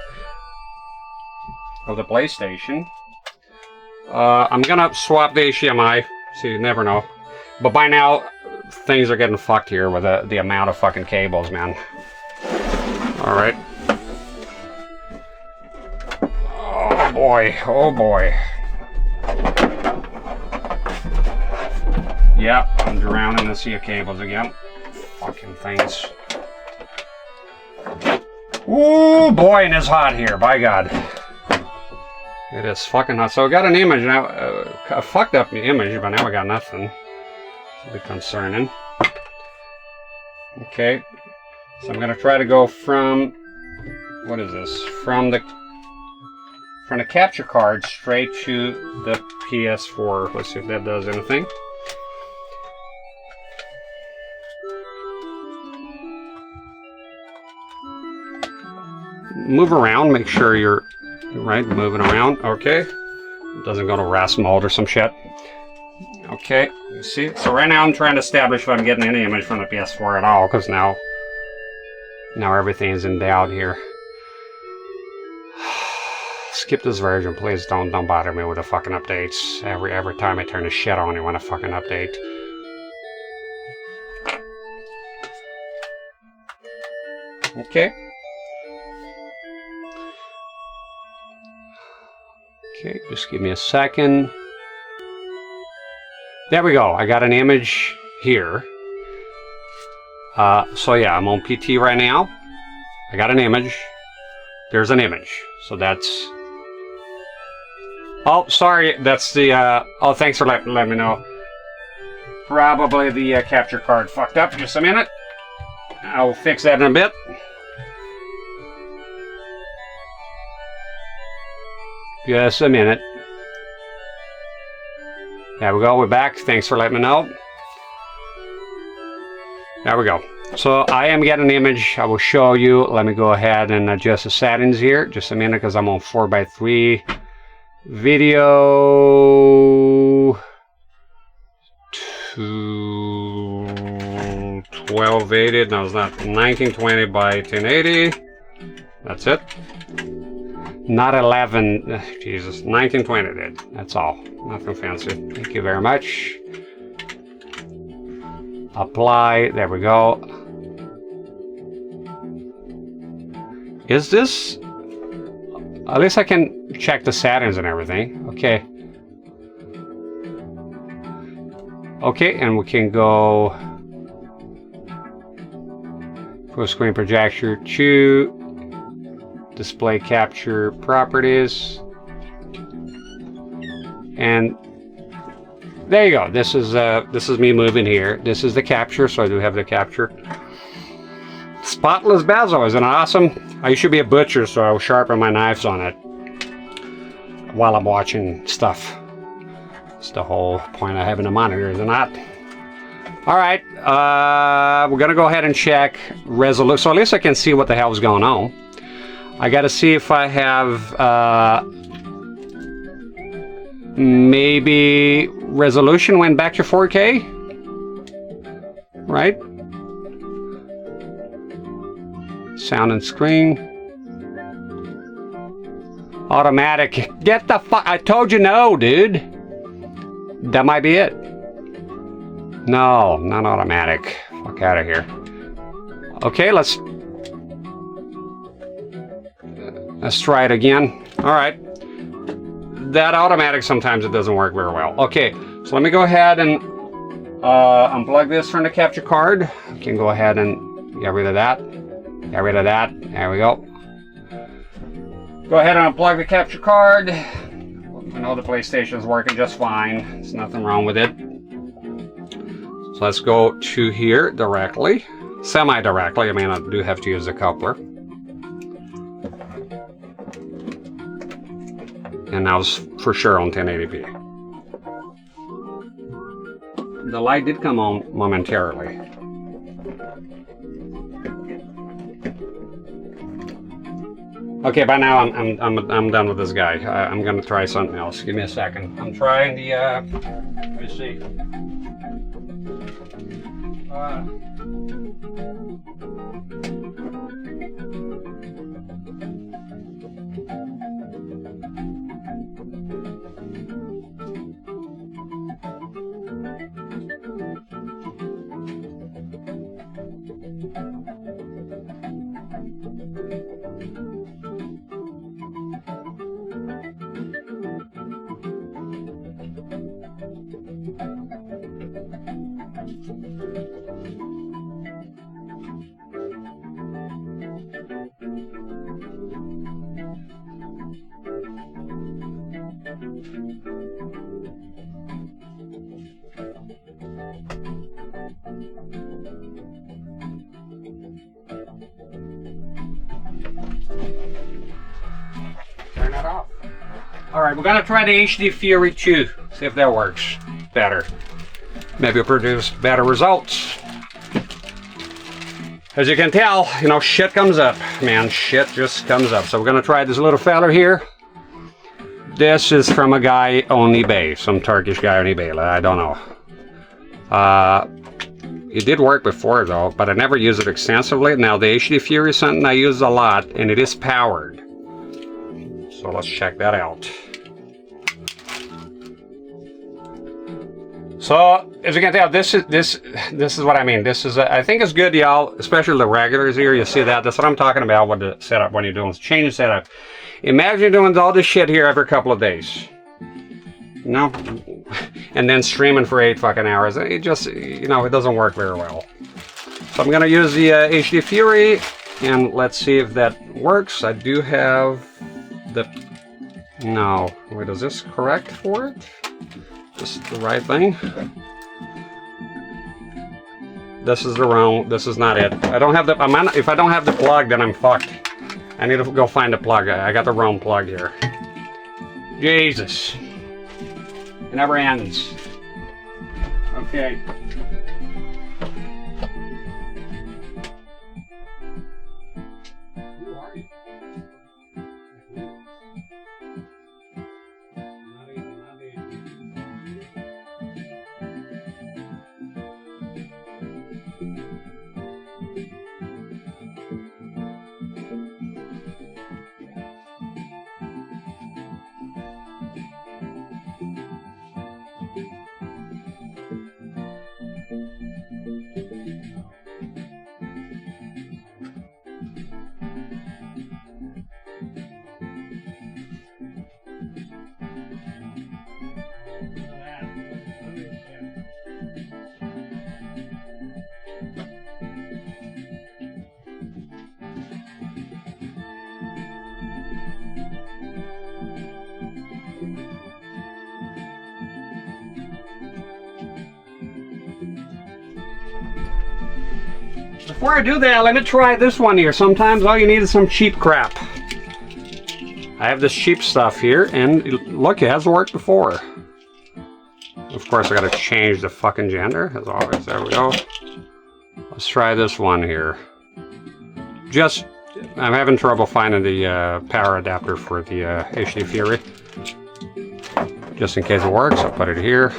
PlayStation. I'm gonna swap the HDMI. So you never know. But by now, things are getting fucked here with the amount of fucking cables, man. All right. Oh boy. Oh boy. Yep, I'm drowning in the sea of cables again. Fucking things. Ooh boy, and it's hot here, by God. It is fucking hot. So I got an image now, a fucked up image, but now I got nothing. A bit concerning. Okay, so I'm gonna try to go from, what is this? From the capture card straight to the PS4. Let's see if that does anything. Move around, make sure you're right, moving around. Okay, it doesn't go to RAS mode or some shit. Okay, you see, so right now I'm trying to establish if I'm getting any image from the PS4 at all, because now everything's in doubt here. Skip this version, please. Don't bother me with the fucking updates. Every time I turn the shit on, you want a fucking update. Okay. Okay, just give me a second. There we go. I got an image here. So yeah, I'm on PT right now. I got an image. There's an image. So that's... Oh, sorry. That's the... Oh, thanks for letting me know. Probably the capture card fucked up. Just a minute. I'll fix that in a bit. Just a minute. There we go, we're back. Thanks for letting me know. There we go. So I am getting an image. I will show you. Let me go ahead and adjust the settings here. Just a minute, because I'm on 4:3 video to 1280. No, it's not. 1920 by 1080. That's it. Not 11, Jesus, 1920 did. That's all. Nothing fancy. Thank you very much. Apply. There we go. Is this... At least I can check the settings and everything. Okay. Okay, and we can go... Full screen projector 2. Display capture properties, and there you go. This is me moving here. This is the capture, so I do have the capture. Spotless bezel, isn't it awesome? I should be a butcher, so I will sharpen my knives on it while I'm watching stuff. That's the whole point of having a monitor, isn't it? All right, we're gonna go ahead and check resolution, so at least I can see what the hell is going on. I gotta see if I have maybe resolution went back to 4K, right? Sound and screen. Automatic. Get the fuck, I told you no, dude. That might be it. No, not automatic. Fuck out of here. Okay, let's try it again. All right. That automatic, sometimes it doesn't work very well. Okay, so let me go ahead and unplug this from the capture card. I can go ahead and get rid of that. Get rid of that. There we go. Go ahead and unplug the capture card. I know the PlayStation's working just fine. There's nothing wrong with it. So let's go to here directly. Semi-directly. I mean, I do have to use the coupler. And now it's for sure on 1080p. The light did come on momentarily. Okay, by now I'm done with this guy. I'm gonna try something else. Give me a second. I'm trying the let me see. Alright, we're gonna try the HD Fury 2. See if that works better. Maybe it'll produce better results. As you can tell, you know, shit comes up. Man, shit just comes up. So we're gonna try this little fella here. This is from a guy on eBay. Some Turkish guy on eBay. I don't know. It did work before though, but I never use it extensively. Now the HD Fury is something I use a lot, and it is powered. So let's check that out. So as you can tell, this is what I mean. This is I think it's good, y'all, especially the regulars here. You see that? That's what I'm talking about with the setup when you're doing change the setup. Imagine doing all this shit here every couple of days. No, and then streaming for 8 fucking hours. It just, you know, it doesn't work very well. So I'm gonna use the HD Fury, and let's see if that works. I do have the. No, wait, is this correct for it? This is the right thing. This is the wrong. This is not it. I don't have the. If I don't have the plug, then I'm fucked. I need to go find the plug. I got the wrong plug here. Jesus. It never ends. Okay. Who are you? Before I do that, let me try this one here. Sometimes all you need is some cheap crap. I have this cheap stuff here, and look, it has worked before. Of course, I gotta change the fucking gender, as always. There we go. Let's try this one here. Just, I'm having trouble finding the power adapter for the HD Fury. Just in case it works, I'll put it here.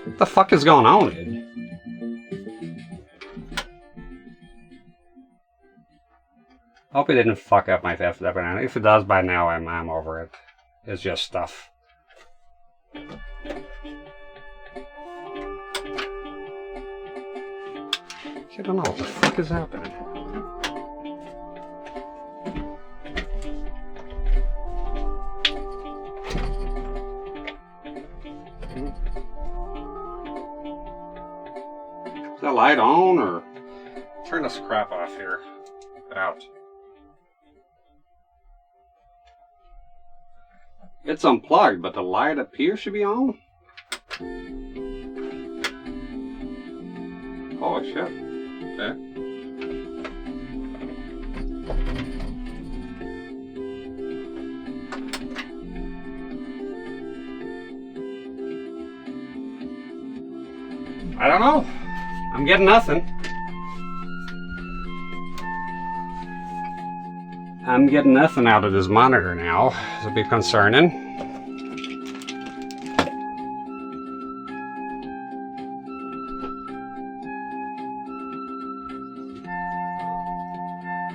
What the fuck is going on, dude? Hope it didn't fuck up my FF. If it does by now, I'm over it. It's just stuff. I don't know what the fuck is happening. Is that light on, or turn this crap off here? Out. It's unplugged, but the light appears to be on. Oh shit. Okay. I don't know. I'm getting nothing. I'm getting nothing out of this monitor now. It's a bit concerning.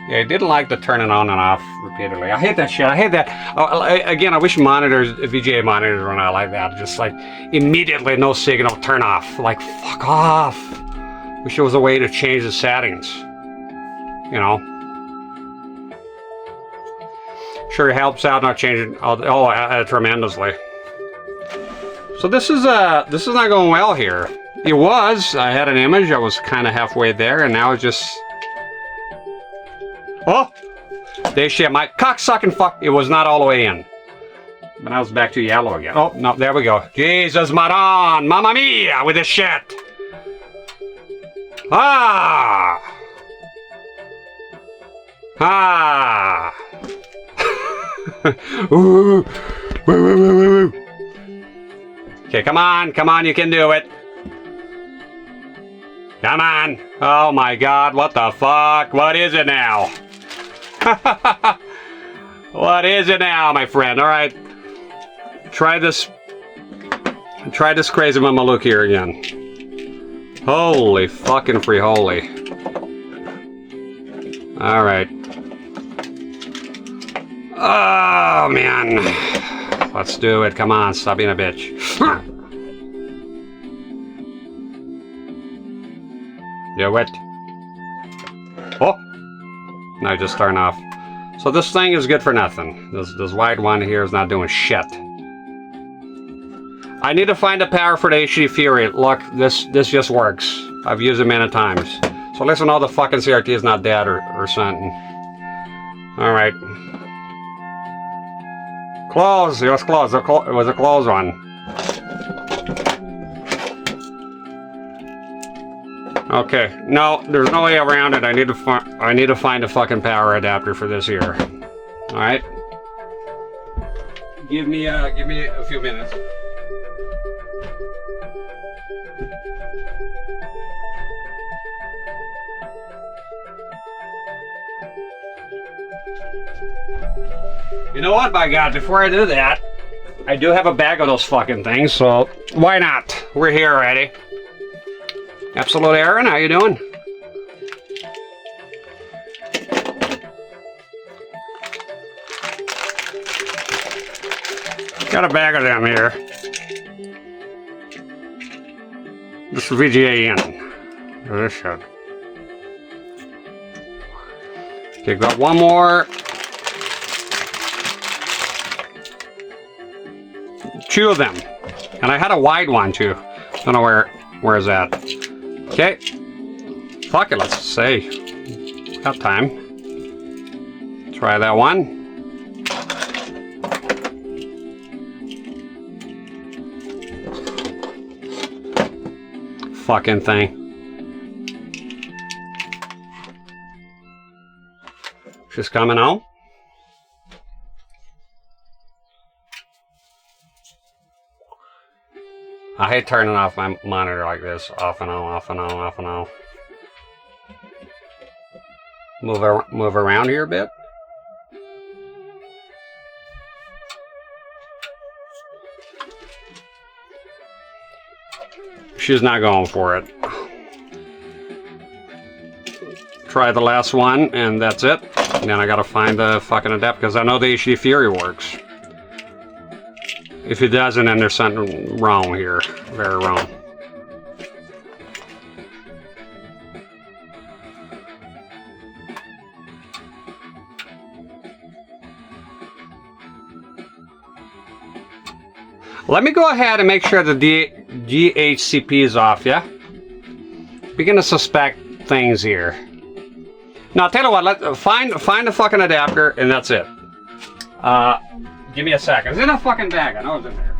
Yeah, I didn't like the turning on and off repeatedly. I hate that shit. I hate that. Again, I wish monitors, VGA monitors were not like that. Just like immediately no signal, turn off. Like, fuck off. Wish there was a way to change the settings. You know. Sure helps out not changing tremendously. So this is not going well here. It was. I had an image. I was kind of halfway there, and now it's just. Oh, they shit my cocksucking fuck. It was not all the way in. But now it's back to yellow again. Oh no, there we go. Jesus, Maran, Mamma Mia, with this shit. Ah! Ah! Ooh. Woo, woo, woo, woo, woo. Okay, come on, you can do it. Come on. Oh my god, what the fuck? What is it now? What is it now, my friend? Alright. Try this crazy mama look here again. Holy fucking free holy. Alright. Oh man. Let's do it. Come on, stop being a bitch. Do it. Oh! No, just starting off. So this thing is good for nothing. This white one here is not doing shit. I need to find a power for the HD Fury. Look, this just works. I've used it many times. So listen, all the fucking CRT is not dead or something. Alright. Close. It was close. It was a close one. Okay. No, there's no way around it. I need to find a fucking power adapter for this here. All right. Give me a few minutes. You know what, by God, before I do that, I do have a bag of those fucking things, so why not? We're here already. Absolute Aaron, how you doing? Got a bag of them here. This is VGA in. This shit. Okay, got one more. Two of them. And I had a wide one too. Don't know where is that. Okay. Fuck it, let's see. Got time. Try that one. Fucking thing. She's coming home. I hate turning off my monitor like this. Off and on, off and on, off and on. Move around here a bit. She's not going for it. Try the last one, and that's it. And then I gotta find the fucking adapter, because I know the HD Fury works. If it doesn't, then there's something wrong here. Very wrong. Let me go ahead and make sure the DHCP is off, yeah? Begin to suspect things here. Now, tell you what, let's find the fucking adapter, and that's it. Give me a second. It's in a fucking bag. I know it's in there.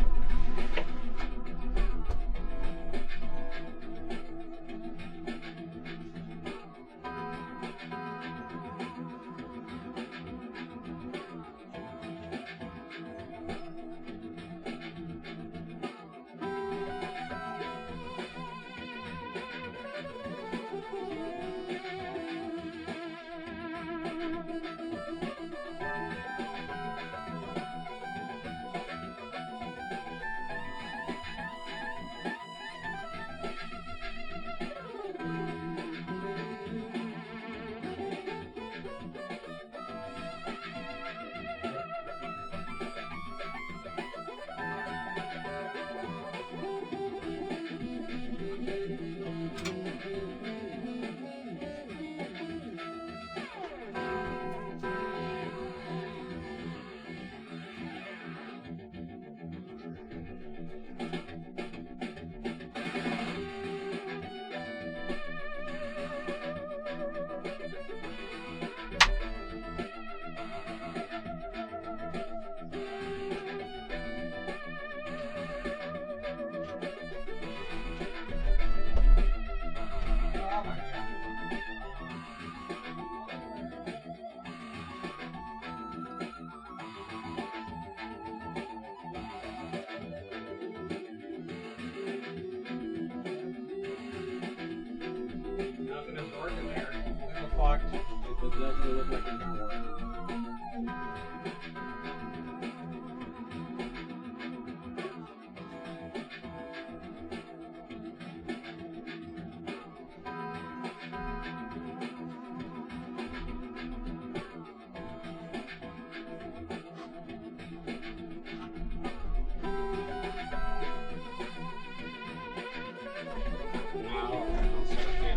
It doesn't look like it's gonna work.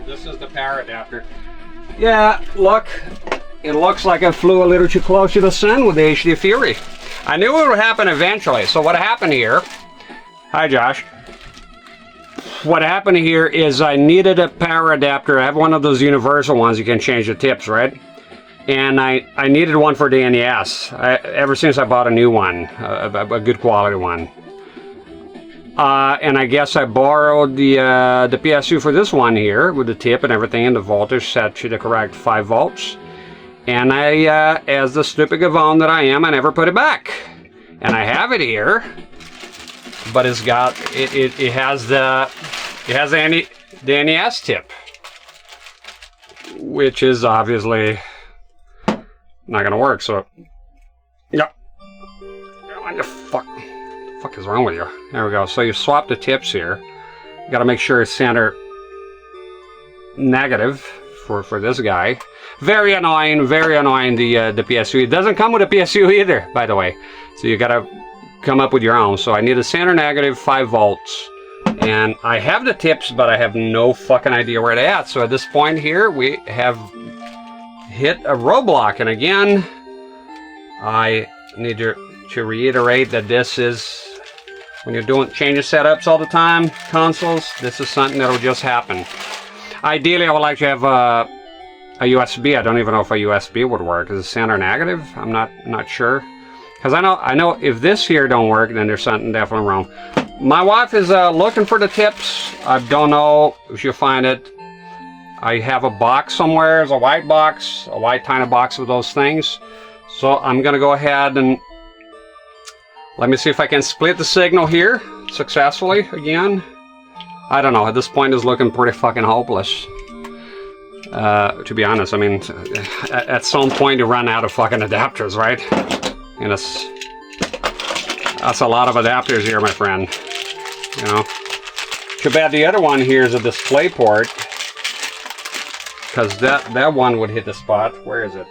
This is the power adapter. Yeah, look, it looks like I flew a little too close to the sun with the HD Fury. I knew it would happen eventually. So what happened here, hi Josh. What happened here is I needed a power adapter. I have one of those universal ones, you can change the tips, right? And I needed one for the NES, ever since I bought a new one, a good quality one. And I guess I borrowed the PSU for this one here with the tip and everything, and the voltage set to the correct 5 volts. And I, as the stupid gavone that I am, I never put it back. And I have it here, but it's got it has the NES tip, which is obviously not gonna work. So yeah, what the fuck is wrong with you? There we go. So you swap the tips here. You got to make sure it's center negative for this guy. Very annoying, the PSU. It doesn't come with a PSU either, by the way. So you got to come up with your own. So I need a center negative 5 volts. And I have the tips, but I have no fucking idea where they're at. So at this point here, we have hit a roadblock. And again, I need to reiterate that this is, when you're doing change of setups all the time, consoles, this is something that will just happen. Ideally, I would like to have a USB. I don't even know if a USB would work. Is it center negative? I'm not sure. Because I know if this here don't work, then there's something definitely wrong. My wife is looking for the tips. I don't know if she'll find it. I have a box somewhere. There's a white box, a white tiny box of those things. So I'm gonna go ahead and let me see if I can split the signal here successfully again. I don't know, at this point it's looking pretty fucking hopeless. To be honest, I mean, at some point you run out of fucking adapters, right? And that's a lot of adapters here, my friend. You know, too bad the other one here is a display port, because that one would hit the spot. Where is it?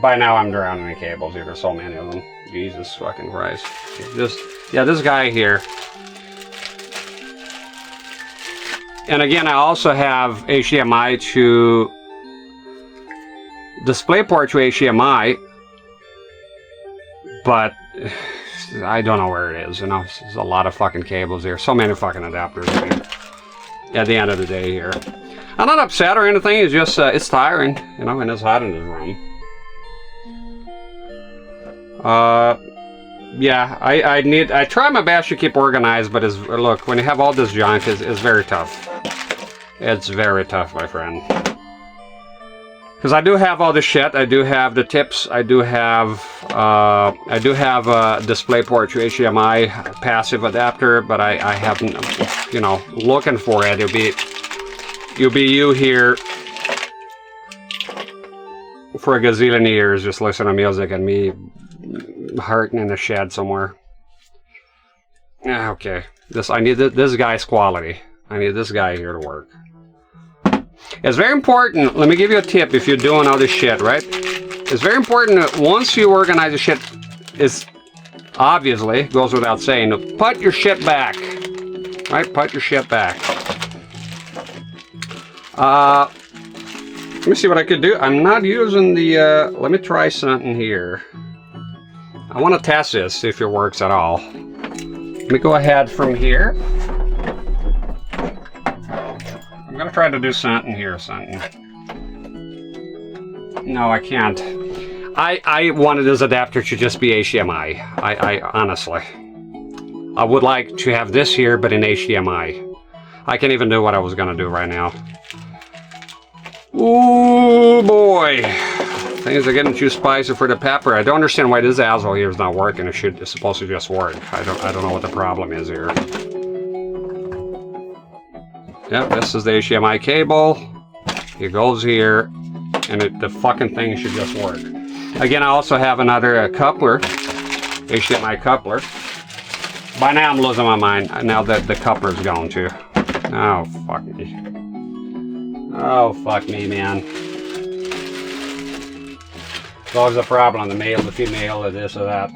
By now I'm drowning in cables here. There's so many of them. Jesus fucking Christ. This guy here. And again, I also have HDMI to DisplayPort to HDMI, but I don't know where it is. You know, there's a lot of fucking cables here. So many fucking adapters here. At the end of the day here. I'm not upset or anything. It's just, it's tiring, you know, and it's hot in this room. Yeah, I try my best to keep organized, but look, when you have all this junk, it's very tough. It's very tough, my friend. Because I do have all the shit. I do have the tips. I do have a DisplayPort to HDMI passive adapter, but I haven't, you know, looking for it. You'll be you here for a gazillion years, just listening to music and me hurting in the shed somewhere. Yeah, okay. I need this guy's quality. I need this guy here to work. It's very important. Let me give you a tip if you're doing all this shit, right? It's very important that once you organize the shit, is obviously goes without saying, to put your shit back. Right? Put your shit back. Let me see what I could do. I'm not using the let me try something here. I want to test this, see if it works at all. Let me go ahead from here. I'm gonna try to do something here, No, I can't. I wanted this adapter to just be HDMI. I honestly, I would like to have this here, but in HDMI. I can't even do what I was gonna do right now. Ooh boy, things are getting too spicy for the pepper. I don't understand why this asshole here is not working. It's supposed to just work. I don't know what the problem is here. Yep, this is the HDMI cable. It goes here. and the fucking thing should just work. Again, I also have another coupler, HDMI coupler. By now I'm losing my mind, now that the coupler's gone too. Oh, fuck me. Oh, fuck me, man. It's always a problem, the male, the female, or this or that.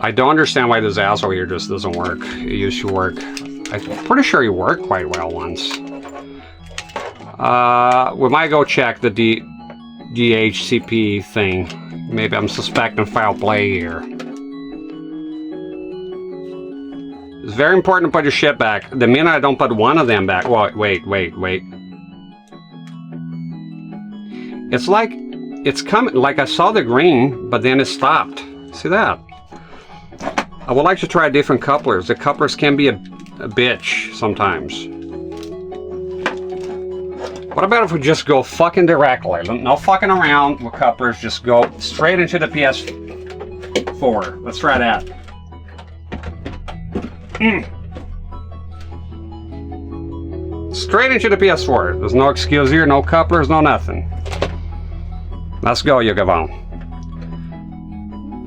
I don't understand why this asshole here just doesn't work. It used to work. I'm pretty sure he worked quite well once. We might go check the DHCP thing. Maybe I'm suspecting foul play here. It's very important to put your shit back. The minute I don't put one of them back... Wait. It's like... It's coming... Like I saw the green, but then it stopped. See that? I would like to try different couplers. The couplers can be a bitch sometimes. What about if we just go fucking directly? No fucking around with couplers. Just go straight into the PS4. Let's try that. Straight into the PS4. There's no excuse here, no couplers, no nothing. Let's go, Yugavon.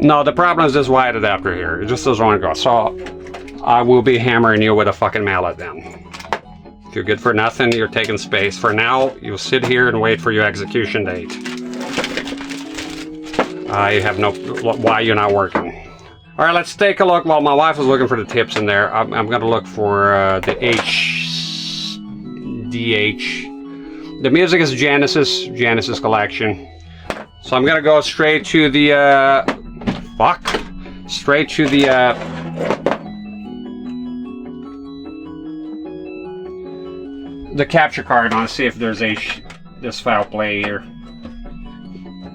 No, the problem is this wide adapter here. It just doesn't want to go. So I will be hammering you with a fucking mallet then. If you're good for nothing, you're taking space. For now, you'll sit here and wait for your execution date. I have no... Why you're not working. Alright, let's take a look. While my wife was looking for the tips in there, I'm going to look for the HDH. The music is Genesis collection. So I'm going to go straight to the... Straight to the... the capture card on, see if there's this foul play here.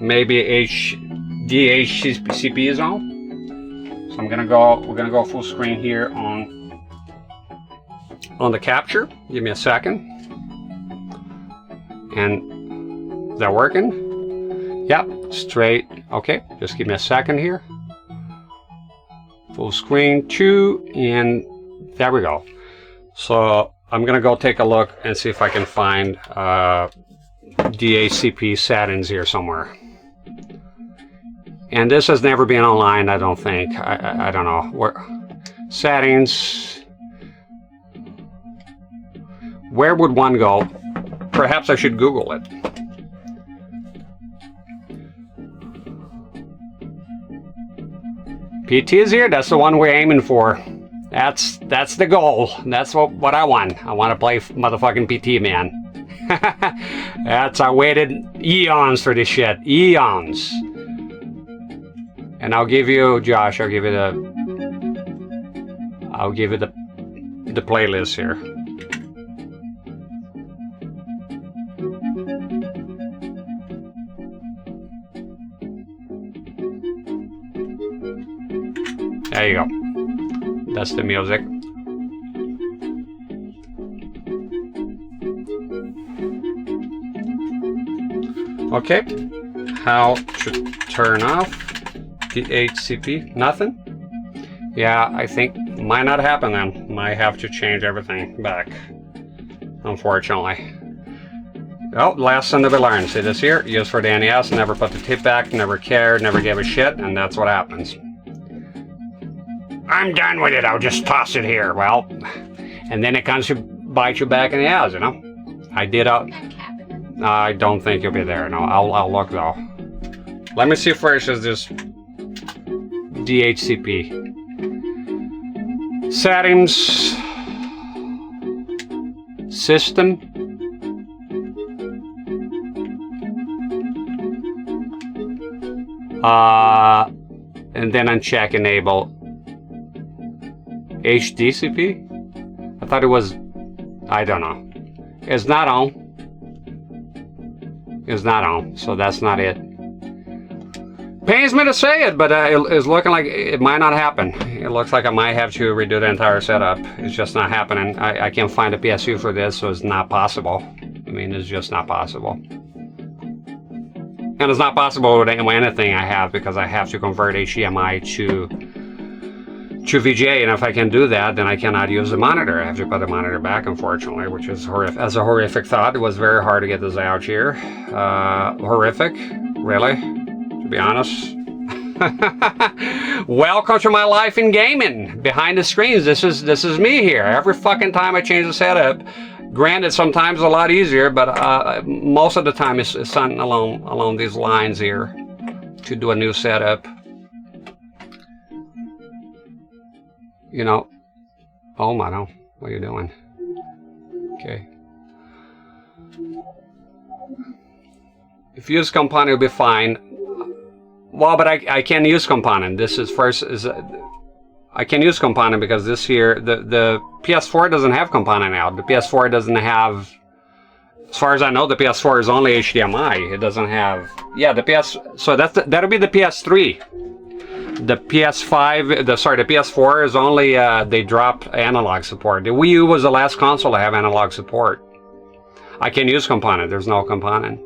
Maybe DHCP is on. So we're gonna go full screen here on the capture. Give me a second. And is that working? Yep, straight. Okay, just give me a second here. Full screen 2, and there we go. So I'm gonna go take a look and see if I can find DHCP settings here somewhere. And this has never been online, I don't think. I don't know. Where settings. Where would one go? Perhaps I should Google it. PT is here. That's the one we're aiming for. That's the goal. That's what I want. I want to play motherfucking PT, man. I waited eons for this shit. Eons. And I'll give you, Josh, I'll give you the playlist here. There you go. That's the music. Okay. How to turn off the HCP? Nothing? Yeah, I think might not happen then. Might have to change everything back. Unfortunately. Oh, lesson to be learned. See this here? Used for the NES, never put the tip back, never cared, never gave a shit, and that's what happens. I'm done with it, I'll just toss it here. Well, and then it comes to bite you back in the ass, you know? I don't think you'll be there. No, I'll look though. Let me see first is this DHCP. Settings. System. And then uncheck enable HDCP. I thought it was, I don't know. It's not on. It's not on, so that's not it. Pains me to say it, but it's looking like it might not happen. It looks like I might have to redo the entire setup. It's just not happening. I can't find a PSU for this, so it's not possible. I mean, it's just not possible. And it's not possible with anything I have because I have to convert HDMI to to VGA, and if I can do that, then I cannot use the monitor. I have to put the monitor back, unfortunately, which is horrific. As a horrific thought, it was very hard to get this out here. Horrific, really, to be honest. Welcome to my life in gaming. Behind the screens, this is me here. Every fucking time I change the setup. Granted, sometimes a lot easier, but most of the time it's something along these lines here to do a new setup. You know. Oh my no. What are you doing? Okay. If you use component, it'll be fine. Well, but I can use component. This is first is I can use component because this here the PS4 doesn't have component out. The PS4 doesn't have, as far as I know, the PS4 is only HDMI. It doesn't have, yeah, the PS. So that'll be the PS3. The PS5, the PS4 is only they dropped analog support. The Wii U was the last console to have analog support. I can use component. There's no component.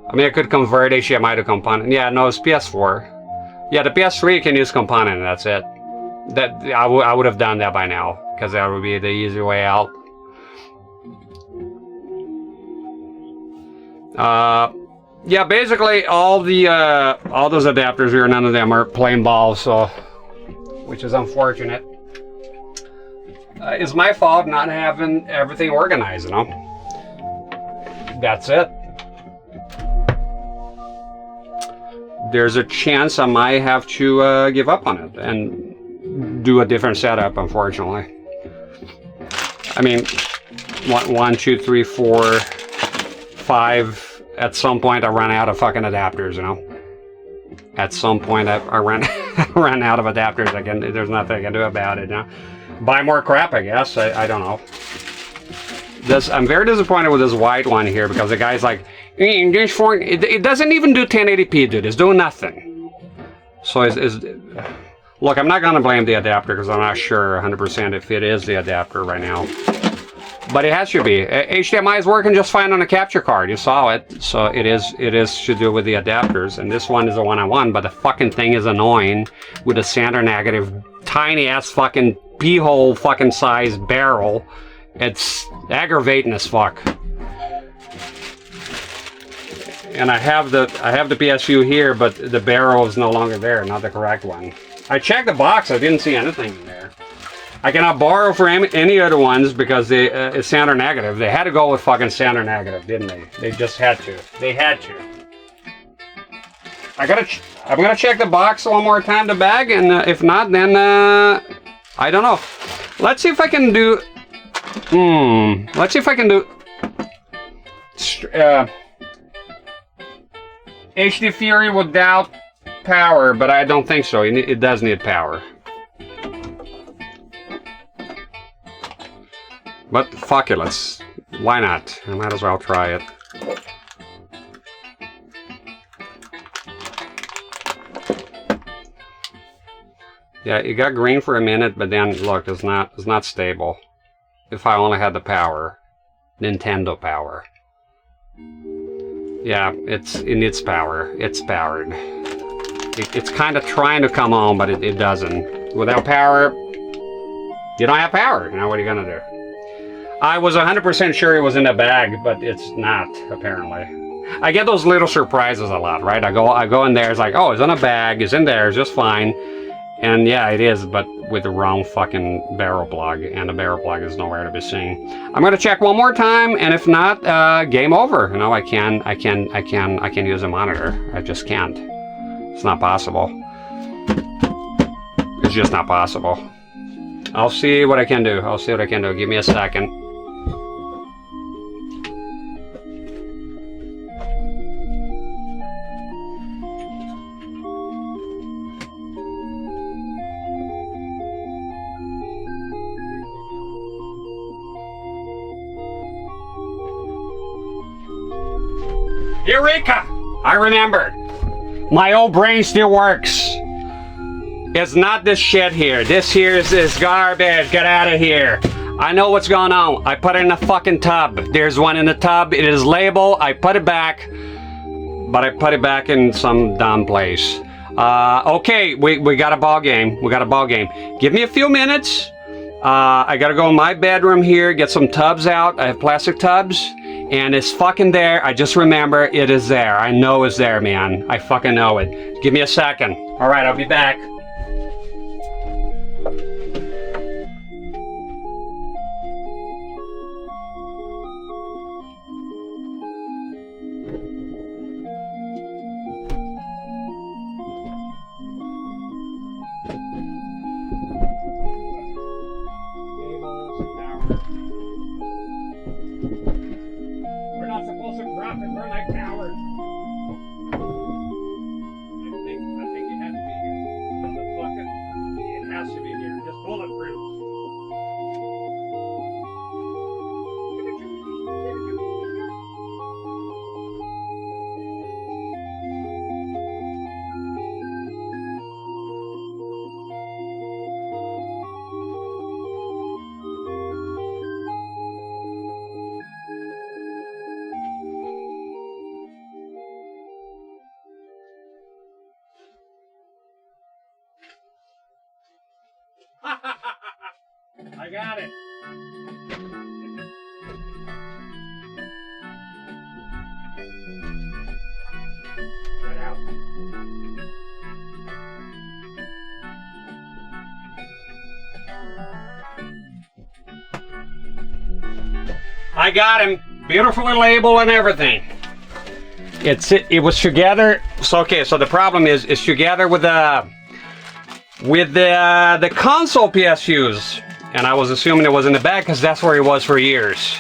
I mean, I could convert HDMI to component. Yeah, no, it's PS4. Yeah, the PS3 can use component, and that's it. That I would have done that by now, because that would be the easy way out. Yeah, basically all those adapters here, none of them are plain balls, so, which is unfortunate. It's my fault not having everything organized, you know. That's it. There's a chance I might have to give up on it and do a different setup, unfortunately. I mean, 1, 2, 3, 4, 5. At some point, I run out of fucking adapters, you know. At some point, I run run out of adapters. There's nothing I can do about it, you know. Buy more crap, I guess. I don't know. I'm very disappointed with this white one here because the guy's like, it doesn't even do 1080p, dude. It's doing nothing. So look, I'm not gonna blame the adapter because I'm not sure 100% if it is the adapter right now. But it has to be. HDMI is working just fine on a capture card. You saw it. So it is to do with the adapters. And this one is the one I want, but the fucking thing is annoying with a center negative, tiny ass fucking pee-hole fucking size barrel. It's aggravating as fuck. And I have the PSU here, but the barrel is no longer there, not the correct one. I checked the box, I didn't see anything in there. I cannot borrow for any other ones because it's center negative. They had to go with fucking center negative, didn't they? They just had to. They had to. I'm gonna check the box one more time, the bag, and if not, then I don't know. Let's see if I can do. Let's see if I can do. HD Fury without power, but I don't think so. It does need power. But fuck it, why not? I might as well try it. Yeah, it got green for a minute, but then look, it's not stable. If I only had the power, Nintendo power. Yeah, it needs power. It's powered. It's kind of trying to come on, but it doesn't. Without power, you don't have power. Now what are you gonna do? I was 100% sure it was in the bag, but it's not, apparently. I get those little surprises a lot, right? I go in there, it's like, oh, it's in a bag, it's in there, it's just fine. And yeah, it is, but with the wrong fucking barrel plug, and the barrel plug is nowhere to be seen. I'm gonna check one more time, and if not, game over. You know, I can use a monitor. I just can't. It's not possible. It's just not possible. I'll see what I can do. I'll see what I can do. Give me a second. Eureka! I remembered. My old brain still works. It's not this shit here. This here is garbage. Get out of here. I know what's going on. I put it in a fucking tub. There's one in the tub. It is labeled. I put it back. But I put it back in some dumb place. Okay, we got a ball game. We got a ball game. Give me a few minutes. I gotta go in my bedroom here, get some tubs out. I have plastic tubs, and it's fucking there. I just remember it is there. I know it's there, man. I fucking know it. Give me a second. All right, I'll be back. We're not supposed to drop it. We're like cowards. I think it has to be here. Motherfucker. It has to be here. Just bulletproof. I got it. Get out. I got him. Beautifully labeled and everything. It was together. So okay, so the problem is it's together with the console PSUs, and I was assuming it was in the bag because that's where it was for years.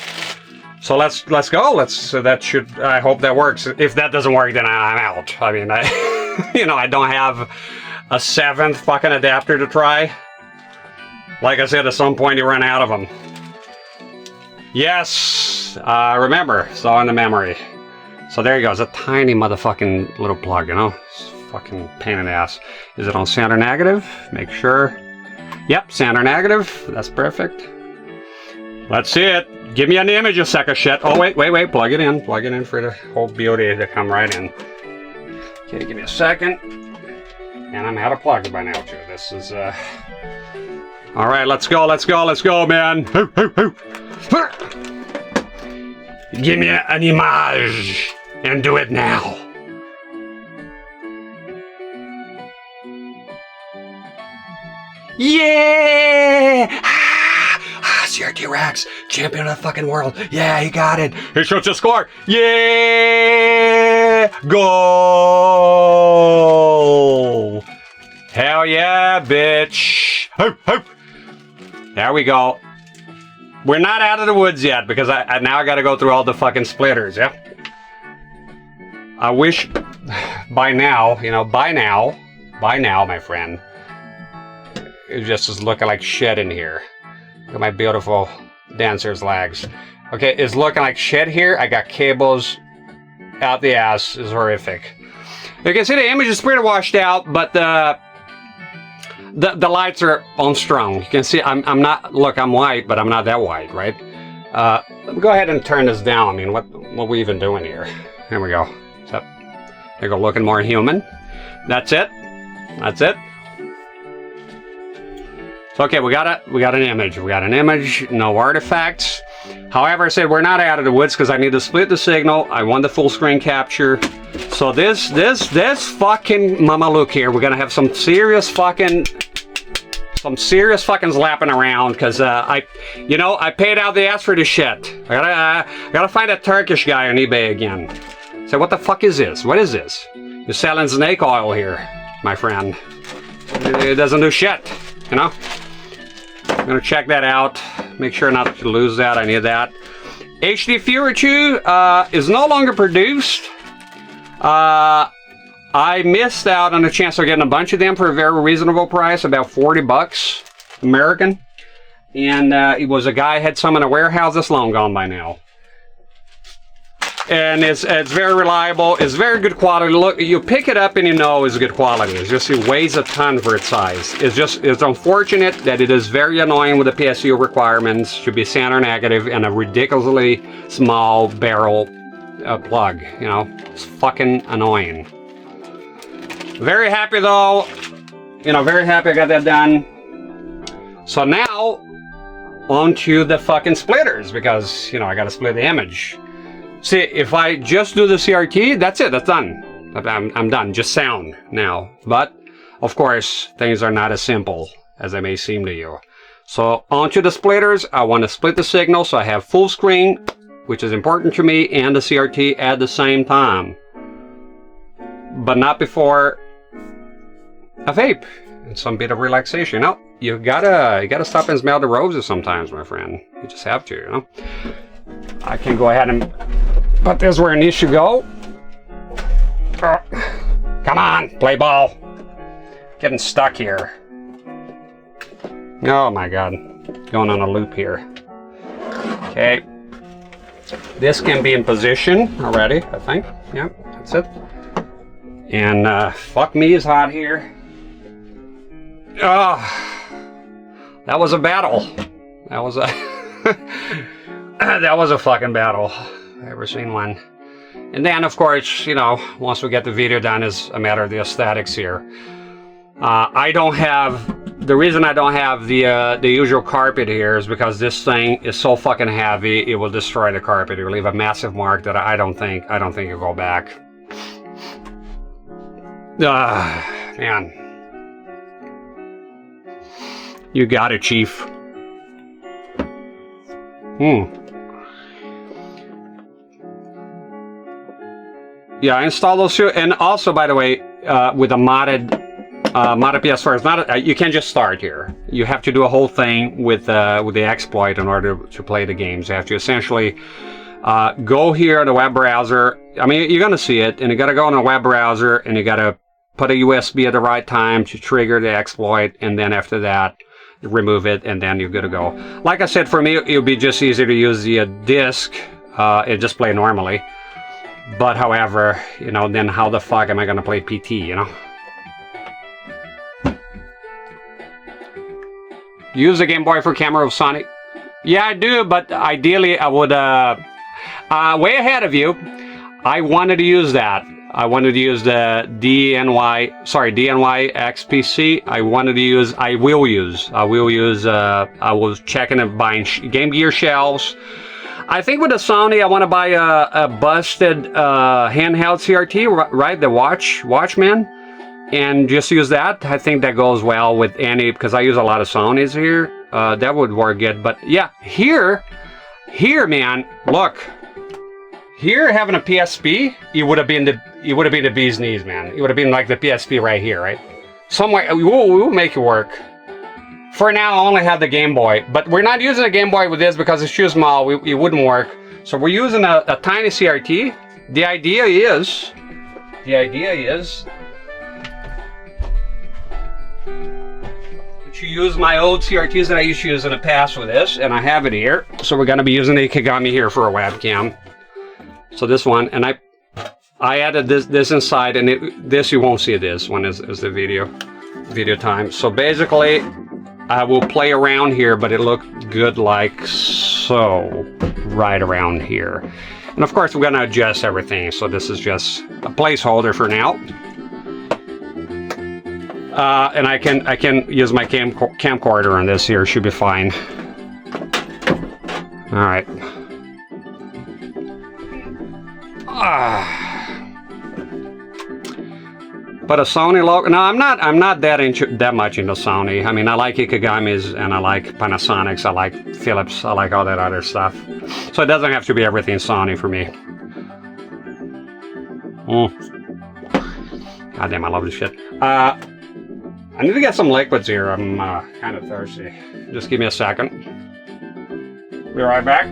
So let's go. So that should. I hope that works. If that doesn't work, then I'm out. I mean, I don't have a 7th fucking adapter to try. Like I said, at some point you run out of them. Yes, remember. Saw in the memory. So there you go. It's a tiny motherfucking little plug, you know. It's fucking pain in the ass. Is it on center negative? Make sure. Yep, center negative. That's perfect. Let's see it. Give me an image, a sack of shit. Oh, wait. Plug it in. Plug it in for the whole beauty to come right in. Okay, give me a second. And I'm out of plug by now, too. This is, all right, let's go, man. Give me an image and do it now. Yeah! Sir T-Rex, champion of the fucking world. Yeah, he got it. He shoots a score. Yeah! Goal! Hell yeah, bitch. Hoop, hoop. There we go. We're not out of the woods yet because I now got to go through all the fucking splitters, yeah? I wish by now, by now, my friend, it just is looking like shit in here. Look at my beautiful dancer's legs. Okay, it's looking like shit here. I got cables out the ass. It's horrific. You can see the image is pretty washed out, but the lights are unstrung. You can see I'm not, look, I'm white, but I'm not that white, right? Let me go ahead and turn this down. I mean, what are we even doing here? Here we go. So, there we go, looking more human. That's it. That's it. So, okay, we got an image. We got an image, no artifacts. However, I said we're not out of the woods because I need to split the signal. I want the full screen capture. So this fucking mama look here, we're gonna have some serious fucking slapping around because I paid out the ass for this shit. I gotta find a Turkish guy on eBay again. So what the fuck is this? What is this? You're selling snake oil here, my friend. It doesn't do shit, you know? I'm gonna check that out. Make sure not to lose that. I need that. HD Furichu is no longer produced. I missed out on a chance of getting a bunch of them for a very reasonable price, about 40 bucks American. And it was a guy had some in a warehouse that's long gone by now. And it's very reliable. It's very good quality. Look, you pick it up and you know it's good quality. It's just, it weighs a ton for its size. It's unfortunate that it is very annoying with the PSU requirements. Should be center negative and a ridiculously small barrel plug. You know, it's fucking annoying. Very happy though. You know, very happy I got that done. So now, onto the fucking splitters, because, you know, I gotta split the image. See, if I just do the CRT, that's it, that's done. I'm done, just sound now. But, of course, things are not as simple as they may seem to you. So, onto the splitters, I want to split the signal so I have full screen, which is important to me, and the CRT at the same time. But not before a vape and some bit of relaxation. You know, you gotta stop and smell the roses sometimes, my friend. You just have to, you know. I can go ahead and put this where it needs to go. Oh, come on, play ball. Getting stuck here. Oh my god, going on a loop here. Okay, this can be in position already, I think. Yep, that's it. And fuck me, is hot here. Oh, that was a battle. That was a that was a fucking battle. Ever seen one? And then, of course, you know, once we get the video done, is a matter of the aesthetics here. I don't have, the reason I don't have the usual carpet here is because this thing is so fucking heavy, it will destroy the carpet. It will leave a massive mark that I don't think it'll go back. Man. You got it, Chief. Yeah, I installed those two, and also, by the way, with a modded PS4, it's not you can't just start here. You have to do a whole thing with the exploit in order to play the games. You have to essentially go here in the web browser. I mean, you're gonna see it, and you gotta go in the web browser, and you gotta put a USB at the right time to trigger the exploit, and then after that, remove it, and then you're good to go. Like I said, for me, it would be just easier to use the disc and just play normally. But however, you know, then how the fuck am I gonna play PT, you know? Use the Game Boy for camera of Sonic? Yeah, I do, but ideally I would, way ahead of you, I wanted to use that. I wanted to use the DNY XPC. I was checking and buying Game Gear shelves. I think with the Sony, I want to buy a busted handheld CRT, right? The Watchman, and just use that. I think that goes well with any, because I use a lot of Sonys here. That would work good. But yeah, here, man, look. Here, having a PSP, it would have been the bee's knees, man. It would have been like the PSP right here, right? Somewhere, we will make it work. For now, I only have the Game Boy, but we're not using a Game Boy with this because it's too small. It wouldn't work. So we're using a tiny CRT. The idea is to use my old CRTs that I used to use in the past with this, and I have it here. So we're gonna be using the Ikegami here for a webcam. So this one, and I added this inside, and this you won't see this one is the video time. So basically, I will play around here, but it looked good like so, right around here. And of course, we're gonna adjust everything. So this is just a placeholder for now. And I can use my camcorder on this here. Should be fine. All right. But a Sony logo. No, I'm not that much into Sony. I mean, I like Ikegami's and I like Panasonic's. I like Philips. I like all that other stuff. So it doesn't have to be everything Sony for me. God damn, I love this shit. I need to get some liquids here. I'm kind of thirsty. Just give me a second. Be right back.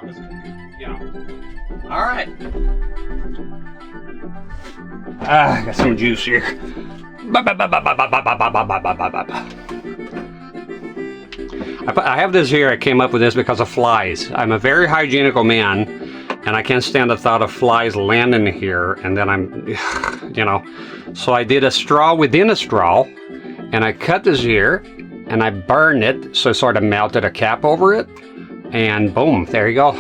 Just, you know. All right. I got some juice here. I have this here. I came up with this because of flies. I'm a very hygienical man, and I can't stand the thought of flies landing here, and then I'm, you know. So I did a straw within a straw, and I cut this here, and I burned it, so I sort of melted a cap over it, and boom, there you go.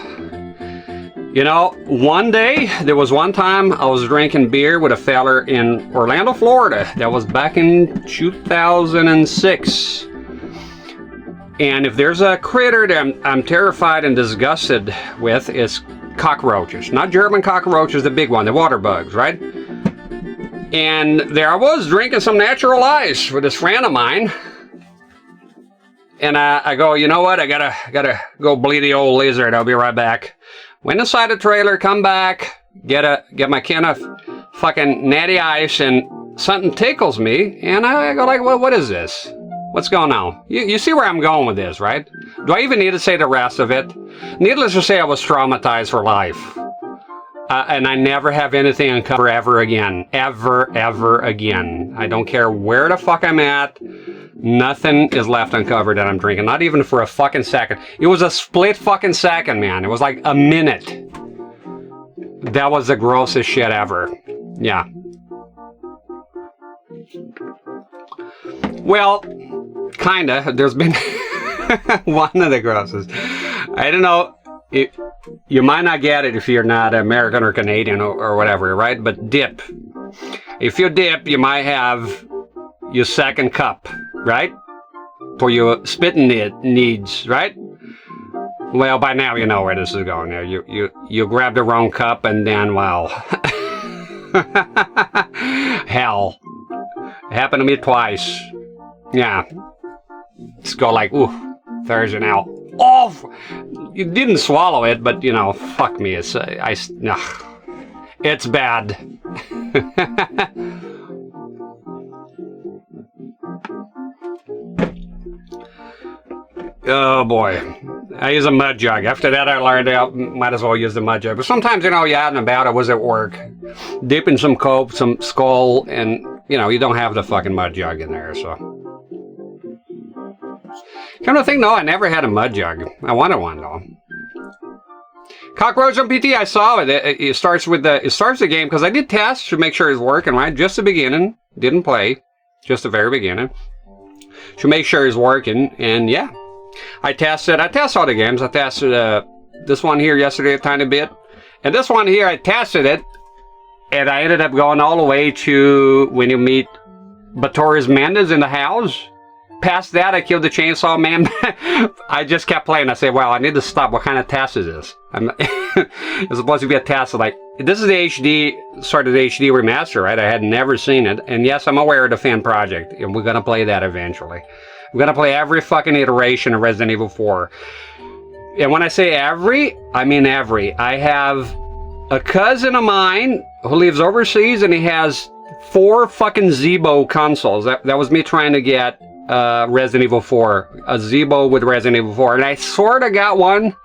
You know, one day, there was one time I was drinking beer with a feller in Orlando, Florida. That was back in 2006. And if there's a critter that I'm terrified and disgusted with, it's cockroaches. Not German cockroaches, the big one, the water bugs, right? And there I was drinking some natural ice with this friend of mine. And I go, you know what? I gotta go bleed the old lizard. I'll be right back. Went inside the trailer, come back, get my can of fucking natty ice, and something tickles me, and I go like, what is this? What's going on? You see where I'm going with this, right? Do I even need to say the rest of it? Needless to say, I was traumatized for life. And I never have anything uncovered ever again. Ever again. I don't care where the fuck I'm at. Nothing is left uncovered that I'm drinking. Not even for a fucking second. It was a split fucking second, man. It was like a minute. That was the grossest shit ever. Yeah. Well, kinda. There's been one of the grossest. I don't know. You might not get it if you're not American or Canadian or whatever, right? But dip. If you dip, you might have your second cup, right? For your spitting needs, right? Well, by now you know where this is going. There, you grab the wrong cup, and then, well, hell. It happened to me twice. Yeah. Just go like, ooh, Thursday now. Oh, you didn't swallow it, but you know, fuck me. It's it's bad. Oh boy, I use a mud jug. After that, I learned I might as well use the mud jug. But sometimes, you know, you're out and about. I was at work, dipping some Coke, some Skull, and you know, you don't have the fucking mud jug in there, so. Come to think, no, I never had a mud jug. I wanted one though. Cockroach on PT, I saw it. It starts the game because I did tests to make sure it's working right. Just the beginning, didn't play, just the very beginning. To make sure it's working, and yeah, I test all the games. I tested this one here yesterday a tiny bit, and this one here I tested it, and I ended up going all the way to when you meet Batoris Mendes in the house. Past that, I killed the chainsaw man. I just kept playing. I said, well, I need to stop. What kind of test is this? It's supposed to be a test of like, this is the HD remaster, right? I had never seen it. And yes, I'm aware of the fan project, and we're going to play that eventually. We're going to play every fucking iteration of Resident Evil 4. And when I say every, I mean every. I have a cousin of mine who lives overseas, and he has 4 fucking Zeebo consoles. That was me trying to get Resident Evil 4, a Zeebo with Resident Evil 4, and I sort of got one.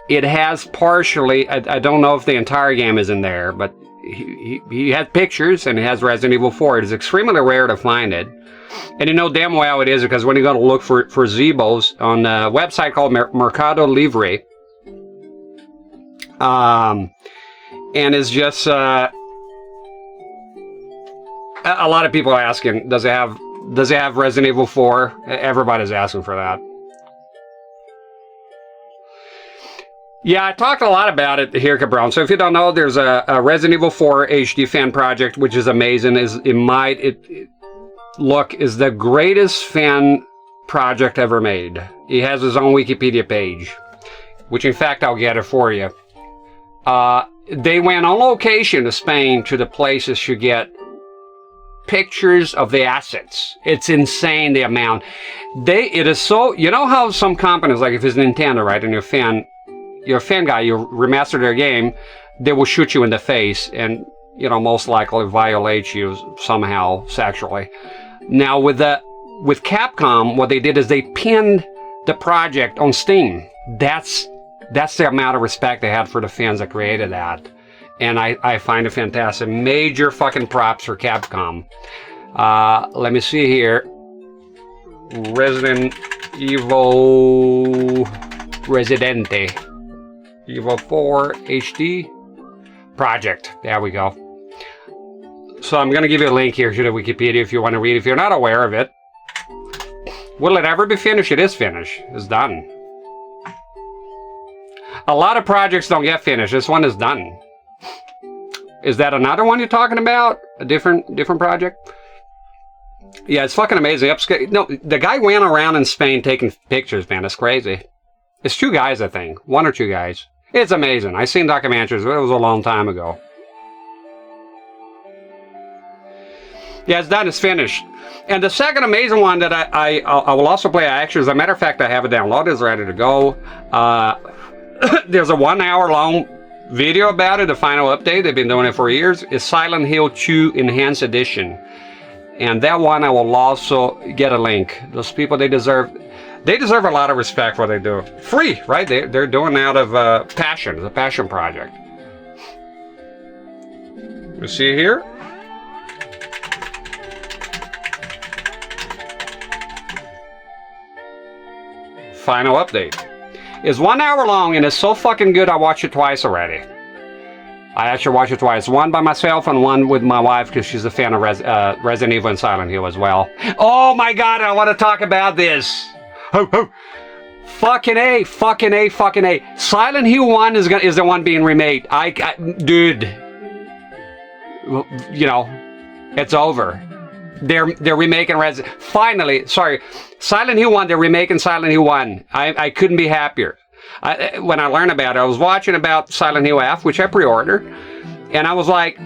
It has partially, I don't know if the entire game is in there, but he has pictures and it has Resident Evil 4. It is extremely rare to find it, and you know damn well it is, because when you go to look for Zeebos on a website called Mercado Libre, and it's just a lot of people are asking, does it have Resident Evil 4? Everybody's asking for that. Yeah, I talked a lot about it here, Cabron. So if you don't know, there's a Resident Evil 4 HD fan project, which is amazing. Is the greatest fan project ever made. He has his own Wikipedia page, which in fact I'll get it for you. They went on location to Spain, to the places to get pictures of the assets. It's insane, the amount. It is so, you know how some companies, like if it's Nintendo, right, and you're a fan guy, you remaster their game, they will shoot you in the face and, you know, most likely violate you somehow sexually. Now with Capcom, what they did is they pinned the project on Steam. That's that's the amount of respect they had for the fans that created that. And I find it fantastic. Major fucking props for Capcom. Let me see here. Resident Evil Residente. Evil 4 HD Project. There we go. So I'm going to give you a link here to the Wikipedia if you want to read. If you're not aware of it. Will it ever be finished? It is finished. It's done. A lot of projects don't get finished. This one is done. Is that another one you're talking about? A different project? Yeah, it's fucking amazing. No, the guy went around in Spain taking pictures, man. It's crazy. It's 2 guys, I think. 1 or 2 guys. It's amazing. I seen documentaries. It was a long time ago. Yeah, it's done. It's finished. And the second amazing one that I will also play actually, as a matter of fact, I have it downloaded. It's ready to go. There's a 1 hour long video about it, the final update. They've been doing it for years. It's Silent Hill 2 Enhanced Edition. And that one I will also get a link. Those people, they deserve a lot of respect for what they do. Free, right? They're doing it out of passion. It's a passion project. You see here? Final update. It's 1 hour long and it's so fucking good I watched it twice already. I actually watched it twice. One by myself and one with my wife because she's a fan of Resident Evil and Silent Hill as well. Oh my god, I want to talk about this. Ho, ho. Fucking A, fucking A, fucking A. Silent Hill 1 is the one being remade. Dude. You know, it's over. They're remaking finally, sorry. Silent Hill 1, they're remaking Silent Hill 1. I couldn't be happier. When I learned about it, I was watching about Silent Hill F, which I pre-ordered, and I was like,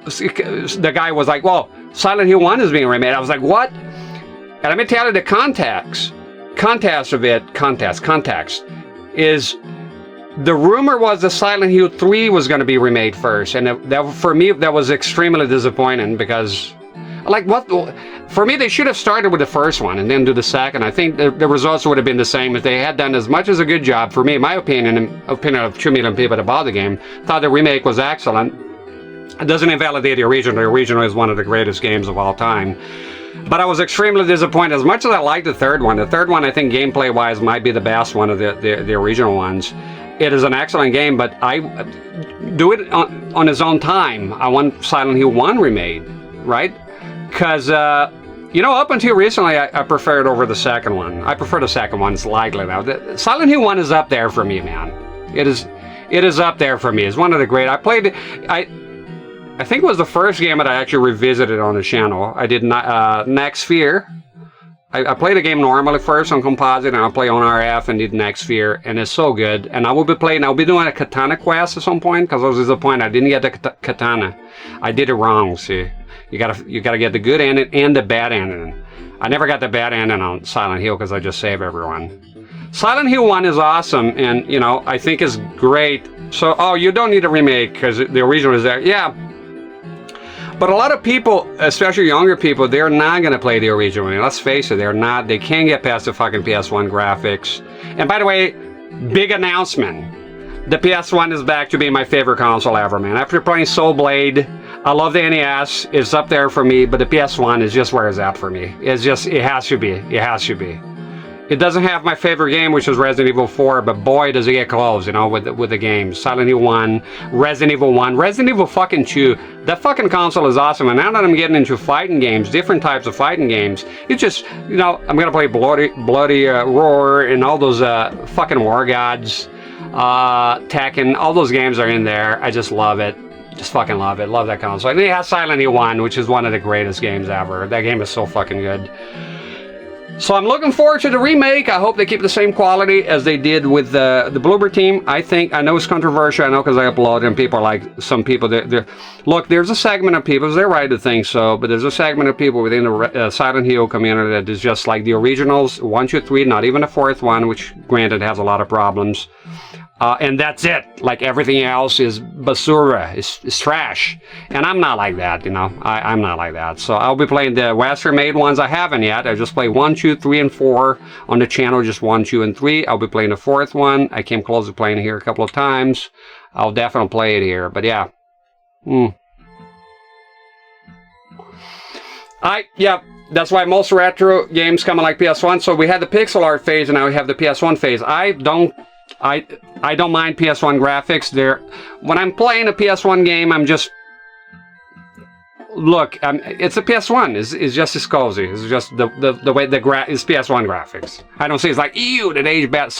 the guy was like, well, Silent Hill 1 is being remade. I was like, what? And let me tell you the context of it, context, is the rumor was that Silent Hill 3 was going to be remade first, and that for me, that was extremely disappointing because, like, what? For me, they should have started with the first one and then do the second. I think the results would have been the same if they had done as much as a good job. For me, in my opinion, and opinion of 2 million people that bought the game, thought the remake was excellent. It doesn't invalidate the original. The original is one of the greatest games of all time. But I was extremely disappointed. As much as I liked the third one, I think gameplay-wise might be the best one of the original ones. It is an excellent game, but I do it on its own time. I want Silent Hill 1 remade, right? Because, you know, up until recently, I preferred over the second one. I prefer the second one slightly now. Silent Hill 1 is up there for me, man. It is up there for me. It's one of the great. I played it. I think it was the first game that I actually revisited on the channel. I did Next Fear. I played the game normally first on composite, and I play on RF and did Next Fear, and it's so good. And I will be playing. I'll be doing a katana quest at some point because I was disappointed I didn't get the katana. I did it wrong. See, you gotta get the good ending and the bad ending. I never got the bad ending on Silent Hill because I just save everyone. Silent Hill 1 is awesome, and you know I think it's great. So, oh, you don't need a remake because the original is there. Yeah. But a lot of people, especially younger people, they're not going to play the original. Let's face it, they're not. They can't get past the fucking PS1 graphics. And by the way, big announcement. The PS1 is back to being my favorite console ever, man. After playing Soul Blade, I love the NES. It's up there for me, but the PS1 is just where it's at for me. It's just, it has to be. It has to be. It doesn't have my favorite game, which is Resident Evil 4, but boy, does it get close, you know, with the games. Silent Hill 1, Resident Evil 1, Resident Evil fucking 2. That fucking console is awesome, and now that I'm getting into fighting games, different types of fighting games, it's just, you know, I'm gonna play Bloody Roar and all those fucking War Gods, Tekken, all those games are in there. I just love it. Just fucking love it. Love that console. And it has Silent Hill 1, which is one of the greatest games ever. That game is so fucking good. So I'm looking forward to the remake. I hope they keep the same quality as they did with the Bloober team. I know it's controversial. I know because I upload and people are like, some people, look, there's a segment of people, they're right to think so, but there's a segment of people within the Silent Hill community that is just like the originals, 1, 2, 3, not even the fourth one, which granted has a lot of problems. And that's it. Like everything else is basura, is trash. And I'm not like that, you know. I'm not like that. So I'll be playing the Western made ones. I haven't yet. I just played 1, 2, 3, and 4 on the channel. Just 1, 2, and 3. I'll be playing the 4th one. I came close to playing it here a couple of times. I'll definitely play it here. But yeah. Yeah. That's why most retro games come on like PS1. So we had the pixel art phase, and now we have the PS1 phase. I don't mind PS1 graphics. When I'm playing a PS1 game, I'm just... Look, it's a PS1. It's just as cozy. It's just the way it's PS1 graphics. I don't see it's like, ew, that aged bad.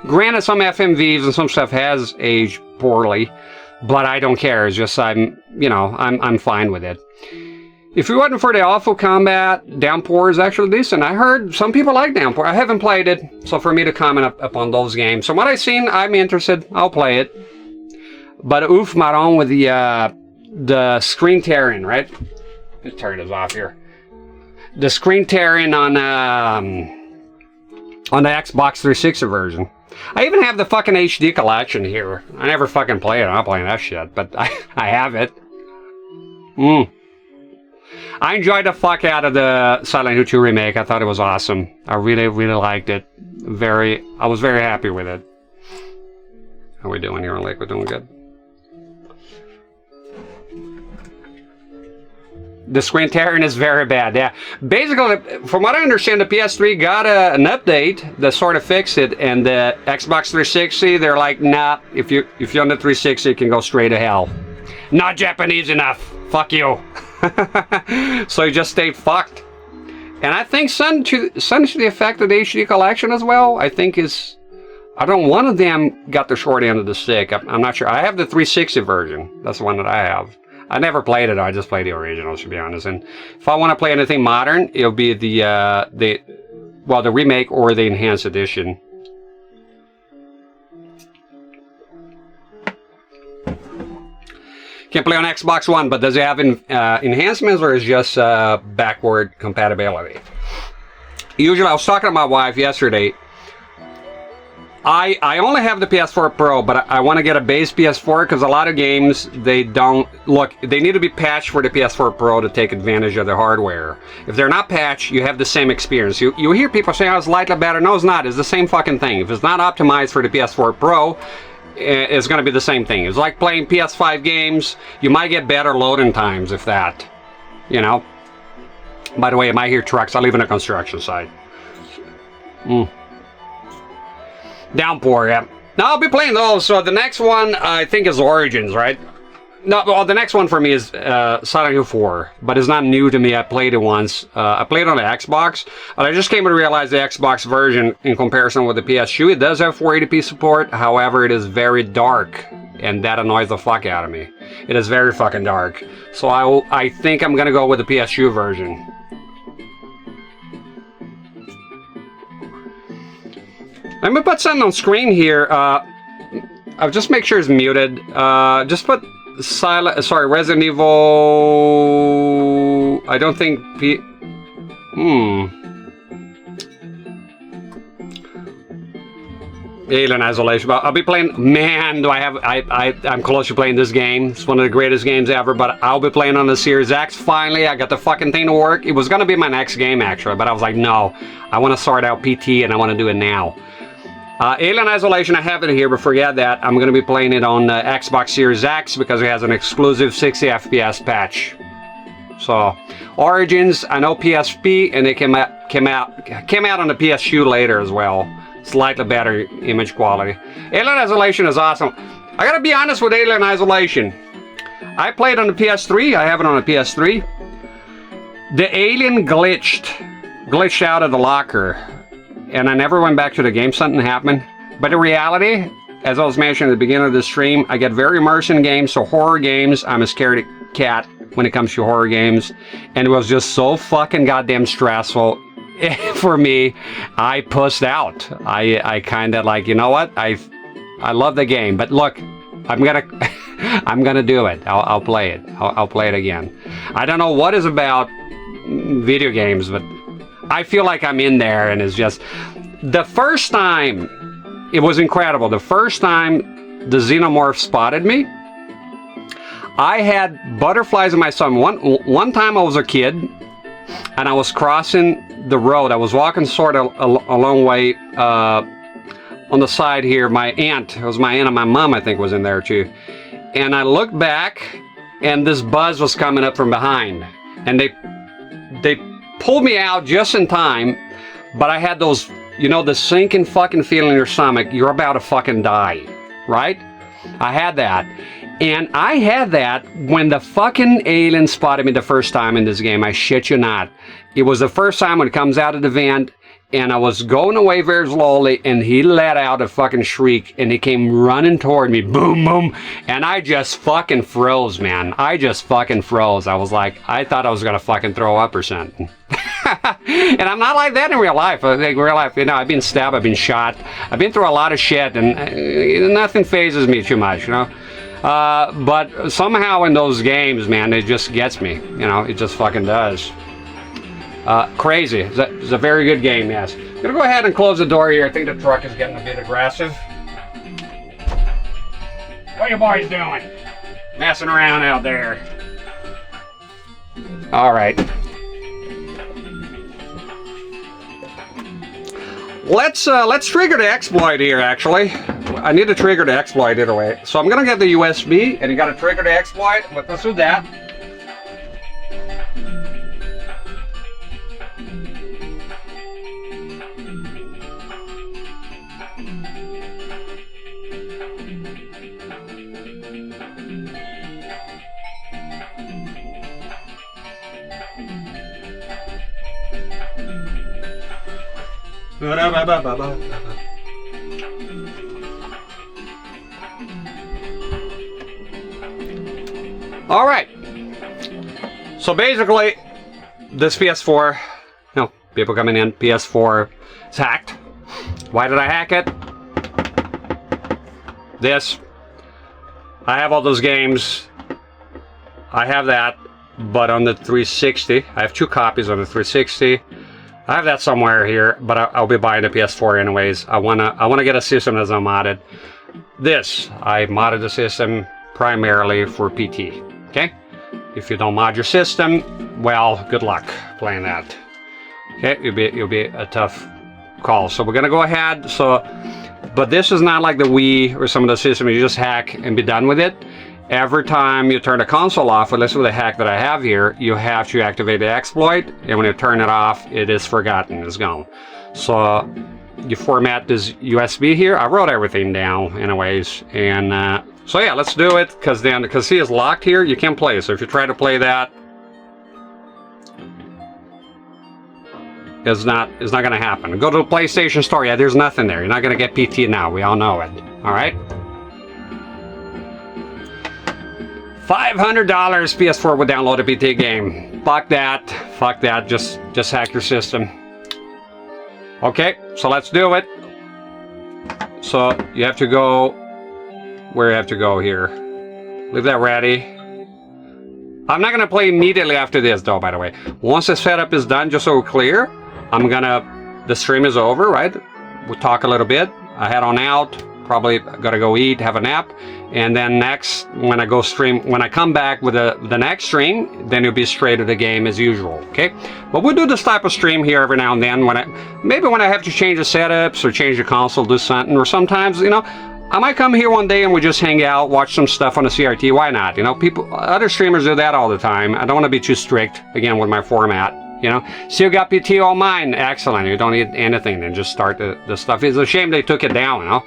Granted, some FMVs and some stuff has aged poorly, but I don't care. It's just I'm fine with it. If it wasn't for the awful combat, Downpour is actually decent. I heard some people like Downpour. I haven't played it, so for me to comment upon those games. So what I've seen, I'm interested. I'll play it. But oof, Maron with the screen tearing, right? Let's turn this off here. The screen tearing on the Xbox 360 version. I even have the fucking HD collection here. I never fucking play it. I'm not playing that shit, but I have it. I enjoyed the fuck out of the Silent Hill 2 remake. I thought it was awesome. I really, really liked it. I was very happy with it. How are we doing here on Lake? We're doing good. The screen tearing is very bad, yeah. Basically, from what I understand, the PS3 got an update that sort of fixed it, and the Xbox 360, they're like, nah, if you're on the 360, you can go straight to hell. Not Japanese enough. Fuck you. So you just stayed fucked. And I think some to the effect of the HD collection as well, I think one of them got the short end of the stick. I'm not sure. I have the 360 version. That's the one that I have. I never played it. I just played the original, to be honest. And if I want to play anything modern, it'll be the remake or the enhanced edition. Can play on Xbox One, but does it have enhancements, or is it just backward compatibility? Usually, I was talking to my wife yesterday. I only have the PS4 Pro, but I want to get a base PS4 because a lot of games, they need to be patched for the PS4 Pro to take advantage of the hardware. If they're not patched, you have the same experience. You hear people say, oh, it's slightly better. No, it's not. It's the same fucking thing. If it's not optimized for the PS4 Pro, it's going to be the same thing. It's like playing PS5 games. You might get better loading times, if that. You know? By the way, I might hear trucks. I live in a construction site. Downpour, yeah. Now I'll be playing those. So the next one, I think, is Origins, right? No, well, the next one for me is Silent Hill 4, but it's not new to me. I played it once. I played it on the Xbox, but I just came to realize the Xbox version, in comparison with the PS2, it does have 480p support. However, it is very dark, and that annoys the fuck out of me. It is very fucking dark. So I think I'm gonna go with the PS2 version. Let me put something on screen here. I'll just make sure it's muted. Just put Resident Evil. I don't think Alien Isolation. I'll be playing. Man, do I have? I'm close to playing this game. It's one of the greatest games ever. But I'll be playing on the Series X. Finally, I got the fucking thing to work. It was gonna be my next game actually, but I was like, no, I want to sort out PT and I want to do it now. Alien Isolation, I have it here, but forget that. I'm going to be playing it on Xbox Series X because it has an exclusive 60 FPS patch. So, Origins, I know PSP, and it came out on the PS2 later as well. Slightly better image quality. Alien Isolation is awesome. I gotta be honest with Alien Isolation. I played on the PS3. I have it on the PS3. The alien glitched out of the locker. And I never went back to the game. Something happened. But in reality, as I was mentioning at the beginning of the stream, I get very immersed in games. So horror games, I'm a scaredy cat when it comes to horror games. And it was just so fucking goddamn stressful for me. I pussed out. I kind of like, you know what? I love the game. But look, I'm gonna do it. I'll play it. I'll play it again. I don't know what is about video games, but I feel like I'm in there, and it's just the first time it was incredible. The first time the xenomorph spotted me, I had butterflies in my stomach. One time I was a kid, and I was crossing the road. I was walking sort of a long way on the side here. My aunt, it was my aunt and my mom, I think, was in there too. And I looked back, and this buzz was coming up from behind. And they pulled me out just in time, but I had those, you know, the sinking fucking feeling in your stomach. You're about to fucking die, right? I had that. And I had that when the fucking alien spotted me the first time in this game. I shit you not. It was the first time when it comes out of the vent, and I was going away very slowly, and he let out a fucking shriek, and he came running toward me, boom, boom, and I just fucking froze, man. I just fucking froze. I was like, I thought I was gonna fucking throw up or something. And I'm not like that in real life. I think real life, you know, I've been stabbed, I've been shot, I've been through a lot of shit, and nothing phases me too much, you know. But somehow in those games, man, it just gets me, you know, it just fucking does. Crazy. It's a very good game, yes. I'm gonna go ahead and close the door here. I think the truck is getting a bit aggressive. What you boys doing? Messing around out there. All right. Let's trigger the exploit here, actually. I need to trigger the exploit either way. So I'm gonna get the USB, and you gotta trigger the exploit. Let's do that. All right. So basically, this PS4, no, people coming in, PS4 is hacked. Why did I hack it? This. I have all those games. I have that, but on the 360, I have 2 copies on the 360. I have that somewhere here, but I'll be buying the PS4 anyways. I wanna get a system that's unmodded. This, I modded the system primarily for PT. Okay? If you don't mod your system, well, good luck playing that. Okay, it'll be a tough call. So we're gonna go ahead. But this is not like the Wii or some of the systems you just hack and be done with it. Every time you turn the console off, at least with the hack that I have here, you have to activate the exploit, and when you turn it off, it is forgotten, it's gone. So you format this USB here. I wrote everything down anyways, and so yeah, let's do it, because see, it's locked here, you can't play. So if you try to play that, it's not gonna happen. Go to the PlayStation Store, yeah, there's nothing there. You're not gonna get PT now, we all know it, all right? $500 PS4 would download a PT game. Fuck that, just hack your system. Okay, so let's do it. So you have to go, where you have to go here. Leave that ready. I'm not gonna play immediately after this though, by the way. Once the setup is done, just so we're clear, the stream is over, right? We'll talk a little bit. I head on out, probably gotta go eat, have a nap. And then next, when I come back with the next stream, then it'll be straight to the game as usual, okay? But we'll do this type of stream here every now and then maybe when I have to change the setups or change the console, do something, or sometimes, you know, I might come here one day and we just hang out, watch some stuff on the CRT, why not? You know, other streamers do that all the time. I don't want to be too strict, again, with my format, you know? So you got PT all mine, excellent, you don't need anything, then just start the stuff. It's a shame they took it down, you know?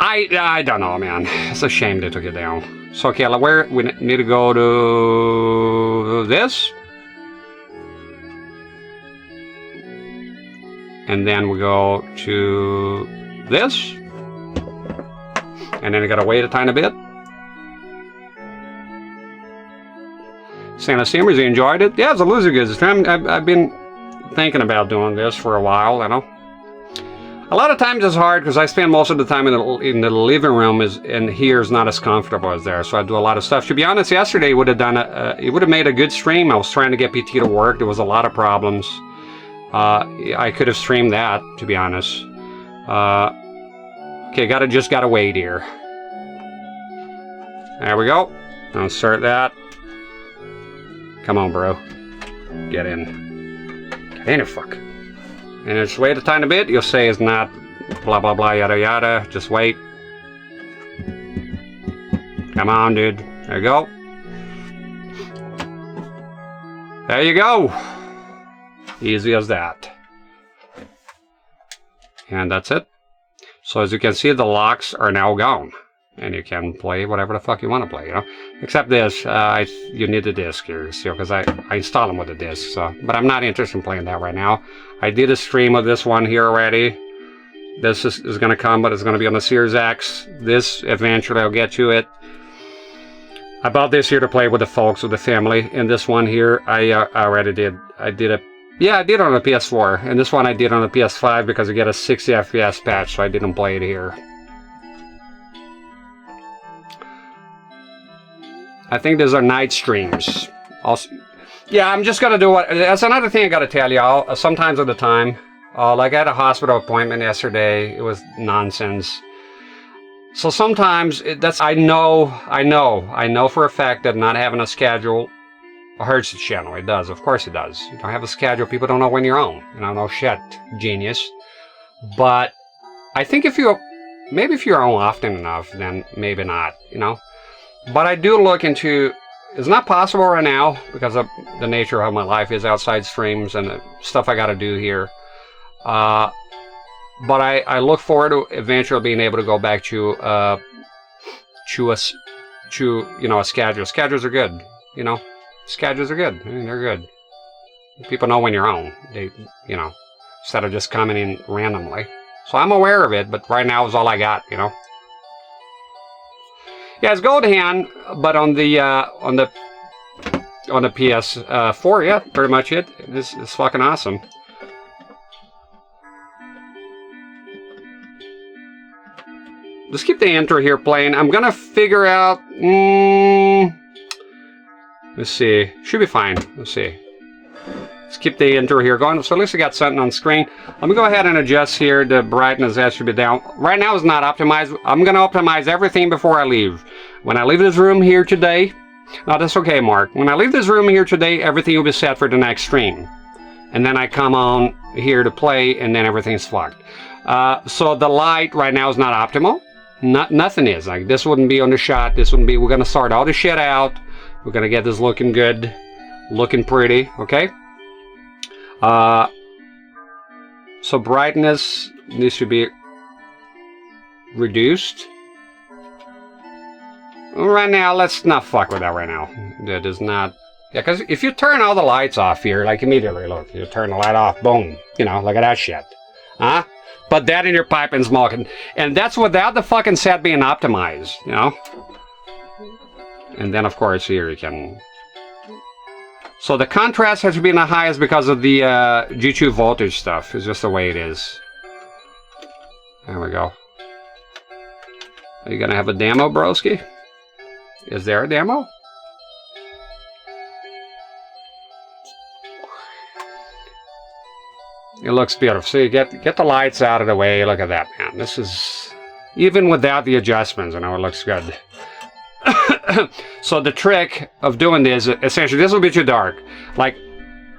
I don't know, man. It's a shame they took it down. So, okay, where we need to go to this. And then we go to this. And then you gotta wait a tiny bit. Santa Steamers, you enjoyed it? Yeah, it's a loser goods. I've been thinking about doing this for a while, you know. A lot of times it's hard because I spend most of the time in the living room, and here is not as comfortable as there. So I do a lot of stuff. To be honest, yesterday would have made a good stream. I was trying to get PT to work. There was a lot of problems. I could have streamed that, to be honest. Okay, just gotta wait here. There we go. Insert that. Come on, bro. Get in. Get in, fuck. And just wait a tiny bit. You'll say it's not blah, blah, blah, yada, yada. Just wait. Come on, dude. There you go. There you go. Easy as that. And that's it. So as you can see, the locks are now gone. And you can play whatever the fuck you want to play, you know? Except this, you need a disc here, see, because I install them with a disc, so. But I'm not interested in playing that right now. I did a stream of this one here already. This is going to come, but it's going to be on the Series X. This, eventually I'll get to it. I bought this here to play with the folks, with the family. And this one here, I already did. I did it on the PS4. And this one I did on the PS5 because I get a 60 FPS patch, so I didn't play it here. I think these are night streams. Also, yeah, I'm just gonna do what. That's another thing I gotta tell y'all. Sometimes at the time, like I had a hospital appointment yesterday. It was nonsense. So sometimes I know for a fact that not having a schedule hurts the channel. It does, of course it does. You don't have a schedule, people don't know when you're on. You know, no shit, genius. But I think if you're on often enough, then maybe not. You know. But I do look into, it's not possible right now because of the nature of how my life is outside streams and the stuff I got to do here. But I look forward to eventually being able to go back to a schedule. Schedules are good, you know. Schedules are good. I mean, they're good. People know when you're on. They, you know, instead of just coming in randomly. So I'm aware of it, but right now is all I got, you know. Yeah, it's gold hand, but on the PS4, yeah, pretty much it. It's fucking awesome. Let's keep the intro here playing. I'm gonna figure out. Let's see. Should be fine. Let's see. Let's keep the intro here going. So at least I got something on screen. Let me go ahead and adjust here. The brightness that should be down. Right now it's not optimized. I'm going to optimize everything before I leave. When I leave this room here today, no, that's okay, Mark. When I leave this room here today, everything will be set for the next stream. And then I come on here to play, and then everything's fucked. So the light right now is not optimal. Nothing is. Like, this wouldn't be on the shot. This wouldn't be. We're going to sort all the shit out. We're going to get this looking good, looking pretty, okay? So brightness needs to be reduced. Right now, let's not fuck with that right now. That is not... Yeah, because if you turn all the lights off here, like immediately, look, you turn the light off, boom. You know, look at that shit. Huh? Put that in your pipe and smoke it. And that's without the fucking set being optimized, you know? And then, of course, here you can... So the contrast has to be in the highest because of the G2 voltage stuff. It's just the way it is. There we go. Are you gonna have a demo, broski? Is there a demo? It looks beautiful. So you get the lights out of the way. Look at that, man. This is... Even without the adjustments, you know, it looks good. So the trick of doing this, essentially, this will be too dark. Like,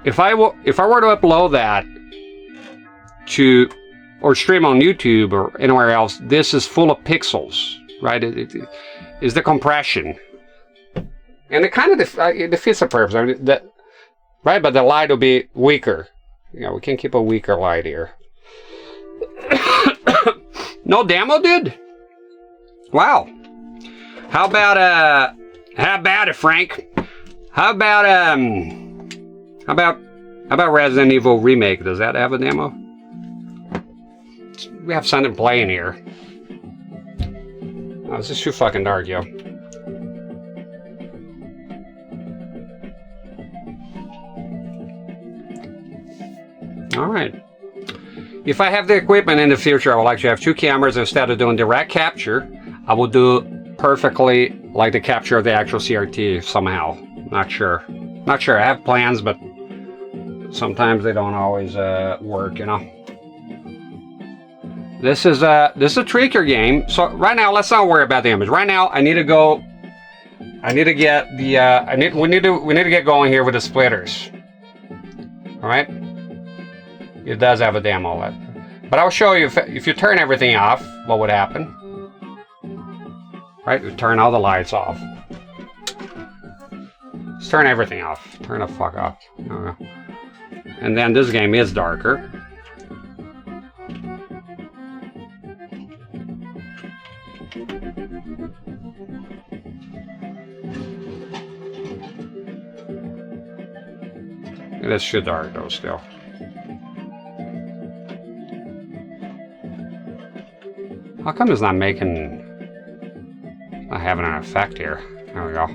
if I were to upload that to, or stream on YouTube or anywhere else, this is full of pixels, right? It is the compression, and it kind of defeats the purpose. I mean, that, right? But the light will be weaker. You know, we can keep a weaker light here. No demo, dude. Wow. How about it, Frank? How about Resident Evil Remake? Does that have a demo? We have something playing here. Oh, this is too fucking dark, yo. Alright. If I have the equipment in the future, I would like to have two cameras. Instead of doing direct capture, I will do perfectly like the capture of the actual CRT somehow. Not sure. Not sure. I have plans, but sometimes they don't always work, you know. This is a trickier game. So right now, let's not worry about the image. Right now, I need to go. I need to get the. We need to get going here with the splitters. All right. It does have a demo, but I'll show you if you turn everything off, what would happen. Right, you turn all the lights off. Let's turn everything off. Turn the fuck off. Okay. And then this game is darker. It is shit dark though still. How come it's not making... not having an effect here? There we go.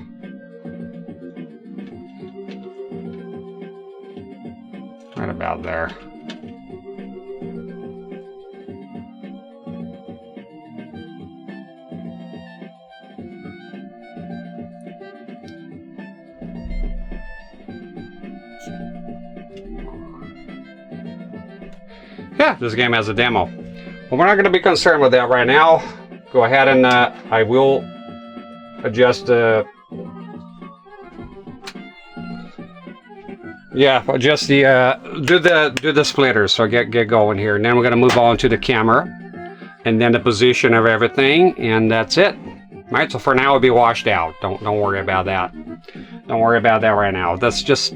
Right about there. Yeah, this game has a demo. Well, we're not going to be concerned with that right now. Go ahead and I will adjust the... yeah, adjust the... do the splitters, so get going here. And then we're going to move on to the camera. And then the position of everything, and that's it. Right, so for now it'll be washed out. Don't worry about that. Don't worry about that right now. That's just...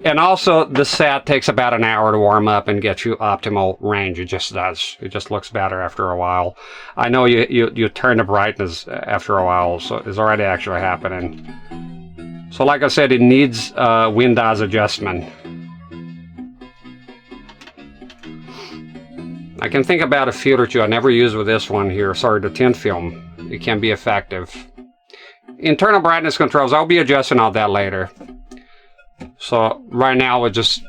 and also, the set takes about an hour to warm up and get you optimal range. It just does. It just looks better after a while. I know you turn the brightness after a while, so it's already actually happening. So like I said, it needs Windows adjustment. I can think about a filter too. I never use with this one here. Sorry, the tint film. It can be effective. Internal brightness controls, I'll be adjusting all that later. So right now, we just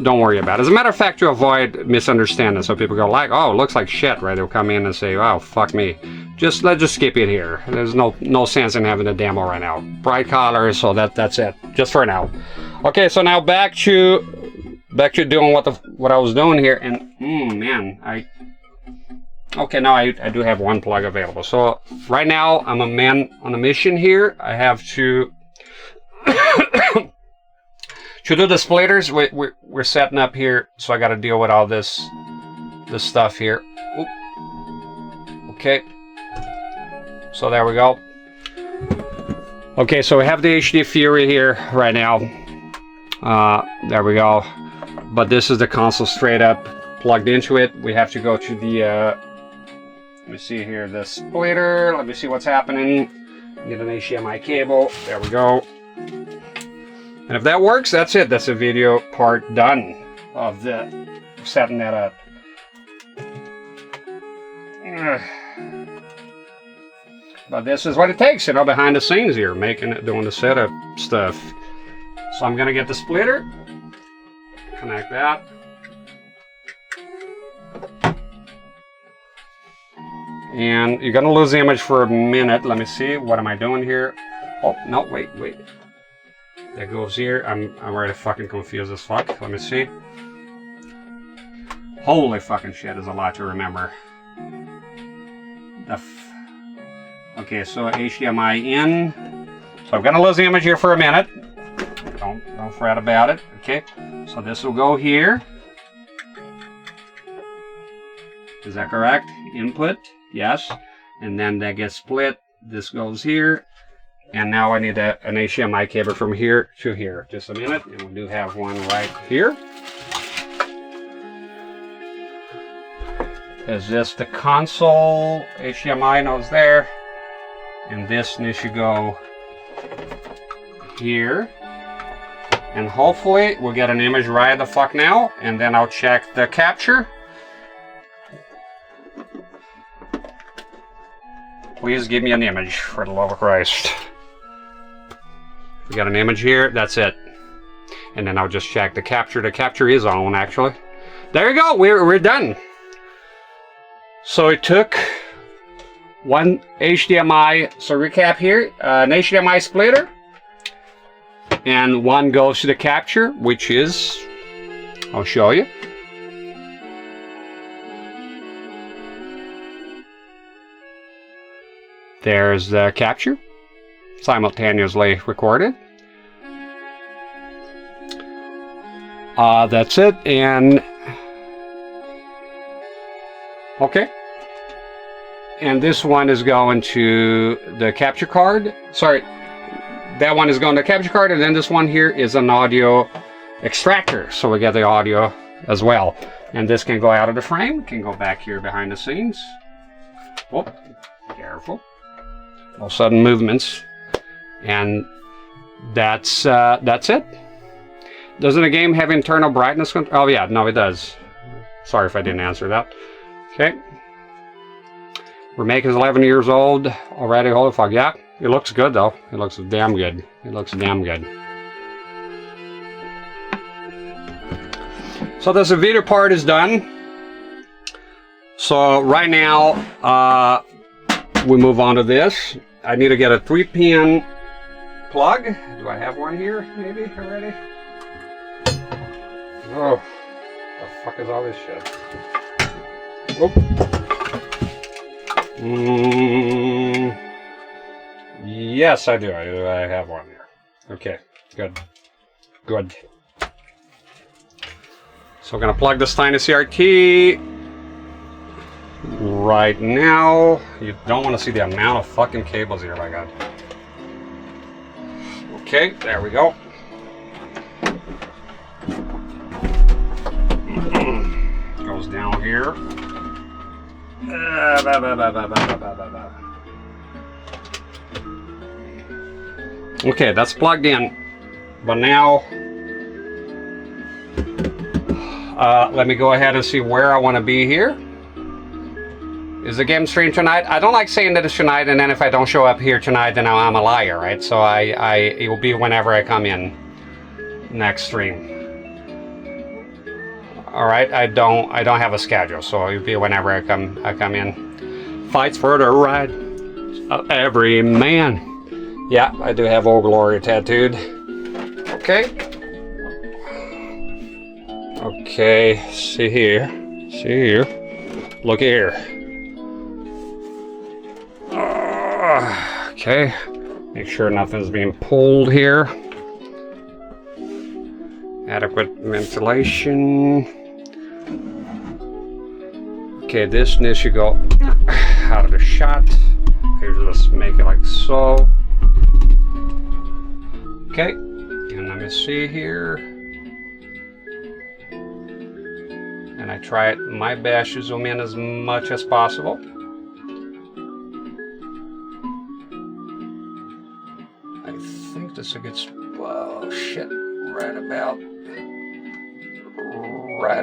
don't worry about it. As a matter of fact, to avoid misunderstanding, so people go like, "Oh, it looks like shit," right? They'll come in and say, "Oh, fuck me." Let's just skip it here. There's no sense in having a demo right now. Bright colors, so that's it, just for now. Okay, so now back to doing what I was doing here, and man, okay, now I do have one plug available. So right now I'm a man on a mission here. I have to. To do the splitters, we're setting up here, so I got to deal with all this stuff here. Oop. Okay, so there we go. Okay, so we have the HD Fury here right now. There we go. But this is the console straight up plugged into it. We have to go to the let me see here, the splitter. Let me see what's happening. Get an HDMI cable. There we go. And if that works, that's it. That's the video part done of setting that up. But this is what it takes, you know, behind the scenes here, doing the setup stuff. So I'm gonna get the splitter, connect that. And you're gonna lose the image for a minute. Let me see, what am I doing here? Oh, no, wait. That goes here. I'm already fucking confused as fuck. Let me see. Holy fucking shit, there's a lot to remember. Okay, so HDMI in. So I'm gonna lose the image here for a minute. Don't fret about it. Okay, so this will go here. Is that correct? Input, yes. And then that gets split. This goes here. And now I need an HDMI cable from here to here. Just a minute, and we do have one right here. Is this the console HDMI nose there? And this needs to go here. And hopefully we'll get an image right the fuck now. And then I'll check the capture. Please give me an image for the love of Christ. We got an image here, that's it. And then I'll just check the capture. The capture is on, actually. There you go, we're done. So it took one HDMI, so recap here, an HDMI splitter. And one goes to the capture, which is, I'll show you. There's the capture, simultaneously recorded. That's it, and okay. And this one is going to the capture card. Sorry, that one is going to the capture card, and then this one here is an audio extractor, so we get the audio as well. And this can go out of the frame, can go back here behind the scenes. Oh, careful. No sudden movements. And that's it. Doesn't the game have internal brightness control? Oh yeah, no it does. Sorry if I didn't answer that. Okay. Remake is 11 years old already. Holy fuck, yeah. It looks good though. It looks damn good. It looks damn good. So this video part is done. So right now, we move on to this. I need to get a 3-pin plug. Do I have one here maybe already? Oh, the fuck is all this shit? Oh. Yes, I do. I have one here. Okay, good. Good. So we're going to plug this tiny CRT right now. You don't want to see the amount of fucking cables here, my god. Okay, there we go. Goes down here. Okay, that's plugged in. But now, let me go ahead and see where I want to be here. Is the game stream tonight? I don't like saying that it's tonight, and then if I don't show up here tonight, then I'm a liar, right? So it will be whenever I come in next stream. All right, I don't have a schedule, so it'll be whenever I come in. Fights for the right of every man. Yeah, I do have Old Glory tattooed. Okay. Okay, see here. Look here. Okay, make sure nothing's being pulled here. Adequate ventilation. Okay, this should go out of the shot. Here's just make it like so. Okay, and let me see here. And I try my best to zoom in as much as possible. I think this will get, oh shit, right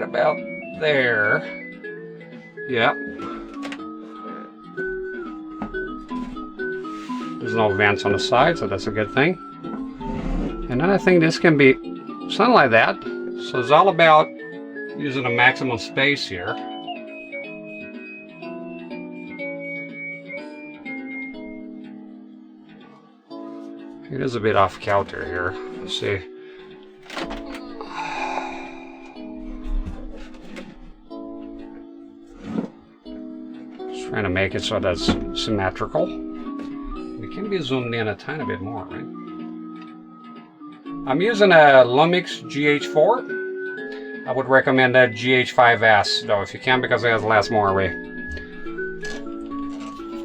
about there. Yeah. There's no vents on the side, so that's a good thing. And then I think this can be something like that. So it's all about using a maximum space here. It is a bit off kilter here. Let's see. Just trying to make it so that's symmetrical. It can be zoomed in a tiny bit more, right? I'm using a Lumix GH4. I would recommend a GH5S though if you can, because it has less more away.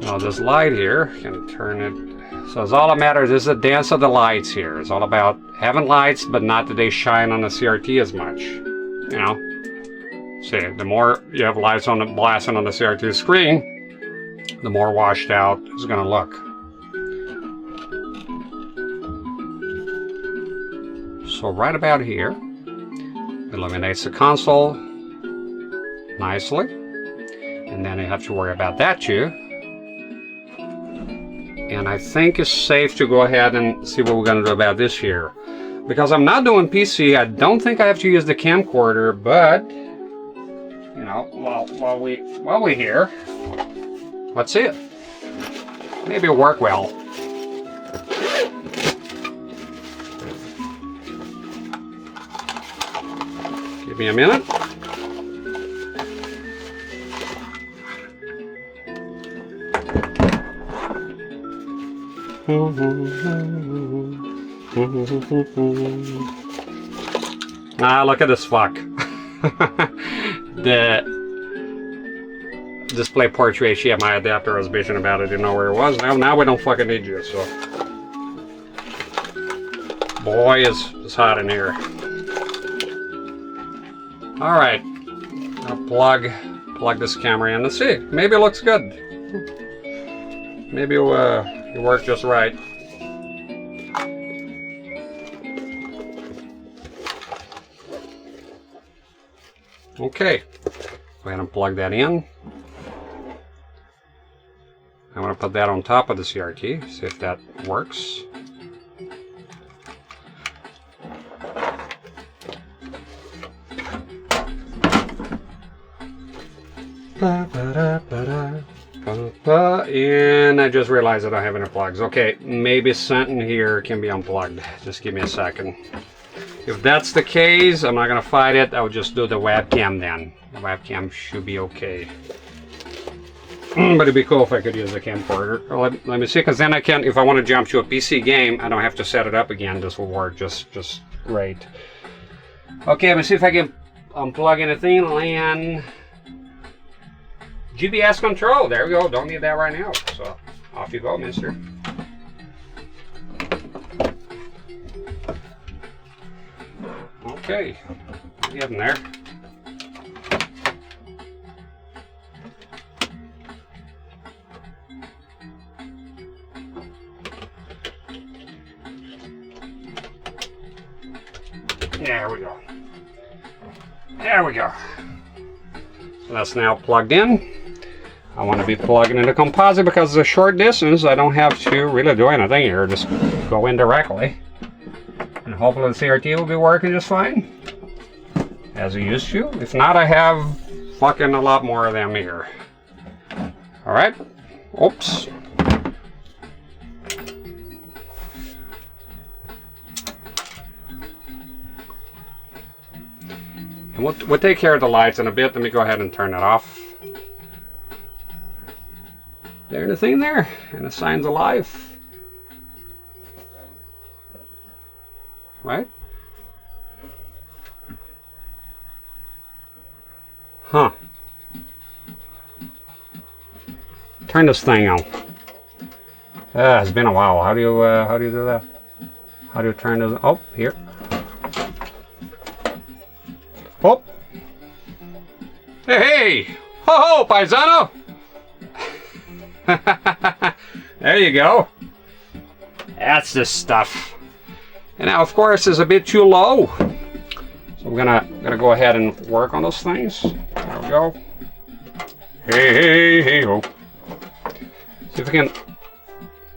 Now this light here, you can turn it. So it's all that matters is the dance of the lights here. It's all about having lights, but not that they shine on the CRT as much. You know, see, the more you have lights on the blasting on the CRT screen, the more washed out it's going to look. So right about here, illuminates the console nicely, and then you have to worry about that too. And I think it's safe to go ahead and see what we're going to do about this here. Because I'm not doing PC, I don't think I have to use the camcorder, but you know, while we're here, let's see it. Maybe it'll work well. Give me a minute. Ah, look at this fuck. The display portrait, yeah, my adapter was bitching about it, didn't know where it was. Now we don't fucking need you, so. Boy, it's hot in here. Alright. I'll plug this camera in and see. Maybe it looks good. Maybe it worked just right. Okay. Go ahead and plug that in. I'm going to put that on top of the CRT, see if that works. And I just realized I don't have any plugs. Okay, maybe something here can be unplugged. Just give me a second. If that's the case, I'm not gonna fight it. I'll just do the webcam then. The webcam should be okay. But it'd be cool if I could use the camcorder. Let me see, because then I can, if I want to jump to a PC game, I don't have to set it up again. This will work just great. Okay, let me see if I can unplug anything. LAN. GPS control, there we go. Don't need that right now. So off you go, mister. Okay, getting there. There we go. There we go. So that's now plugged in. I want to be plugging in the composite because it's a short distance. I don't have to really do anything here. Just go in directly. And hopefully the CRT will be working just fine. As it used to. If not, I have fucking a lot more of them here. Alright. Oops. And we'll take care of the lights in a bit. Let me go ahead and turn that off. There's the thing there, and the sign's alive. Right? Huh. Turn this thing on. It's been a while. How do you do that? How do you turn this? Oh, here. Oh. Hey, hey! Ho ho, paisano! There you go. That's the stuff. And now, of course, it's a bit too low. So I'm gonna go ahead and work on those things. There we go. Hey, hey, hey, ho. See if we can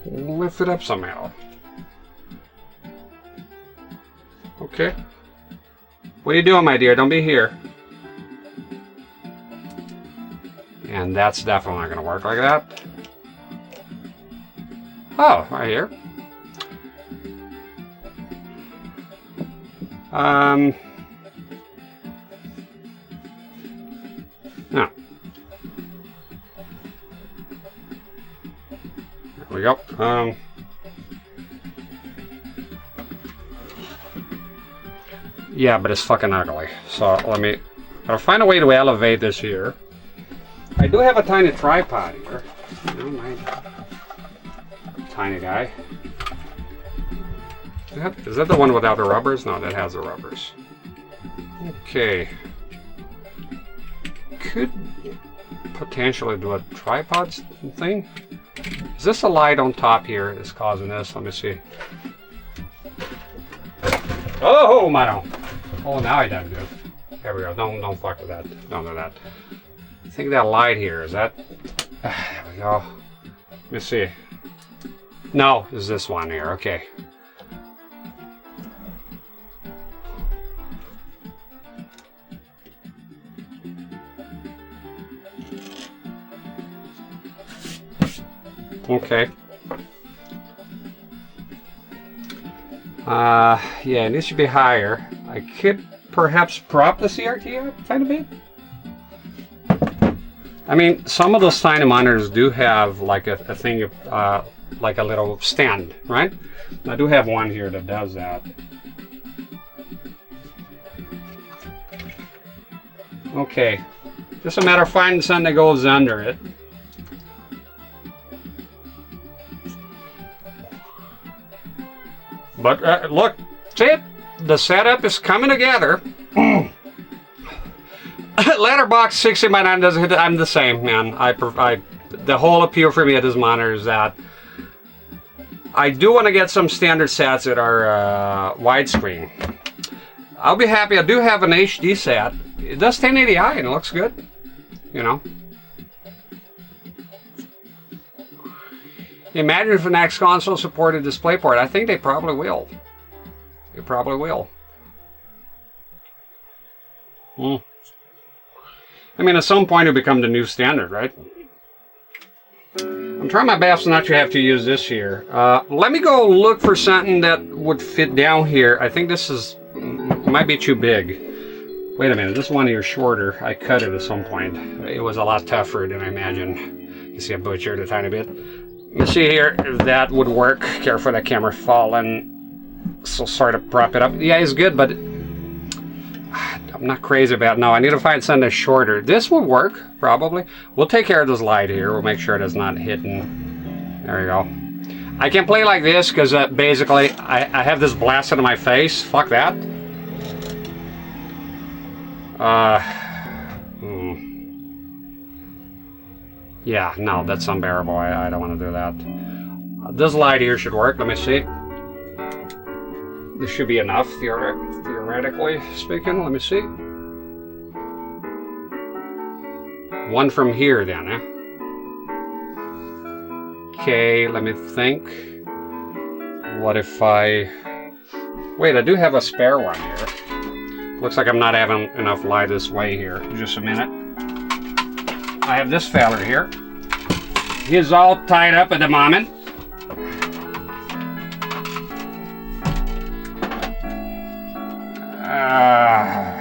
lift it up somehow. Okay. What are you doing, my dear? Don't be here. And that's definitely not gonna work like that. Oh, right here. No. There we go. Yeah, but it's fucking ugly. So I'll find a way to elevate this here. I do have a tiny tripod here. Oh my tiny guy. Is that the one without the rubbers? No, that has the rubbers. Okay. Could potentially do a tripod thing. Is this a light on top here that's causing this? Let me see. Oh, my! Oh, now I done good. There we go. Don't fuck with that. Don't do that. I think that light here is that. There we go. Let me see. No, it's this one here. Okay. Okay. Yeah, it needs to be higher. I could perhaps prop the CRT up a tiny bit. I mean, some of those tiny monitors do have like a thing like a little stand, right? I do have one here that does that. Okay, just a matter of finding something that goes under it. But look, see it? The setup is coming together. Letterbox 60x9 doesn't hit. I'm the same, man. The whole appeal for me at this monitor is that I do want to get some standard sets that are widescreen. I'll be happy. I do have an HD set. It does 1080i and it looks good, you know. Imagine if the next console supported DisplayPort. I think they probably will. They probably will. I mean, at some point it'll become the new standard, right? I'm trying my best not to have to use this here. Let me go look for something that would fit down here. I think this is might be too big. Wait a minute, this one here is shorter. I cut it at some point. It was a lot tougher than I imagined. You see I butchered a tiny bit. Let me see here if that would work. Careful that camera falling. So sort of prop it up. Yeah, it's good, but I'm not crazy about it. No, I need to find something that's shorter. This would work, probably. We'll take care of this light here. We'll make sure it's not hitting. There we go. I can play like this because basically I have this blasted in my face. Fuck that. Yeah, no, that's unbearable. I don't want to do that. This light here should work. Let me see. This should be enough, theoretically speaking. Let me see. One from here, then, eh? Okay, let me think. What if I... Wait, I do have a spare one here. Looks like I'm not having enough light this way here. Just a minute. I have this fella here. He's all tied up at the moment.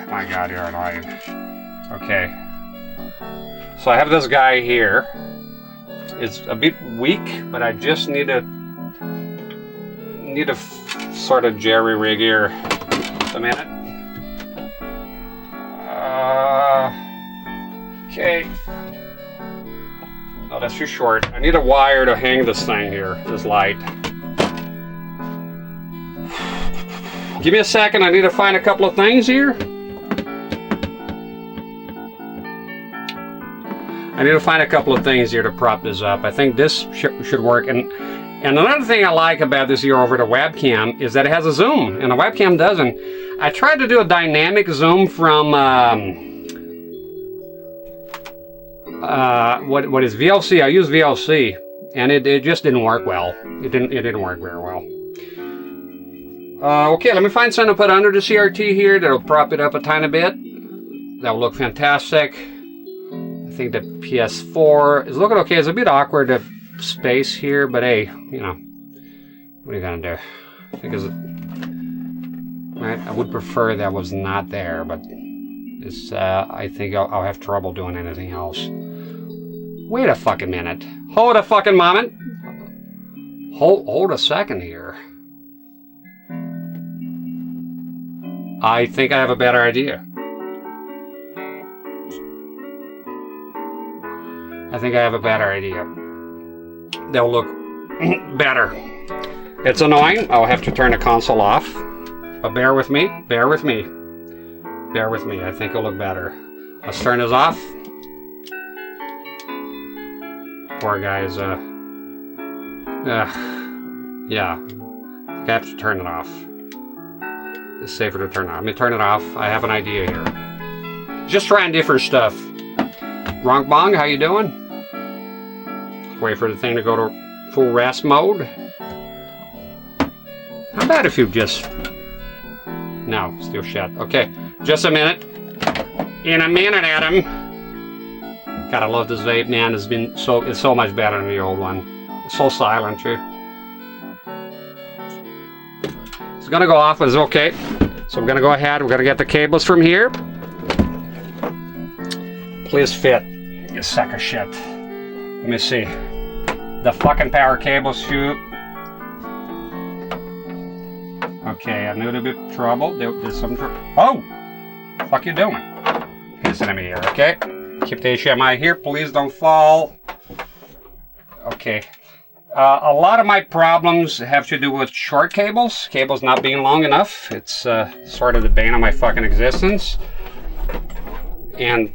My God, you're annoying. Okay. So I have this guy here. It's a bit weak, but I just need a sort of jerry rig here. Just a minute. Okay. No, that's too short. I need a wire to hang this thing here, this light. Give me a second, I need to find a couple of things here. I need to find a couple of things here to prop this up. I think this should work. And another thing I like about this here over the webcam is that it has a zoom, and the webcam doesn't. I tried to do a dynamic zoom from what is VLC? I use VLC, and it just didn't work well. It didn't work very well. Okay, let me find something to put under the CRT here that'll prop it up a tiny bit. That will look fantastic. I think the PS4 is looking okay. It's a bit awkward, the space here, but hey, you know, what are you gonna do? I think right, I would prefer that was not there, but it's, I think I'll have trouble doing anything else. Wait a fucking minute. Hold a fucking moment. Hold a second here. I think I have a better idea. I think I have a better idea. They'll look better. It's annoying. I'll have to turn the console off. But bear with me. Bear with me. Bear with me. I think it'll look better. Let's turn this off. Poor guys. Yeah. I have to turn it off. It's safer to turn it off. Let me turn it off. I have an idea here. Just trying different stuff. Ronk Bong, how you doing? Wait for the thing to go to full rest mode. How about if you just... No, still shut. Okay, just a minute. In a minute, Adam. God, I love this vape, man. It's so much better than the old one. It's so silent, too. It's gonna go off, but it's okay. So I'm gonna go ahead. We're gonna get the cables from here. Please fit, you sack of shit. Let me see. the fucking power cable shoot. Okay, I knew there'd be trouble. There's some trouble. Oh! Fuck you doing? Pissing at me here, okay? Keep the HDMI here. Please don't fall. Okay. A lot of my problems have to do with short cables. Cables not being long enough. It's sort of the bane of my fucking existence. And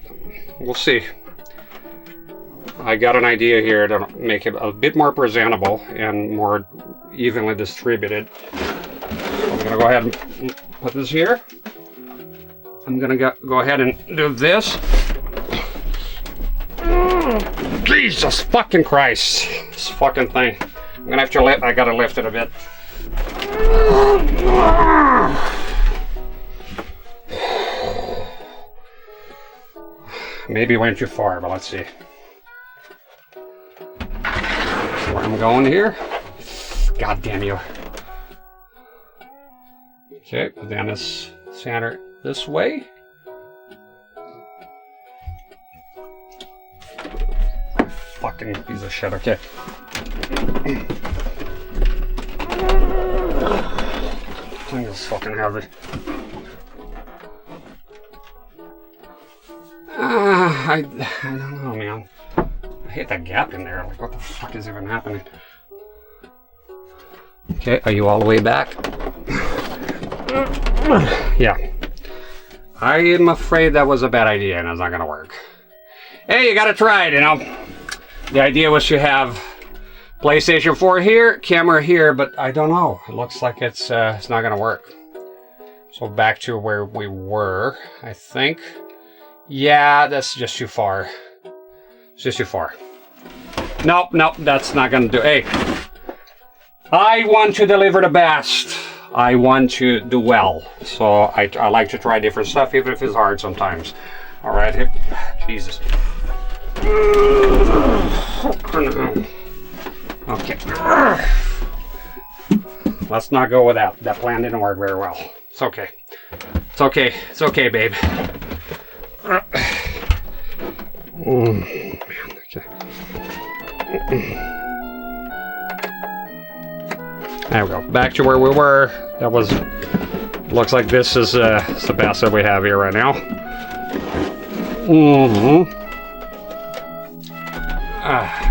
we'll see. I got an idea here to make it a bit more presentable and more evenly distributed. I'm gonna go ahead and put this here. I'm gonna go ahead and do this. Jesus fucking Christ. This fucking thing. I'm gonna have to I gotta lift it a bit. Maybe went too far, but let's see. Where I'm going here. God damn you. Okay, then it's center this way. Fucking piece of shit, okay. I just fucking have it. I don't know, man. I hit that gap in there. Like, what the fuck is even happening? Okay, are you all the way back? Yeah. I am afraid that was a bad idea and it's not gonna work. Hey, you gotta try it, you know. The idea was to have PlayStation 4 here, camera here, but I don't know. It looks like it's not gonna work. So back to where we were, I think. Yeah, that's just too far. It's just too far. Nope, that's not gonna do. Hey, I want to deliver the best. I want to do well. So I like to try different stuff, even if it's hard sometimes. All right, Jesus. Okay. Let's not go with that. That plan didn't work very well. It's okay. It's okay. It's okay, babe. Man, okay. There we go. Back to where we were. That was. Looks like this is the best that we have here right now. Mm-hmm.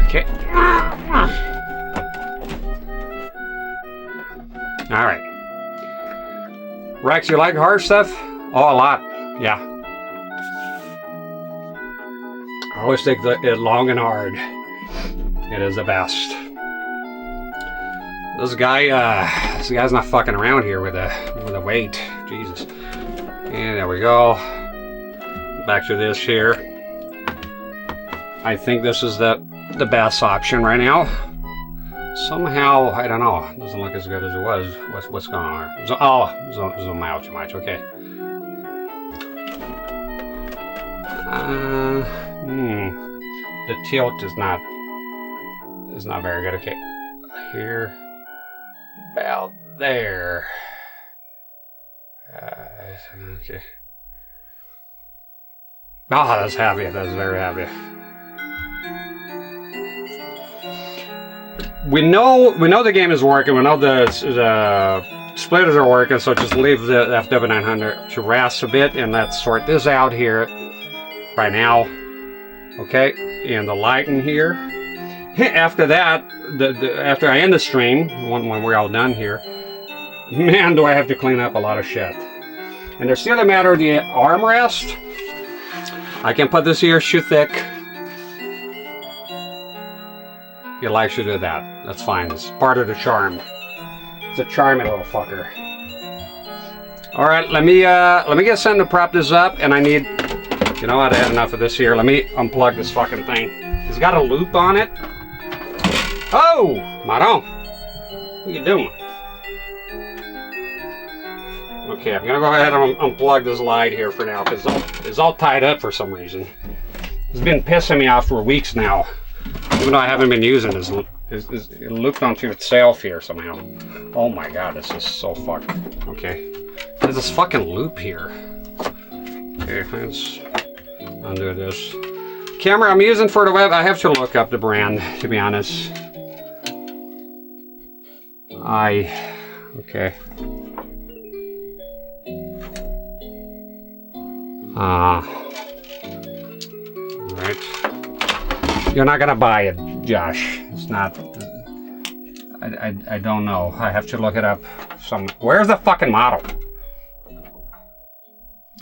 Okay. All right. Rex, you like hard stuff? Oh, a lot. Yeah. I always take it long and hard. It is the best. This guy's not fucking around here with the weight. Jesus. And there we go. Back to this here. I think this is the best option right now. Somehow, I don't know. It doesn't look as good as it was. What's going on? Zoom out too much. Okay. The tilt is not very good. Okay. Here. About there. Okay. Oh, that's heavy. That's very heavy. We know the game is working. We know the splitters are working. So just leave the FW900 to rest a bit, and let's sort this out here right now. Okay, and the light in here. After that, after I end the stream, when we're all done here, man, do I have to clean up a lot of shit. And there's still a matter of the armrest. I can put this here, shoe thick. He likes to do that. That's fine. It's part of the charm. It's a charming little fucker. All right, let me get something to prop this up, and I need. You know what? I had enough of this here. Let me unplug this fucking thing. It's got a loop on it. Oh, Maron. What are you doing? Okay, I'm gonna go ahead and unplug this light here for now because it's all tied up for some reason. It's been pissing me off for weeks now. Even though I haven't been using this, it looped onto itself here somehow. Oh my god, this is so fucked. Okay. There's this fucking loop here. Okay, let's undo this. Camera I'm using for the web, I have to look up the brand, to be honest. Okay. Right. You're not gonna buy it, Josh. It's not. I don't know. I have to look it up. Where's the fucking model?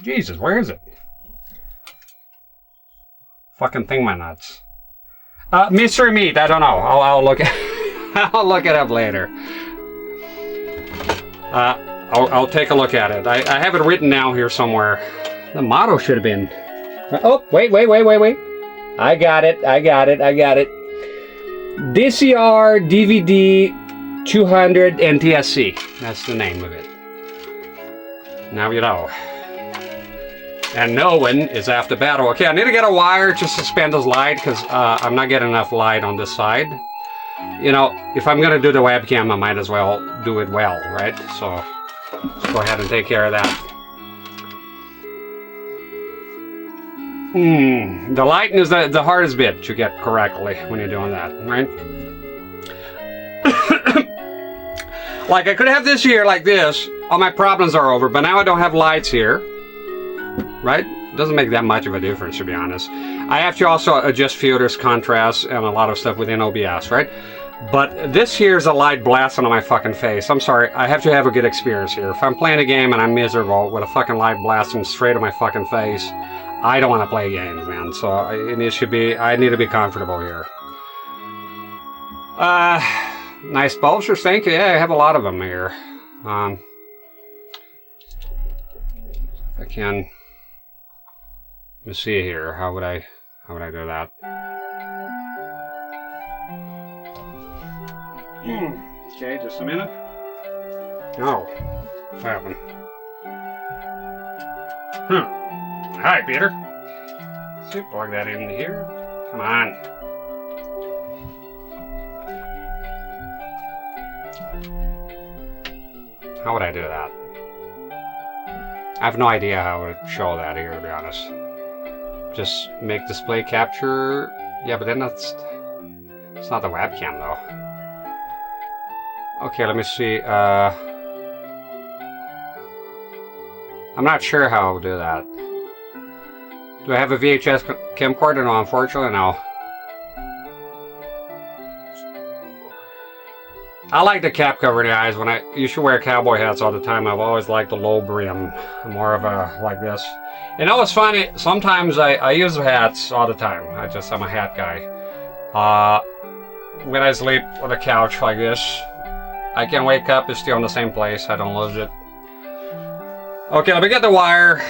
Jesus, where is it? Fucking thing my nuts. Mystery meat. I don't know. I'll look it. I'll look it up later. I'll take a look at it. I have it written down here somewhere. The motto should have been. Oh, wait. I got it. DCR DVD 200 NTSC. That's the name of it. Now you know. And no one is after battle. Okay, I need to get a wire to suspend this light because I'm not getting enough light on this side. You know, if I'm gonna do the webcam, I might as well do it well, right? So let's go ahead and take care of that. The lighting is the hardest bit to get correctly when you're doing that, right? Like I could have this here like this, all my problems are over, but now I don't have lights here, right? Doesn't make that much of a difference, to be honest. I have to also adjust filters, contrast, and a lot of stuff within OBS, right? But this here is a light blasting on my fucking face. I'm sorry, I have to have a good experience here. If I'm playing a game and I'm miserable with a fucking light blasting straight on my fucking face, I don't want to play games, man. So I need to be comfortable here. Nice bolsters, thank you. Yeah, I have a lot of them here. If I can, let me see here. How would I do that? Okay, just a minute. Oh, what happened? Hi, Peter. Let's plug that in here. Come on. How would I do that? I have no idea how I would show that here, to be honest. Just make display capture. Yeah, but then it's not the webcam, though. Okay, let me see. I'm not sure how I'll do that. Do I have a VHS camcorder? No, unfortunately, no. I like the cap covering the eyes. You should wear cowboy hats all the time. I've always liked the low brim. I'm more of a like this. You know what's funny? Sometimes I use hats all the time. I'm a hat guy. When I sleep on a couch like this, I can wake up, it's still in the same place. I don't lose it. Okay, let me get the wire.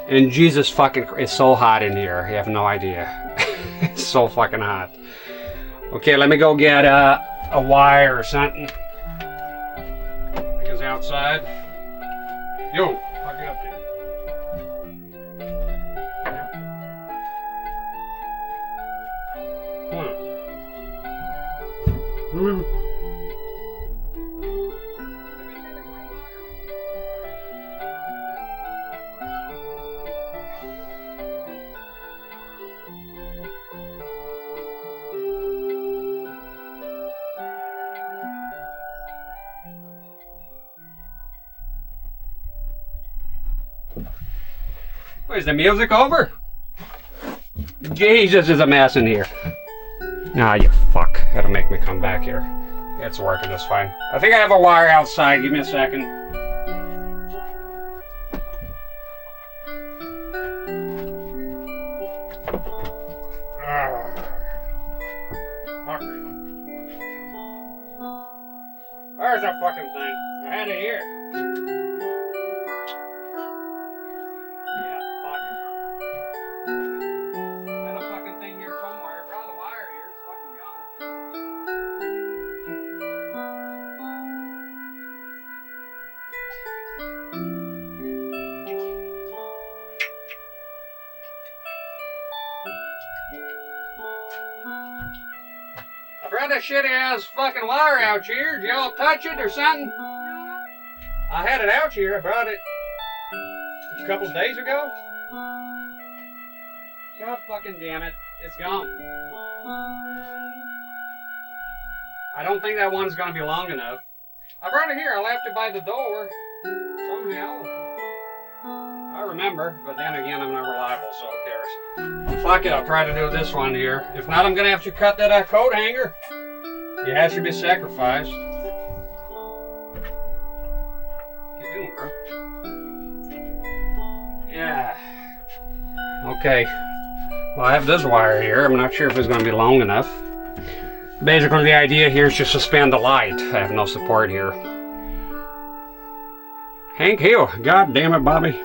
And Jesus fucking, it's so hot in here. You have no idea. It's so fucking hot. Okay, let me go get a wire or something. I guess outside. Yo, fuck it up there. Come on. Is the music over? Jesus, is a mess in here. Ah, you fuck. That'll make me come back here. It's working just fine. I think I have a wire outside. Give me a second. Fuck. Where's that fucking thing? I had it here. I brought that shitty ass fucking wire out here. Did y'all touch it or something? I had it out here. I brought it a couple of days ago. God fucking damn it. It's gone. I don't think that one's gonna be long enough. I brought it here. I left it by the door. Somehow. I remember, but then again, I'm not reliable, so who cares? Fuck it, I'll try to do this one here. If not, I'm gonna have to cut that coat hanger. It has to be sacrificed. What you doing, bro? Yeah. Okay. Well, I have this wire here. I'm not sure if it's gonna be long enough. Basically, the idea here is to suspend the light. I have no support here. Hank Hill. God damn it, Bobby.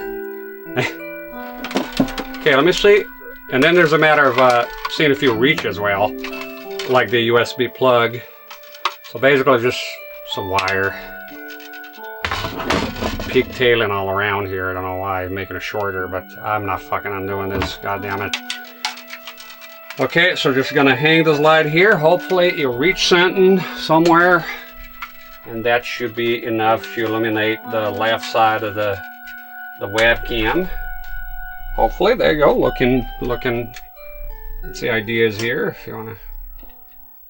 Okay, let me see. And then there's a matter of seeing if you reach as well, like the USB plug. So basically just some wire. Pigtailing all around here. I don't know why I'm making it shorter, but I'm not fucking undoing this. God damn it. Okay, so just gonna hang this light here. Hopefully you reach something somewhere. And that should be enough to illuminate the left side of the webcam. Hopefully, there you go, looking, let's see, ideas here, if you wanna,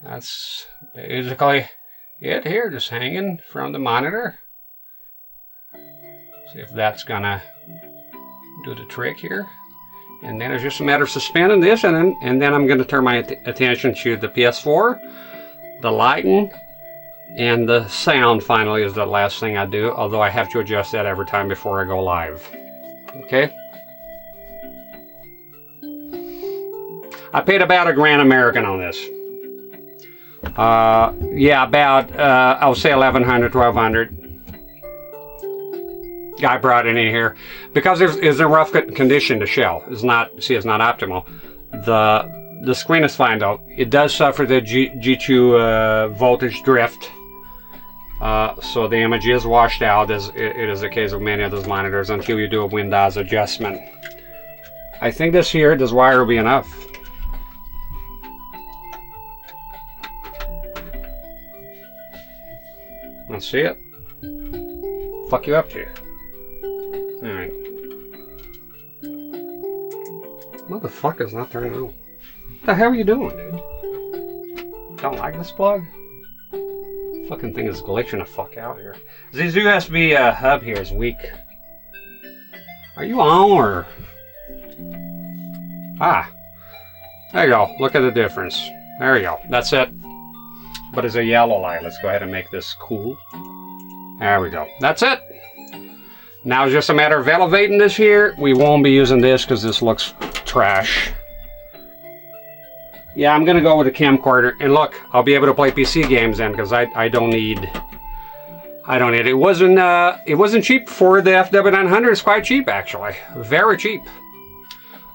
that's basically it here, just hanging from the monitor. See if that's gonna do the trick here. And then it's just a matter of suspending this, and then I'm gonna turn my attention to the PS4, the lighting, and the sound finally is the last thing I do, although I have to adjust that every time before I go live. Okay? I paid about $1,000 American on this. Yeah, about, I'll say 1,100, 1,200. Guy brought it in here. Because it's in rough condition, the shell. It's not optimal. The screen is fine though. It does suffer the G2 voltage drift. So the image is washed out, as it is the case with many of those monitors, until you do a Windows adjustment. I think this wire will be enough. Let's see it. Fuck you up to. Alright. Motherfucker's not turning on. What the hell are you doing, dude? Don't like this plug? Fucking thing is glitching the fuck out here. This USB hub here is weak. Are you on or? Ah. There you go. Look at the difference. There you go. That's it. But it's a yellow light. Let's go ahead and make this cool. There we go. That's it. Now it's just a matter of elevating this here. We won't be using this because this looks trash. Yeah, I'm gonna go with a camcorder, and look, I'll be able to play PC games then, because I don't need it. It wasn't cheap for the FW900. It's quite cheap actually, very cheap.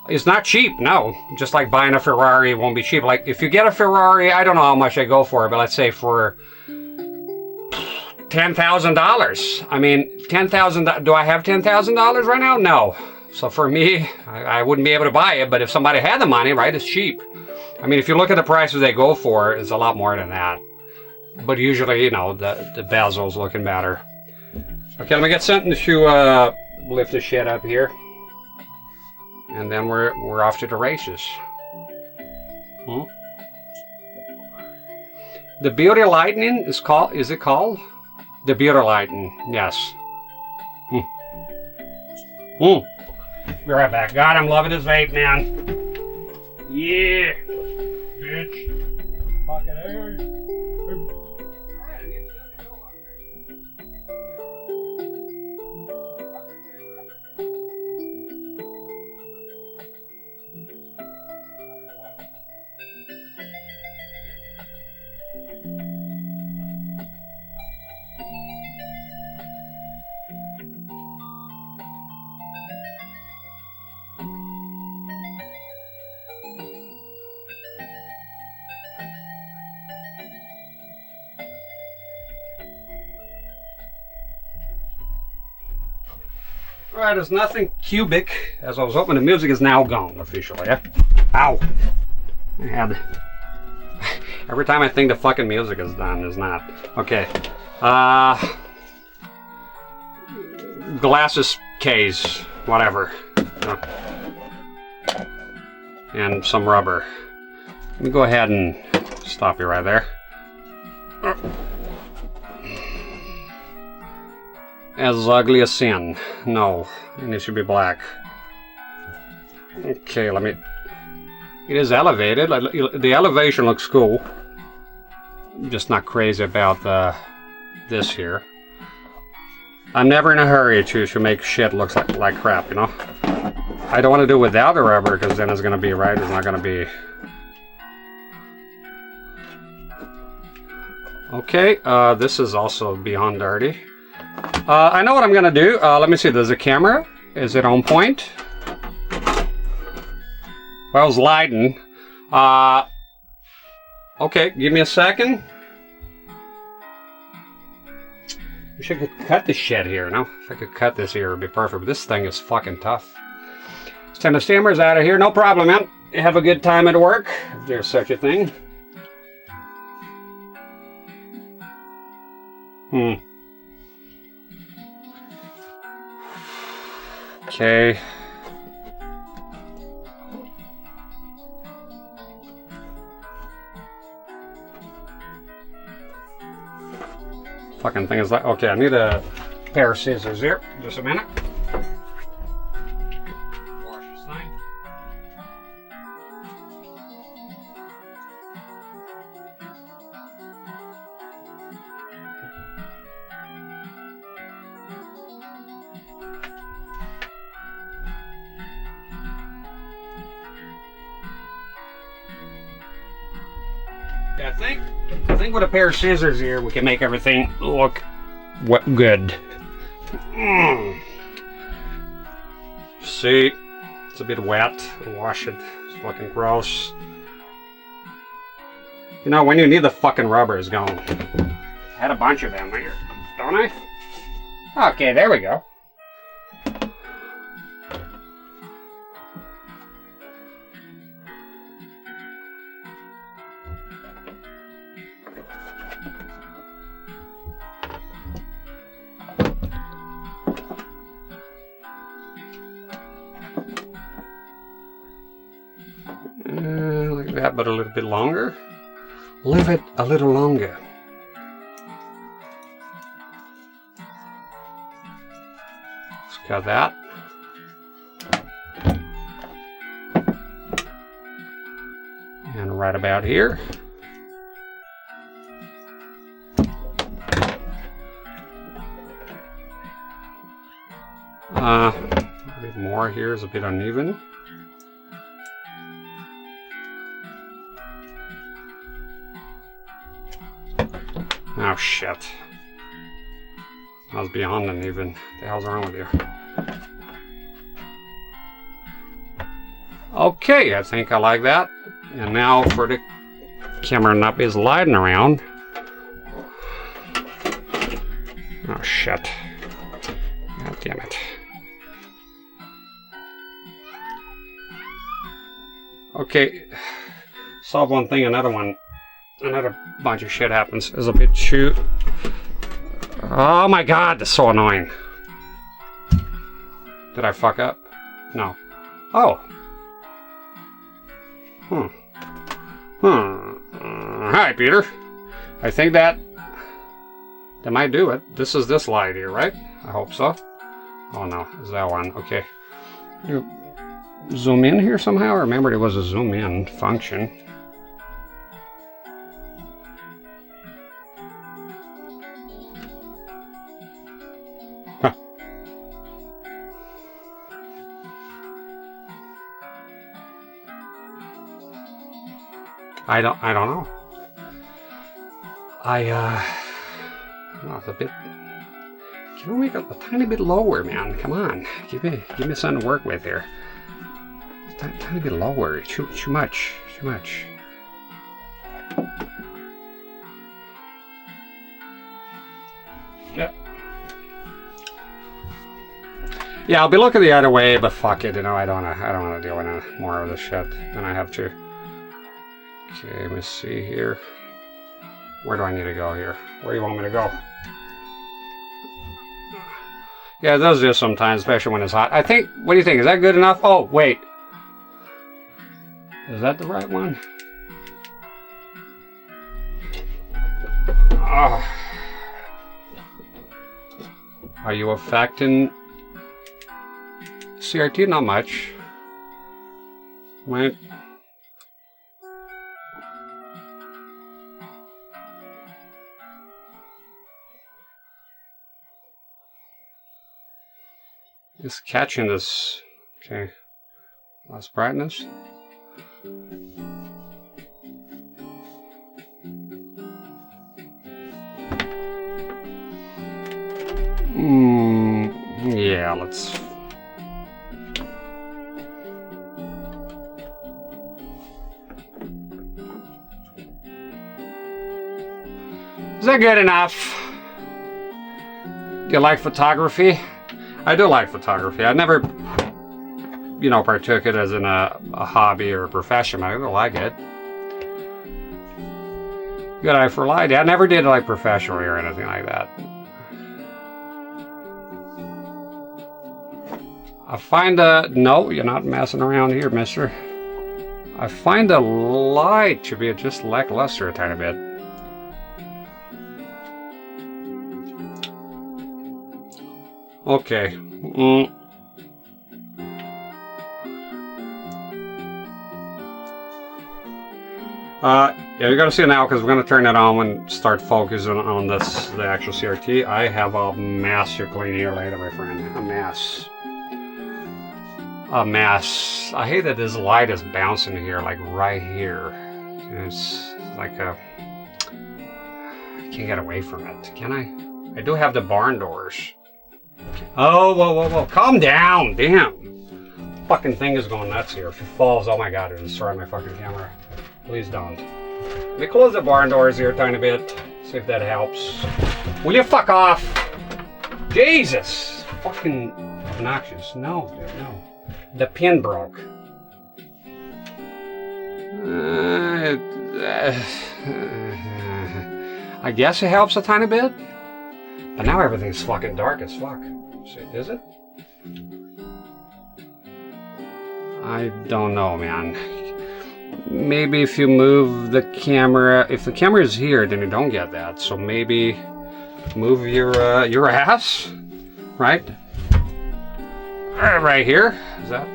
It's not cheap, no. Just like buying a Ferrari, it won't be cheap. Like if you get a Ferrari, I don't know how much I go for, but let's say for $10,000. I mean, $10,000. Do I have $10,000 right now? No. So for me, I wouldn't be able to buy it. But if somebody had the money, right, it's cheap. I mean, if you look at the prices they go for, it's a lot more than that. But usually, you know, the bezel's looking better. Okay, let me get something to lift this shit up here. And then we're off to the races. The beauty lighting is it called? The beauty lighting, yes. Be right back. God, I'm loving this vape, man. Yeah. Bitch. Fucking hell. Alright, there's nothing cubic, as I was hoping. The music is now gone officially. Yeah? Ow! I had. Every time I think the fucking music is done, it's not. Okay. Glasses case, whatever. And some rubber. Let me go ahead and stop you right there. as ugly as sin. No, and it should be black. Okay, let me... It is elevated. The elevation looks cool. I'm just not crazy about this here. I'm never in a hurry to make shit look like crap, you know? I don't want to do it without the rubber, because then it's going to be right. It's not going to be... Okay, this is also beyond dirty. I know what I'm going to do. Let me see. There's a camera. Is it on point? Well, I was lighting. Okay, give me a second. Wish I could cut this shit here, no? If I could cut this here, it would be perfect. But this thing is fucking tough. Send the steamers out of here. No problem, man. Have a good time at work, if there's such a thing. Okay. Fucking thing is like... Okay, I need a pair of scissors here. Just a minute. Wash this thing. Yeah, I think with a pair of scissors here, we can make everything look good. See, it's a bit wet. Wash it. It's fucking gross. You know, when you need the fucking rubber, it's gone. I had a bunch of them here, don't I? Okay, there we go. Like that, but a little bit longer. Leave it a little longer. Let's cut that. And right about here. A bit more here is a bit uneven. Oh shit. I was beyond uneven. What the hell's wrong with you? Okay, I think I like that. And now for the camera not be sliding around. Oh shit. God damn it. Okay. Solve one thing, another bunch of shit happens. There's a bit too... Oh my god, that's so annoying. Did I fuck up? No. Oh. Hi, Peter. I think that might do it. This is this light here, right? I hope so. Oh no, is that one? Okay. You zoom in here somehow? I remember there was a zoom in function. Huh. I don't know. Well, it's a bit. Can we make it a tiny bit lower, man? Come on, give me something to work with here. Tiny bit lower. Too much. Yeah. Yeah, I'll be looking the other way, but fuck it. You know, I don't want to deal with more of this shit than I have to. Okay, let me see here. Where do I need to go here? Where do you want me to go? Yeah, it does this sometimes, especially when it's hot. I think, what do you think? Is that good enough? Oh, wait. Is that the right one? Are you affecting CRT? Not much. Right. Just catching this. Okay. Less brightness. Yeah, let's. Is that good enough? Do you like photography? I do like photography. I never, you know, partook it as in a hobby or a profession. I do like it. Good eye for light. I never did it like professionally or anything like that. I find no, you're not messing around here, mister. I find the light to be just lackluster a tiny bit. Okay. Yeah, you're gonna see it now because we're gonna turn it on and start focusing on this, the actual CRT. I have a mess to clean here later, my friend. A mess. A mess. I hate that this light is bouncing here, like right here. It's like a. I can't get away from it, can I? I do have the barn doors. Oh, whoa, whoa, whoa! Calm down, damn! Fucking thing is going nuts here. If it falls, oh my god, it'll destroy my fucking camera. Please don't. Let me close the barn doors here a tiny bit. See if that helps. Will you fuck off? Jesus! Fucking obnoxious. No, dude, no. The pin broke. I guess it helps a tiny bit. But now everything's fucking dark as fuck. Is it? I don't know, man. Maybe if you move the camera, if the camera is here, then you don't get that. So maybe move your ass, right? Right here. Is that?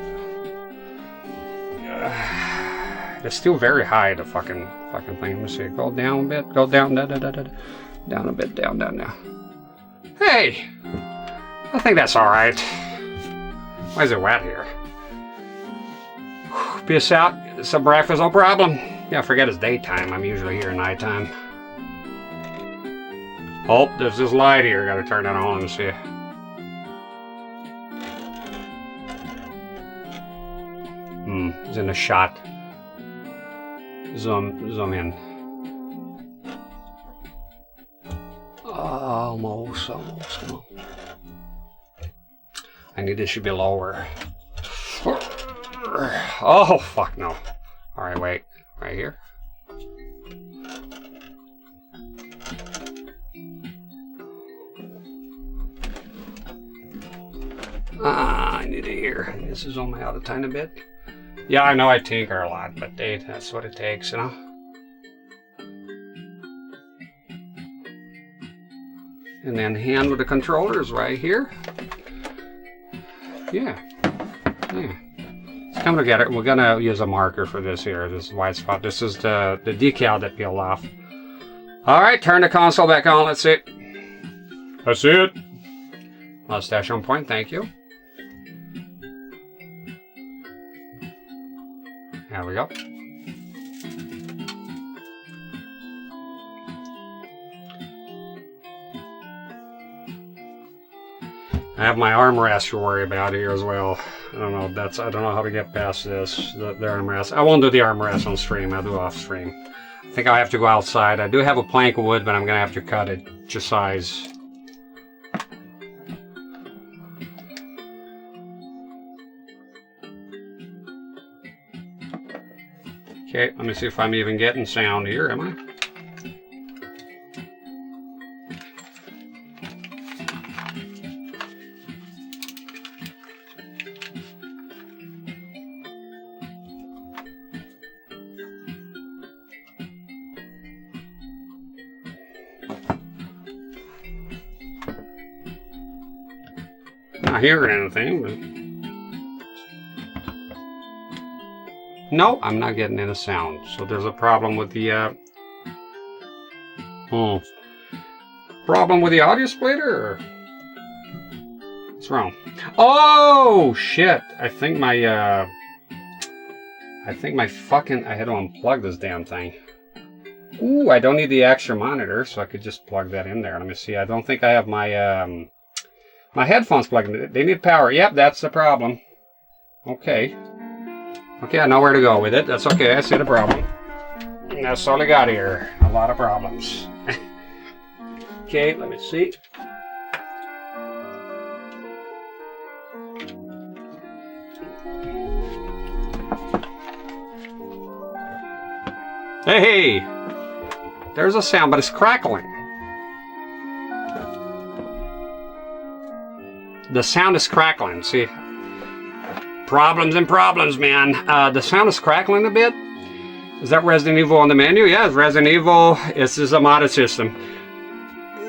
It's still very high. The fucking thing. Let me see. Go down a bit. Go down. Down a bit. Down now. Hey, I think that's all right. Why is it wet here? Peace out. Some breakfast, no problem. Yeah, forget it's daytime. I'm usually here at nighttime. Oh, there's this light here. Gotta turn that on and see. It's in a shot. Zoom in. Almost. I need this should be lower. Oh, fuck no. Alright, wait. Right here. I need it here. This is on my out a tiny bit. Yeah, I know I tinker a lot, but that's what it takes, you know? And then hand with the controllers right here. Yeah. Let's come together. We're gonna use a marker for this here, this white spot. This is the decal that peeled off. Alright, turn the console back on. Let's see. That's it. Mustache on point, thank you. There we go. I have my armrest to worry about here as well. I don't know how to get past this, the armrest. I won't do the armrest on stream, I'll do off stream. I think I'll have to go outside. I do have a plank of wood, but I'm gonna have to cut it to size. Okay, let me see if I'm even getting sound here, am I? not hearing anything, but... No, I'm not getting any sound. So there's a problem with the, problem with the audio splitter, or... What's wrong? Oh, shit! I think my fucking... I had to unplug this damn thing. Ooh, I don't need the extra monitor, so I could just plug that in there. Let me see. I don't think I have my, my headphones plugged in. They need power. Yep, that's the problem. Okay. Okay, I know where to go with it. That's okay. I see the problem. That's all I got here. A lot of problems. Okay, let me see. Hey! There's a sound, but it's crackling. The sound is crackling, see? Problems and problems, man. The sound is crackling a bit. Is that Resident Evil on the menu? Yeah, it's Resident Evil. This is a modded system.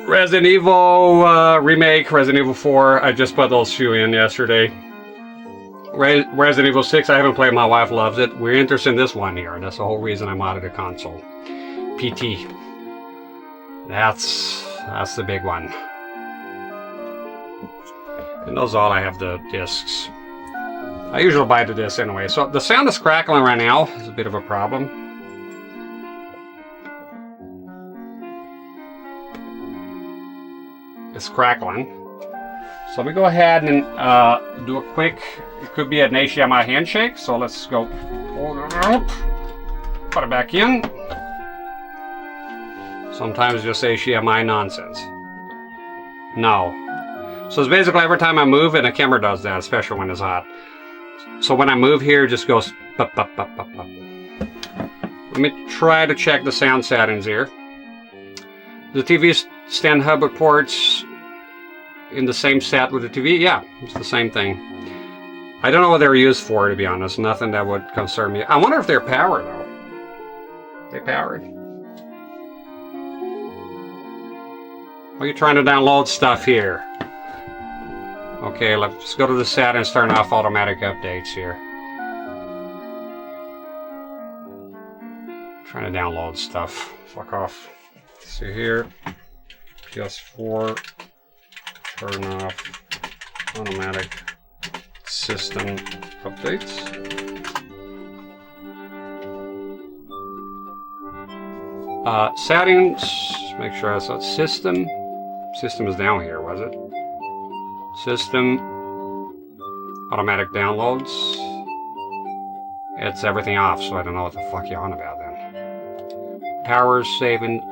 Resident Evil Remake, Resident Evil 4. I just put those few in yesterday. Resident Evil 6, I haven't played. My wife loves it. We're interested in this one here. That's the whole reason I modded a console. PT. That's the big one. And those all I have the discs. I usually buy the discs anyway. So the sound is crackling right now. It's a bit of a problem. It's crackling. So let me go ahead and do a quick, it could be an HDMI handshake. So let's go, hold it up, put it back in. Sometimes just HDMI nonsense. No. So it's basically every time I move, and the camera does that, especially when it's hot. So when I move here, it just goes pop, pop, pop, pop, pop. Let me try to check the sound settings here. The TV stand hub ports in the same set with the TV? Yeah, it's the same thing. I don't know what they're used for, to be honest. Nothing that would concern me. I wonder if they're powered, though. They powered? Are you trying to download stuff here? Okay, let's go to the settings, turn off automatic updates here. Trying to download stuff. Fuck off. See here. PS4. Turn off automatic system updates. Settings. Make sure I saw system. System is down here, was it? System. Automatic downloads. It's everything off, so I don't know what the fuck you're on about then. Power saving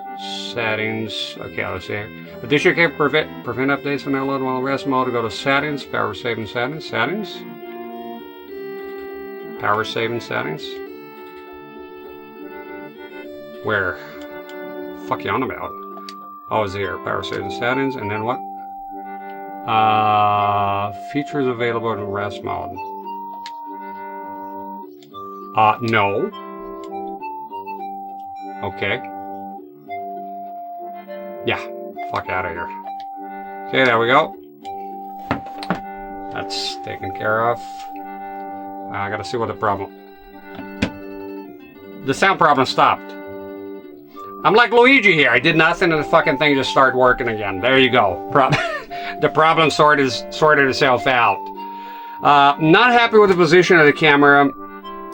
settings. Okay, let's see. The dish can prevent updates from download while rest mode. Go to settings. Power saving settings. Settings. Power saving settings. Where? Fuck you on about? Oh, it's here. Power saving settings, and then what? Features available in rest mode. No. Okay. Yeah. Fuck out of here. Okay, there we go. That's taken care of. I gotta see what the problem. The sound problem stopped. I'm like Luigi here. I did nothing and the fucking thing just started working again. There you go. The problem sorted itself out. Not happy with the position of the camera.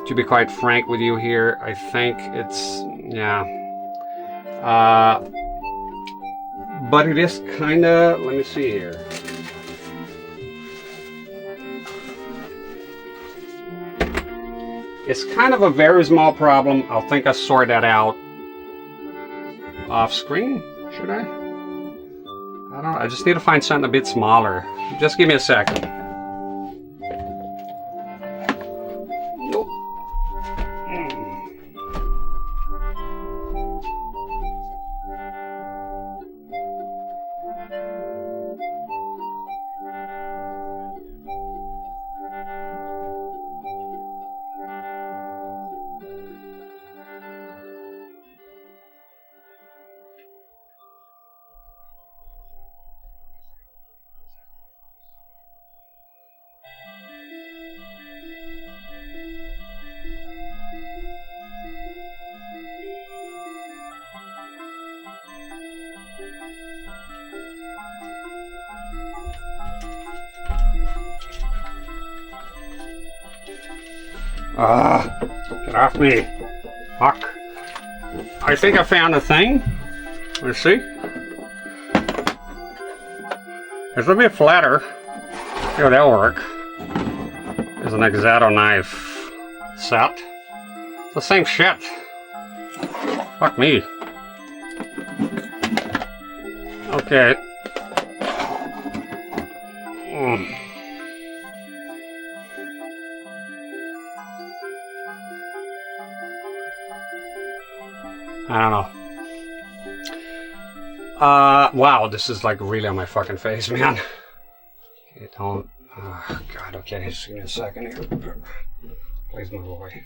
To be quite frank with you here, I think it's, yeah. But it is kind of, let me see here. It's kind of a very small problem. I'll think I'll sort that out off screen, should I? I don't know, I just need to find something a bit smaller. Just give me a second. Nope. Get off me. Fuck. I think I found a thing. Let's see. It's a bit flatter. Yeah, that'll work. There's an X-Acto knife set. It's the same shit. Fuck me. Okay. I don't know. Wow, this is like really on my fucking face, man. Okay, don't. Oh, God, okay, just give me a second here. Please move away.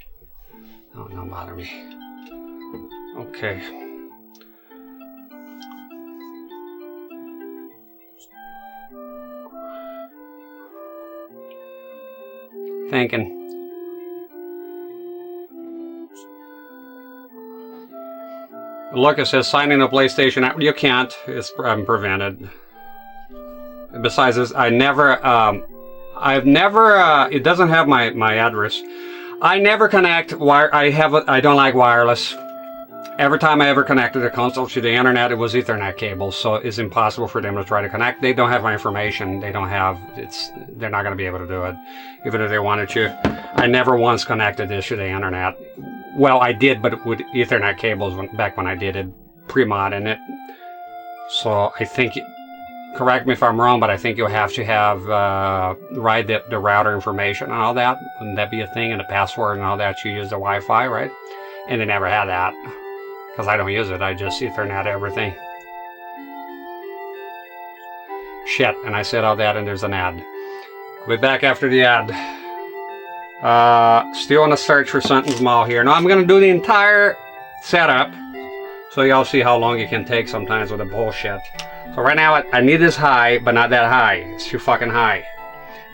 Don't bother me. Okay. Thinking. Look, it says sign in a PlayStation app. You can't. It's prevented. Besides this, I've never, it doesn't have my address. I never connect I don't like wireless. Every time I ever connected a console to the internet, it was Ethernet cables, so it's impossible for them to try to connect. They don't have my information. They're not going to be able to do it, even if they wanted to. I never once connected this to the internet. Well, I did, but with Ethernet cables back when I did it, pre-modding it. So I think, correct me if I'm wrong, but I think you'll have to have the router information and all that. Wouldn't that be a thing? And the password and all that, you use the Wi-Fi, right? And they never had that, because I don't use it. I just Ethernet everything. Shit, and I said all that and there's an ad. I'll be back after the ad. Still on a search for something small here. Now I'm going to do the entire setup, so y'all see how long it can take sometimes with the bullshit. So right now I need this high, but not that high. It's too fucking high.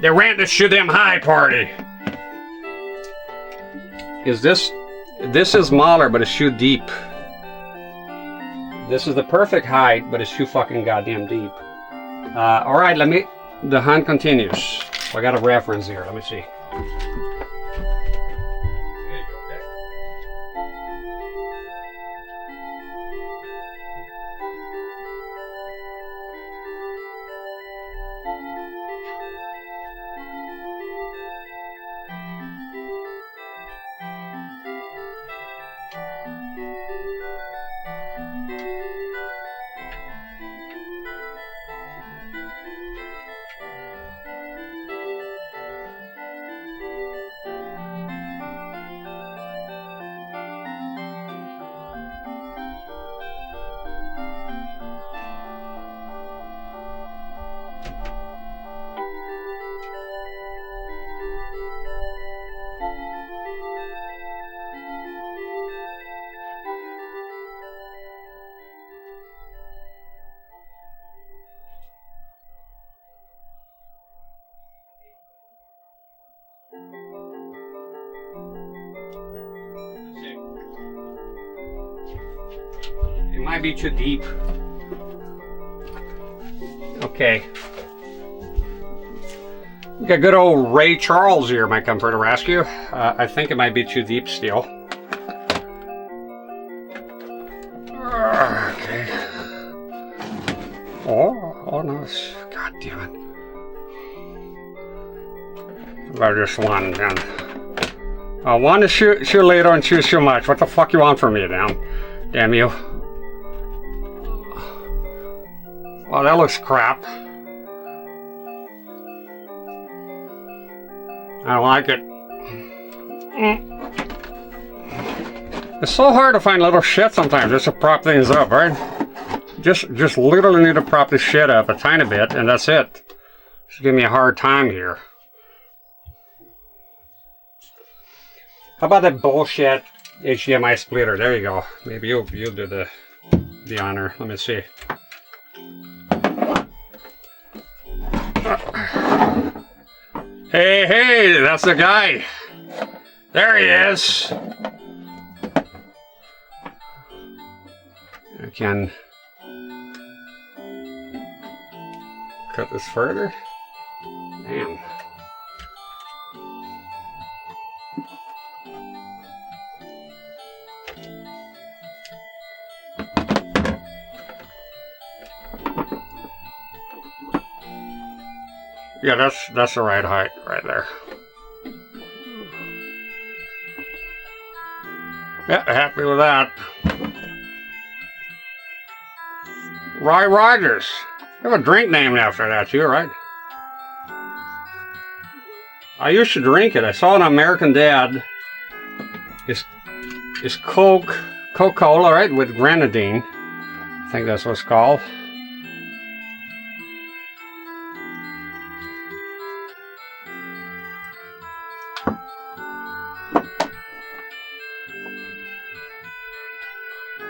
They ran this shit damn high party. This is smaller, but it's too deep. This is the perfect height, but it's too fucking goddamn deep. Alright, the hunt continues. So I got a reference here, let me see. It might be too deep. Okay. We got good old Ray Charles here might come for the rescue. I think it might be too deep still. Okay. Oh no, god damn it. About just one then. One to shoot later and choose too much. What the fuck you want from me, damn you. Well, that looks crap. I don't like it. It's so hard to find little shit sometimes just to prop things up, right? Just literally need to prop this shit up a tiny bit, and that's it. Just give me a hard time here. How about that bullshit HDMI splitter? There you go. Maybe you'll do the honor. Let me see. Hey, that's the guy. There he is. I can cut this further. Damn. Yeah, that's the right height right there. Yeah, happy with that. Roy Rogers. You have a drink named after that too, right? I used to drink it. I saw it on American Dad. It's Coca-Cola, right? With grenadine. I think that's what it's called.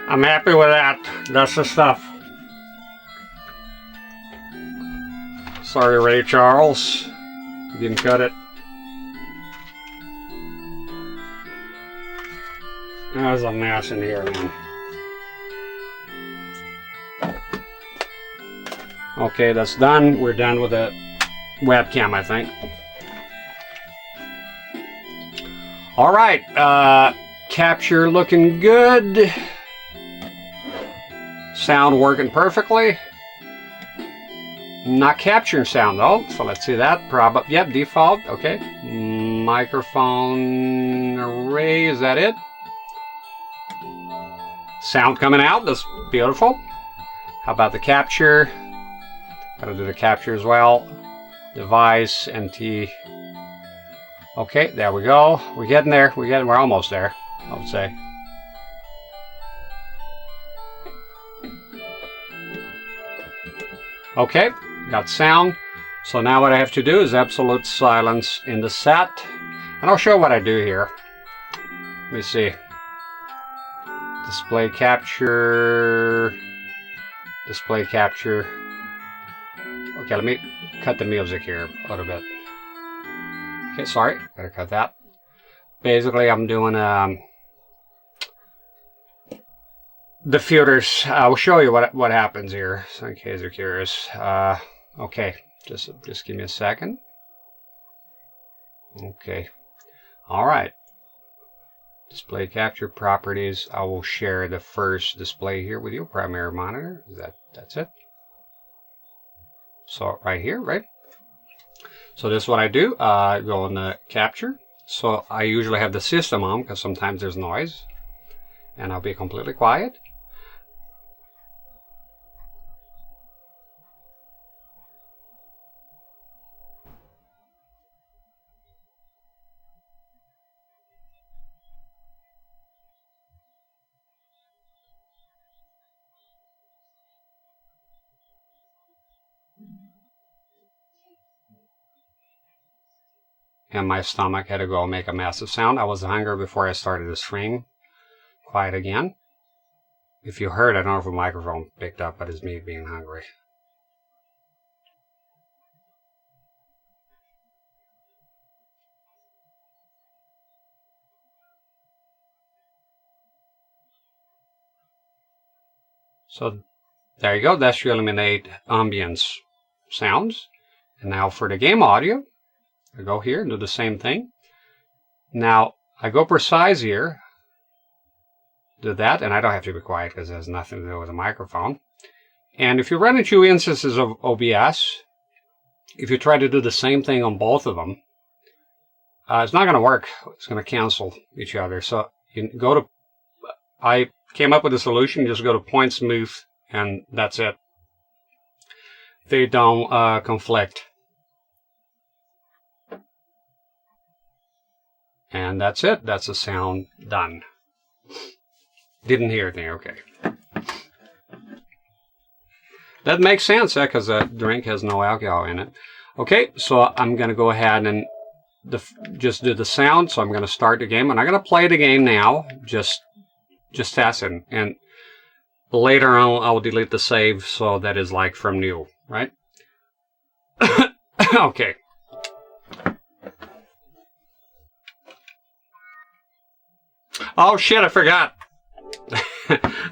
I'm happy with that. That's the stuff. Sorry, Ray Charles. You didn't cut it. There's a mess in here, man. Okay, that's done. We're done with the webcam, I think. All right, capture looking good. Sound working perfectly. Not capturing sound though, so let's see that. Yep, default. Okay. Microphone array. Is that it? Sound coming out. That's beautiful. How about the capture? Gotta do the capture as well. Device NT. Okay, there we go. We're getting there. We're almost there, I would say. Okay, got sound. So now what I have to do is absolute silence in the set. And I'll show what I do here. Let me see. Display capture. Display capture. Okay, let me cut the music here a little bit. Okay, sorry, gotta cut that. Basically, I'm doing the filters. I'll show you what happens here, so in case you're curious. Okay, just give me a second. Okay, all right. Display capture properties. I will share the first display here with you. Primary monitor. That's it. So right here, right? So this is what I do. I go in the capture. So I usually have the system on because sometimes there's noise. And I'll be completely quiet. And my stomach had to go make a massive sound. I was hungry before I started the stream. Quiet again. If you heard, I don't know if a microphone picked up, but it's me being hungry. So there you go. That should eliminate ambience sounds. And now for the game audio, I go here and do the same thing. Now I go precise here. Do that, and I don't have to be quiet because it has nothing to do with the microphone. And if you run into instances of OBS, if you try to do the same thing on both of them, it's not going to work. It's going to cancel each other. So you go to, I came up with a solution. You just go to point smooth, and that's it. They don't conflict. And that's it. That's the sound done. Didn't hear anything. Okay. That makes sense, because that drink has no alcohol in it. Okay, so I'm going to go ahead and just do the sound. So I'm going to start the game. I'm not going to play the game now. Just testing. And later on, I'll delete the save so that is like from new, right? Okay. Oh shit, I forgot.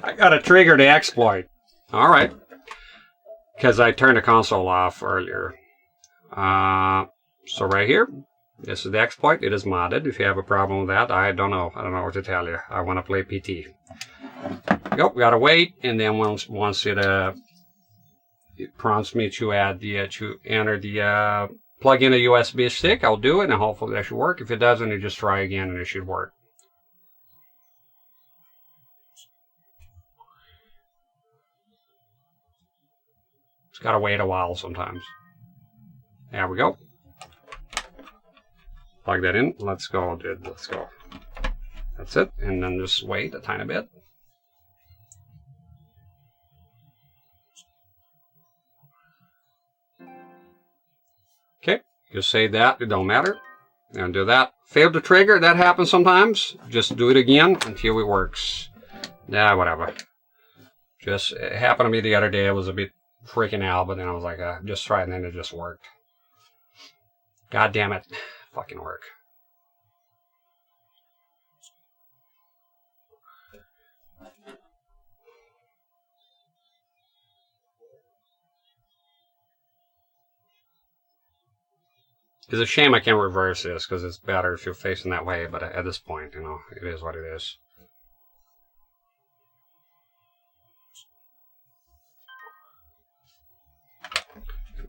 I got to trigger the exploit. All right. Because I turned the console off earlier. So right here, this is the exploit. It is modded. If you have a problem with that, I don't know. I don't know what to tell you. I want to play PT. Go. We gotta wait, and then once it prompts me to add to enter the plug in a USB stick, I'll do it, and hopefully that should work. If it doesn't, you just try again, and it should work. It's got to wait a while sometimes. There we go. Plug that in. Let's go, dude. Let's go. That's it. And then just wait a tiny bit. Okay. Just say that. It don't matter. And do that. Failed to trigger. That happens sometimes. Just do it again until it works. Yeah, whatever. Just, it happened to me the other day. I was a bit freaking out, but then I was like, just try it, and then it just worked. God damn it. Fucking work. It's a shame I can't reverse this, because it's better if you're facing that way, but at this point, you know, it is what it is.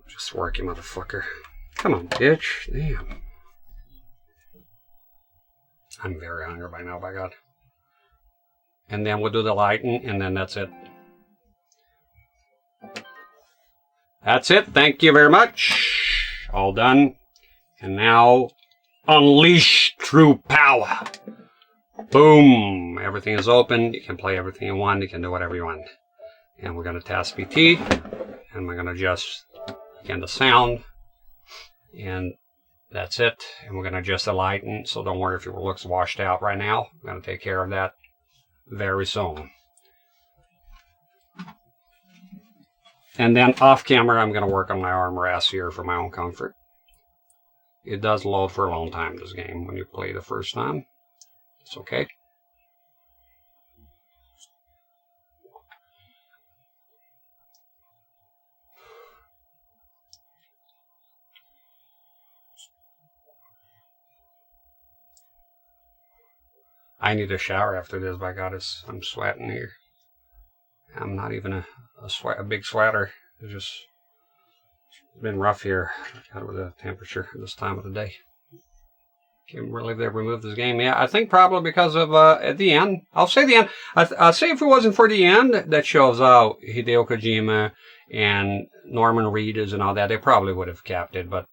Just work, you motherfucker. Come on, bitch. Damn. I'm very hungry by now, by God. And then we'll do the lighting, and then that's it. That's it. Thank you very much. All done. And now, unleash true power. Boom. Everything is open. You can play everything you want. You can do whatever you want. And we're going to test PT. And we're going to adjust, again, the sound. And that's it. And we're going to adjust the lighting. So don't worry if your looks washed out right now. I'm going to take care of that very soon. And then off camera, I'm going to work on my arm rest here for my own comfort. It does load for a long time, this game, when you play the first time. It's okay. I need a shower after this, by God, I'm sweating here. I'm not even a big sweater. It's just been rough here, God, with the temperature this time of the day. Can't believe they removed this game. Yeah, I think probably because of at the end. I'll say the end. I'll say if it wasn't for the end that shows out Hideo Kojima and Norman Reedus and all that, they probably would have kept it. But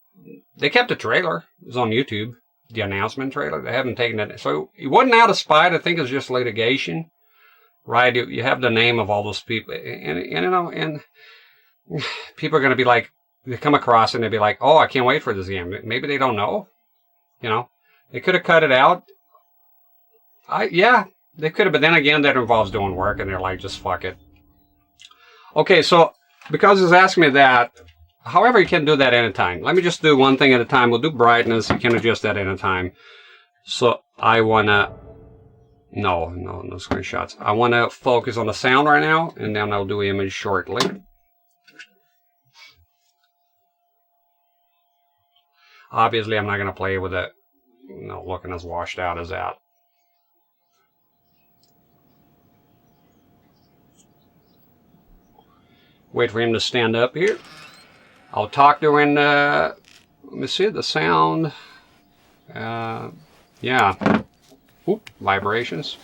they kept the trailer. It was on YouTube, the announcement trailer. They haven't taken it. So it wasn't out of spite. I think it's just litigation. Right? You have the name of all those people, and you know, and people are going to be like, they come across and they'll be like, oh, I can't wait for this game. Maybe they don't know. You know, they could have cut it out. Yeah, they could have, but then again, that involves doing work, and they're like, just fuck it. Okay, so because it's asking me that, however, you can do that anytime. Let me just do one thing at a time. We'll do brightness. You can adjust that anytime. So I want to, no screenshots. I want to focus on the sound right now, and then I'll do image shortly. Obviously, I'm not going to play with it, you know, looking as washed out as that. Wait for him to stand up here. I'll talk during, let me see, the sound. Yeah. Oop, vibrations.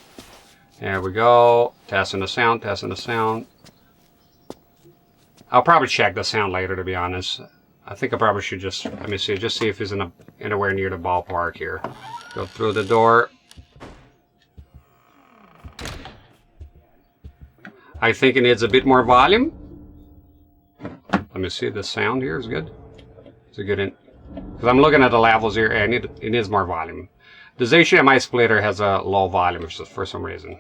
There we go. Testing the sound, testing the sound. I'll probably check the sound later, to be honest. I think I probably should just, let me see, just see if he's anywhere near the ballpark here. Go through the door. I think it needs a bit more volume. Let me see, the sound here is good. It's a good, because I'm looking at the levels here, and it needs more volume. This HDMI splitter has a low volume for some reason.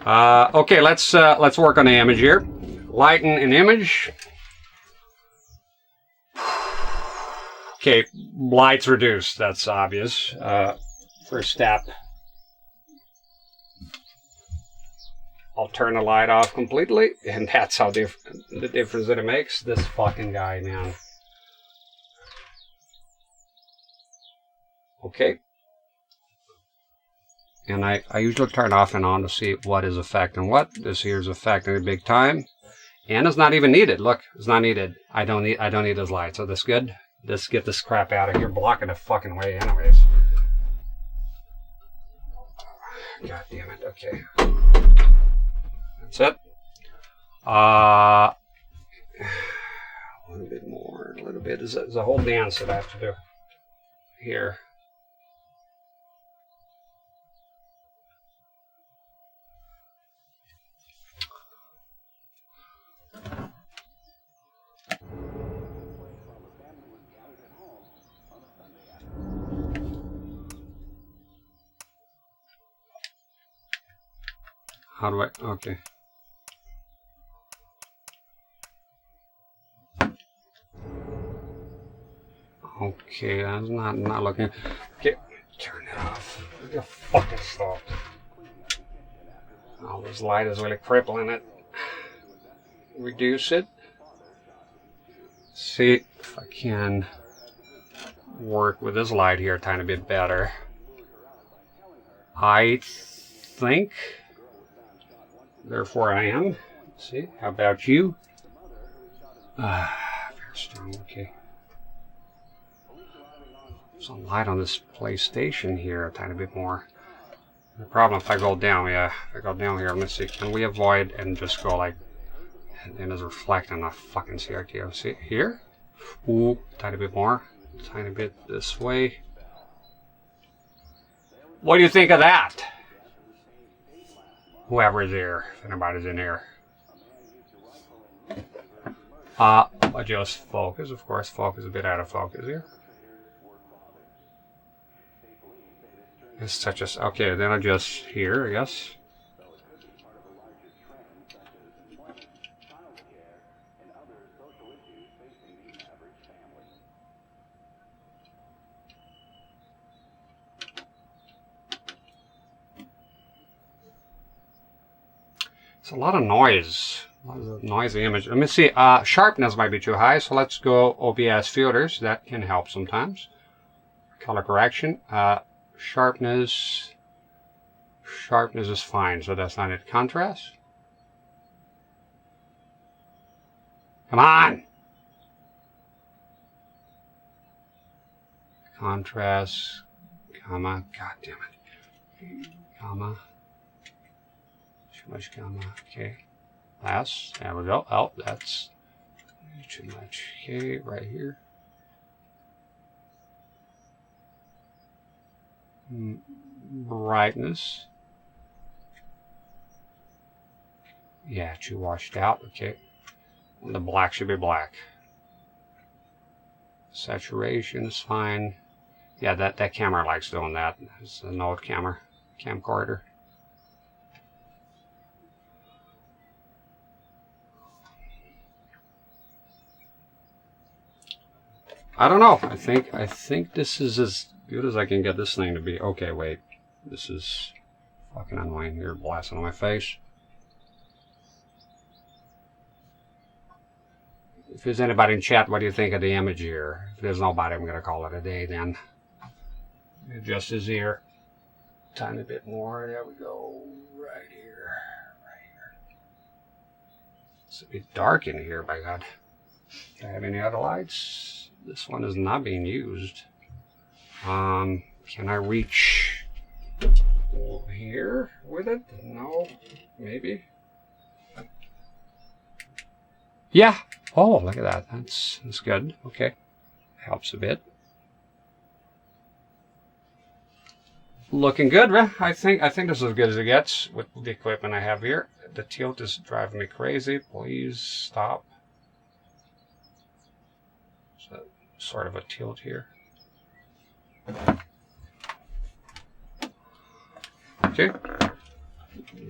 Okay, let's work on the image here. Lighten an image. Okay, light's reduced, that's obvious. First step. I'll turn the light off completely, and that's how the difference that it makes. This fucking guy, man. Okay. And I usually turn off and on to see what is affecting what. This here is affecting it big time. And it's not even needed. Look, it's not needed. I don't need this light, so that's good. Let's get this crap out of here, blocking the fucking way anyways. God damn it, okay. That's it. A little bit more, a little bit. There's a whole dance that I have to do here. How do I, okay. Okay, that's not looking. Okay, turn it off. You fucking stopped. Oh, this light is really crippling it. Reduce it. See if I can work with this light here a tiny bit better. I think. Therefore I am. See, how about you? Very strong, okay. Some light on this PlayStation here a tiny bit more. The problem if I go down, yeah, if I go down here, let me see, can we avoid and just go like, and then it's reflecting on the fucking CRT. See, here? Ooh, tiny bit more. Tiny bit this way. What do you think of that? Whoever's here, if anybody's in here. Adjust focus, of course, focus a bit out of focus here. It's such a, okay, then adjust here, yes. It's a lot of noise. A lot of noisy image. Let me see. Sharpness might be too high, so let's go OBS filters. That can help sometimes. Color correction. Sharpness is fine, so that's not it. Contrast. Come on. Contrast. Comma. God damn it. Comma. Too much gamma, okay. Last, there we go. Oh, that's too much. Okay, right here. Brightness. Yeah, too washed out. Okay. The black should be black. Saturation is fine. Yeah, that camera likes doing that. It's a Node camcorder. I don't know. I think this is as good as I can get this thing to be. Okay, wait. This is fucking annoying here, blasting on my face. If there's anybody in chat, what do you think of the image here? If there's nobody, I'm gonna call it a day then. Adjust his ear. Tiny bit more. There we go. Right here. Right here. It's a bit dark in here, by God. Do I have any other lights? This one is not being used. Can I reach over here with it? No, maybe. Yeah. Oh, look at that. That's good. Okay, helps a bit. Looking good, right? I think this is as good as it gets with the equipment I have here. The tilt is driving me crazy. Please stop. So, sort of a tilt here. Okay. A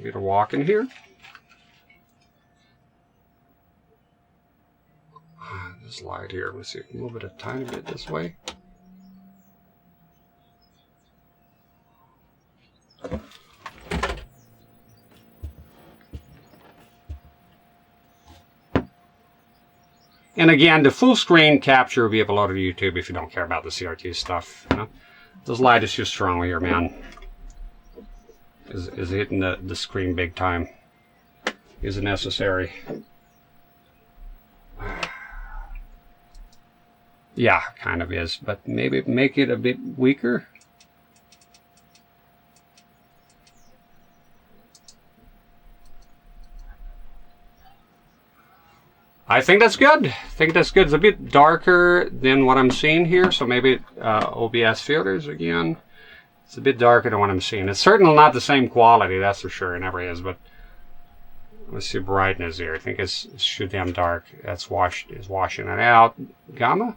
bit of walk in here. This light here. Let's see. Move it a tiny bit this way. And again, the full screen capture will be uploaded to YouTube if you don't care about the CRT stuff. You know? This light is too strong here, man. Is hitting the screen big time. Is it necessary? Yeah, kind of is, but maybe make it a bit weaker. I think that's good. I think that's good. It's a bit darker than what I'm seeing here, so maybe OBS filters again. It's a bit darker than what I'm seeing. It's certainly not the same quality, that's for sure. It never is, but let's see brightness here. I think it's too damn dark. That's washing it out. Gamma.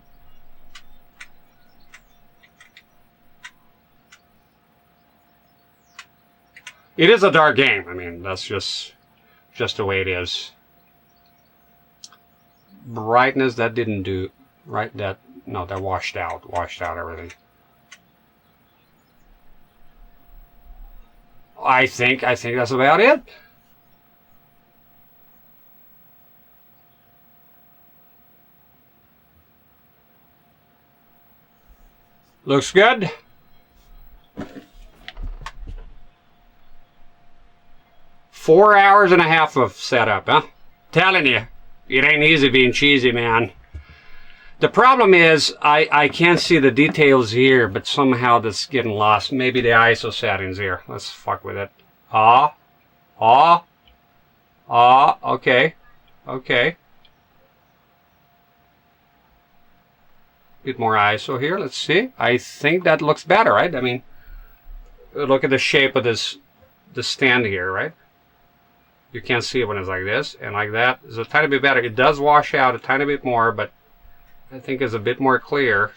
It is a dark game. I mean, that's just the way it is. Brightness, that didn't do right. That washed out everything. I think that's about it. Looks good. Four hours and a half of setup, huh? Telling you, it ain't easy being cheesy, man. The problem is I can't see the details here, but somehow that's getting lost. Maybe the ISO settings here. Let's fuck with it. Okay. Bit more ISO here. Let's see. I think that looks better, right? I mean, look at the shape of the stand here, right? You can't see it when it's like this and like that. It's a tiny bit better. It does wash out a tiny bit more, but I think it's a bit more clear.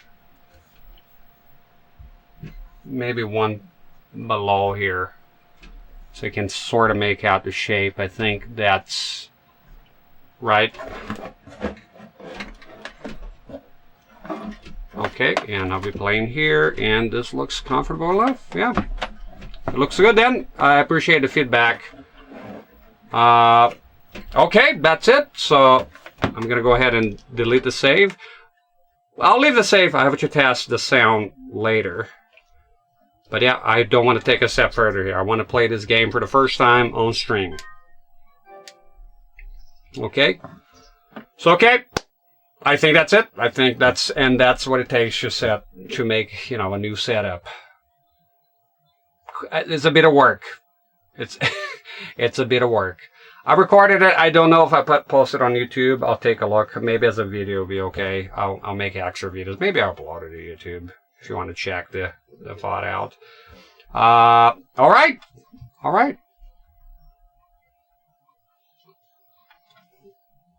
Maybe one below here, so you can sort of make out the shape. I think that's right. Okay, and I'll be playing here, and this looks comfortable enough. Yeah, it looks good then. I appreciate the feedback. Okay, that's it. So I'm gonna go ahead and delete the save. I'll leave the save. I have to test the sound later. But yeah, I don't want to take a step further here. I want to play this game for the first time on stream. Okay. So okay, I think that's it. I think that's what it takes to make, you know, a new setup. It's a bit of work. It's a bit of work. I recorded it. I don't know if I post it on YouTube. I'll take a look. Maybe as a video will be okay. I'll make extra videos. Maybe I'll upload it to YouTube if you want to check the thought out. All right.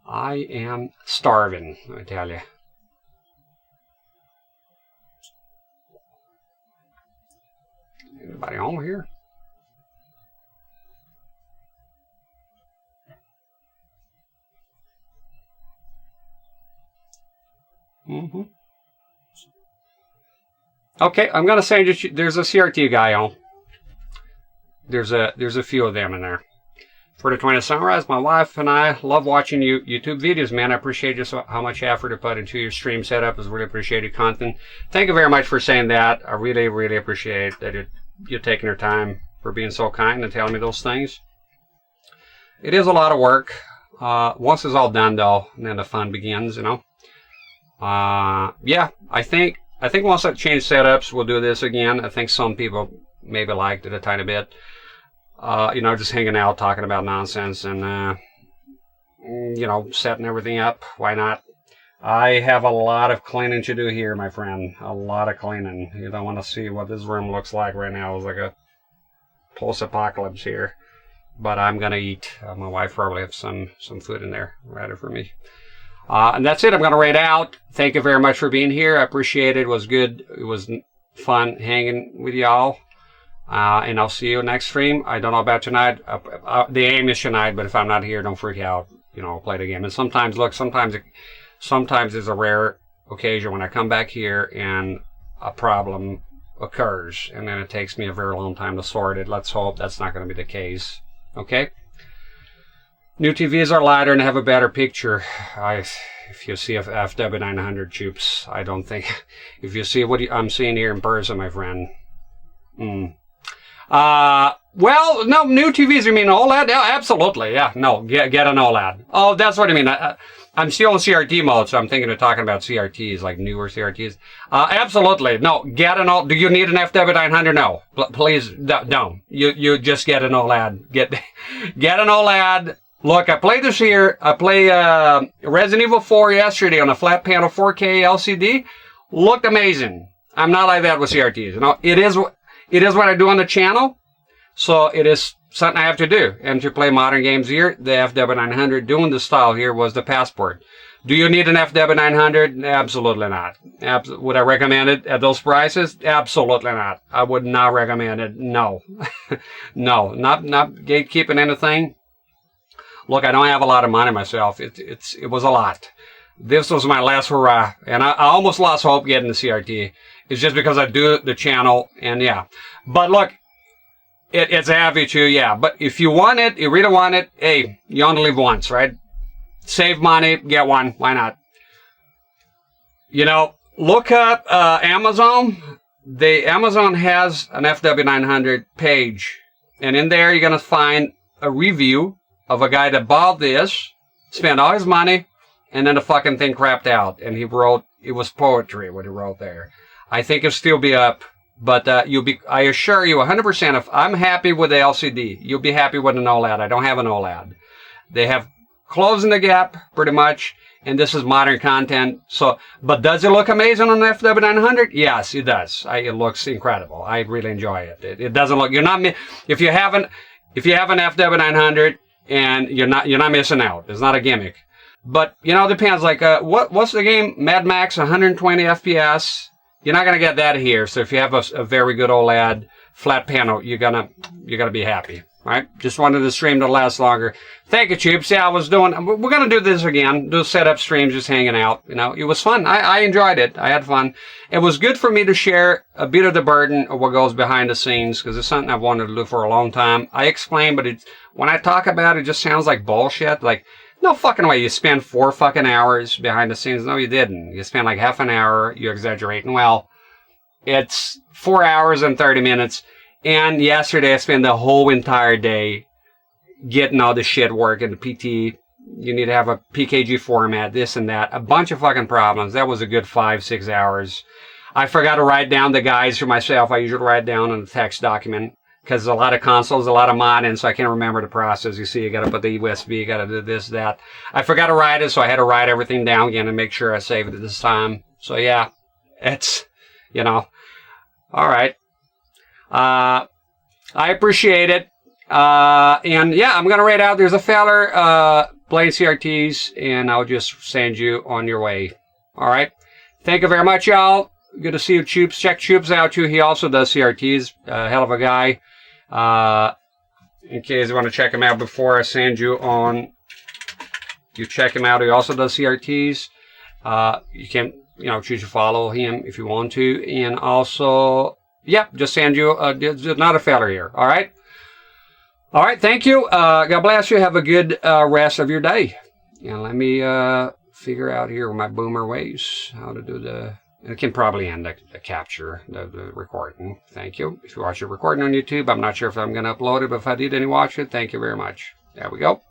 I am starving, I tell you. Anybody home here? Okay, I'm gonna say there's a CRT guy on. There's a few of them in there. For the 20th Sunrise, my wife and I love watching YouTube videos, man. I appreciate just how much effort you put into your stream setup. It's really appreciated content. Thank you very much for saying that. I really, really appreciate that you're taking your time for being so kind and telling me those things. It is a lot of work. Once it's all done, though, and then the fun begins, you know. Yeah, I think once I change setups, we'll do this again. I think some people maybe liked it a tiny bit. You know, just hanging out, talking about nonsense, and you know, setting everything up. Why not? I have a lot of cleaning to do here, my friend. A lot of cleaning. You don't want to see what this room looks like right now. It's like a post-apocalypse here. But I'm gonna eat. My wife probably has some food in there ready for me. And that's it. I'm going to raid out. Thank you very much for being here. I appreciate it. It was good. It was fun hanging with y'all. And I'll see you next stream. I don't know about tonight. The aim is tonight, but if I'm not here, don't freak out. You know, play the game. And sometimes, look, sometimes it's a rare occasion when I come back here and a problem occurs. And then it takes me a very long time to sort it. Let's hope that's not going to be the case. Okay? New TVs are lighter and have a better picture. If you see a FW900 tubes, I don't think. If you see what I'm seeing here in person, my friend. Well, no, new TVs, you mean OLED? Yeah, absolutely, yeah. No, get an OLED. Oh, that's what I mean. I'm still in CRT mode, so I'm thinking of talking about CRTs, like newer CRTs. Absolutely. No, get an OLED. Do you need an FW900? No. Please, don't. You just get an OLED. Get an OLED. Look, I played this here. I played Resident Evil 4 yesterday on a flat panel 4K LCD. Looked amazing. I'm not like that with CRTs. You know, it is what I do on the channel. So it is something I have to do. And to play modern games here, the FW900 doing the style here was the passport. Do you need an FW900? Absolutely not. Would I recommend it at those prices? Absolutely not. I would not recommend it. No. No, not gatekeeping anything. Look, I don't have a lot of money myself. It was a lot. This was my last hurrah. And I almost lost hope getting the CRT. It's just because I do the channel. And yeah. But look, it's happy to, yeah. But if you want it, you really want it, hey, you only live once, right? Save money, get one. Why not? You know, look up Amazon. Amazon has an FW900 page. And in there, you're going to find a review of a guy that bought this, spent all his money, and then the fucking thing crapped out. And he wrote, it was poetry what he wrote there. I think it'll still be up. But I assure you 100%, if I'm happy with the LCD, you'll be happy with an OLED. I don't have an OLED. They have closing the gap pretty much, and this is modern content. So, but does it look amazing on the FW900? Yes, it does. It looks incredible. I really enjoy it. It doesn't look. You're not if you have an FW900 and you're not missing out. It's not a gimmick. But you know, it depends. Like what's the game? Mad Max 120 FPS. You're not going to get that here. So if you have a very good OLED flat panel, you're gonna be happy. Right? Just wanted the stream to last longer. Thank you, Choops. Yeah, we're going to do this again. Do setup streams, just hanging out. You know, it was fun. I enjoyed it. I had fun. It was good for me to share a bit of the burden of what goes behind the scenes, because it's something I've wanted to do for a long time. I explain, but when I talk about it, it just sounds like bullshit. Like, no fucking way. You spent 4 fucking hours behind the scenes. No, you didn't. You spent like half an hour. You're exaggerating. Well, it's 4 hours and 30 minutes. And yesterday I spent the whole entire day getting all the shit working. The PT, you need to have a PKG format, this and that. A bunch of fucking problems. That was a good 5-6 hours. I forgot to write down the guides for myself. I usually write down in a text document. Because there's a lot of consoles, a lot of modding, so I can't remember the process. You see, you got to put the USB, you got to do this, that. I forgot to write it, so I had to write everything down again and make sure I saved it this time. So yeah, it's, you know, all right. I appreciate it. And yeah, I'm going to rate out. There's a feller playing CRTs, and I'll just send you on your way. All right. Thank you very much, y'all. Good to see you, Choops. Check Choops out, too. He also does CRTs. Hell of a guy. In case you want to check him out before I send you on, you check him out. He also does CRTs. You can, you know, choose to follow him if you want to. And also, yeah, just send you, not a feller here. All right? All right, thank you. God bless you. Have a good rest of your day. And let me figure out here with my boomer ways how to do the... It can probably end the capture, the recording. Thank you. If you watch the recording on YouTube, I'm not sure if I'm going to upload it, but if I did and you watch it, thank you very much. There we go.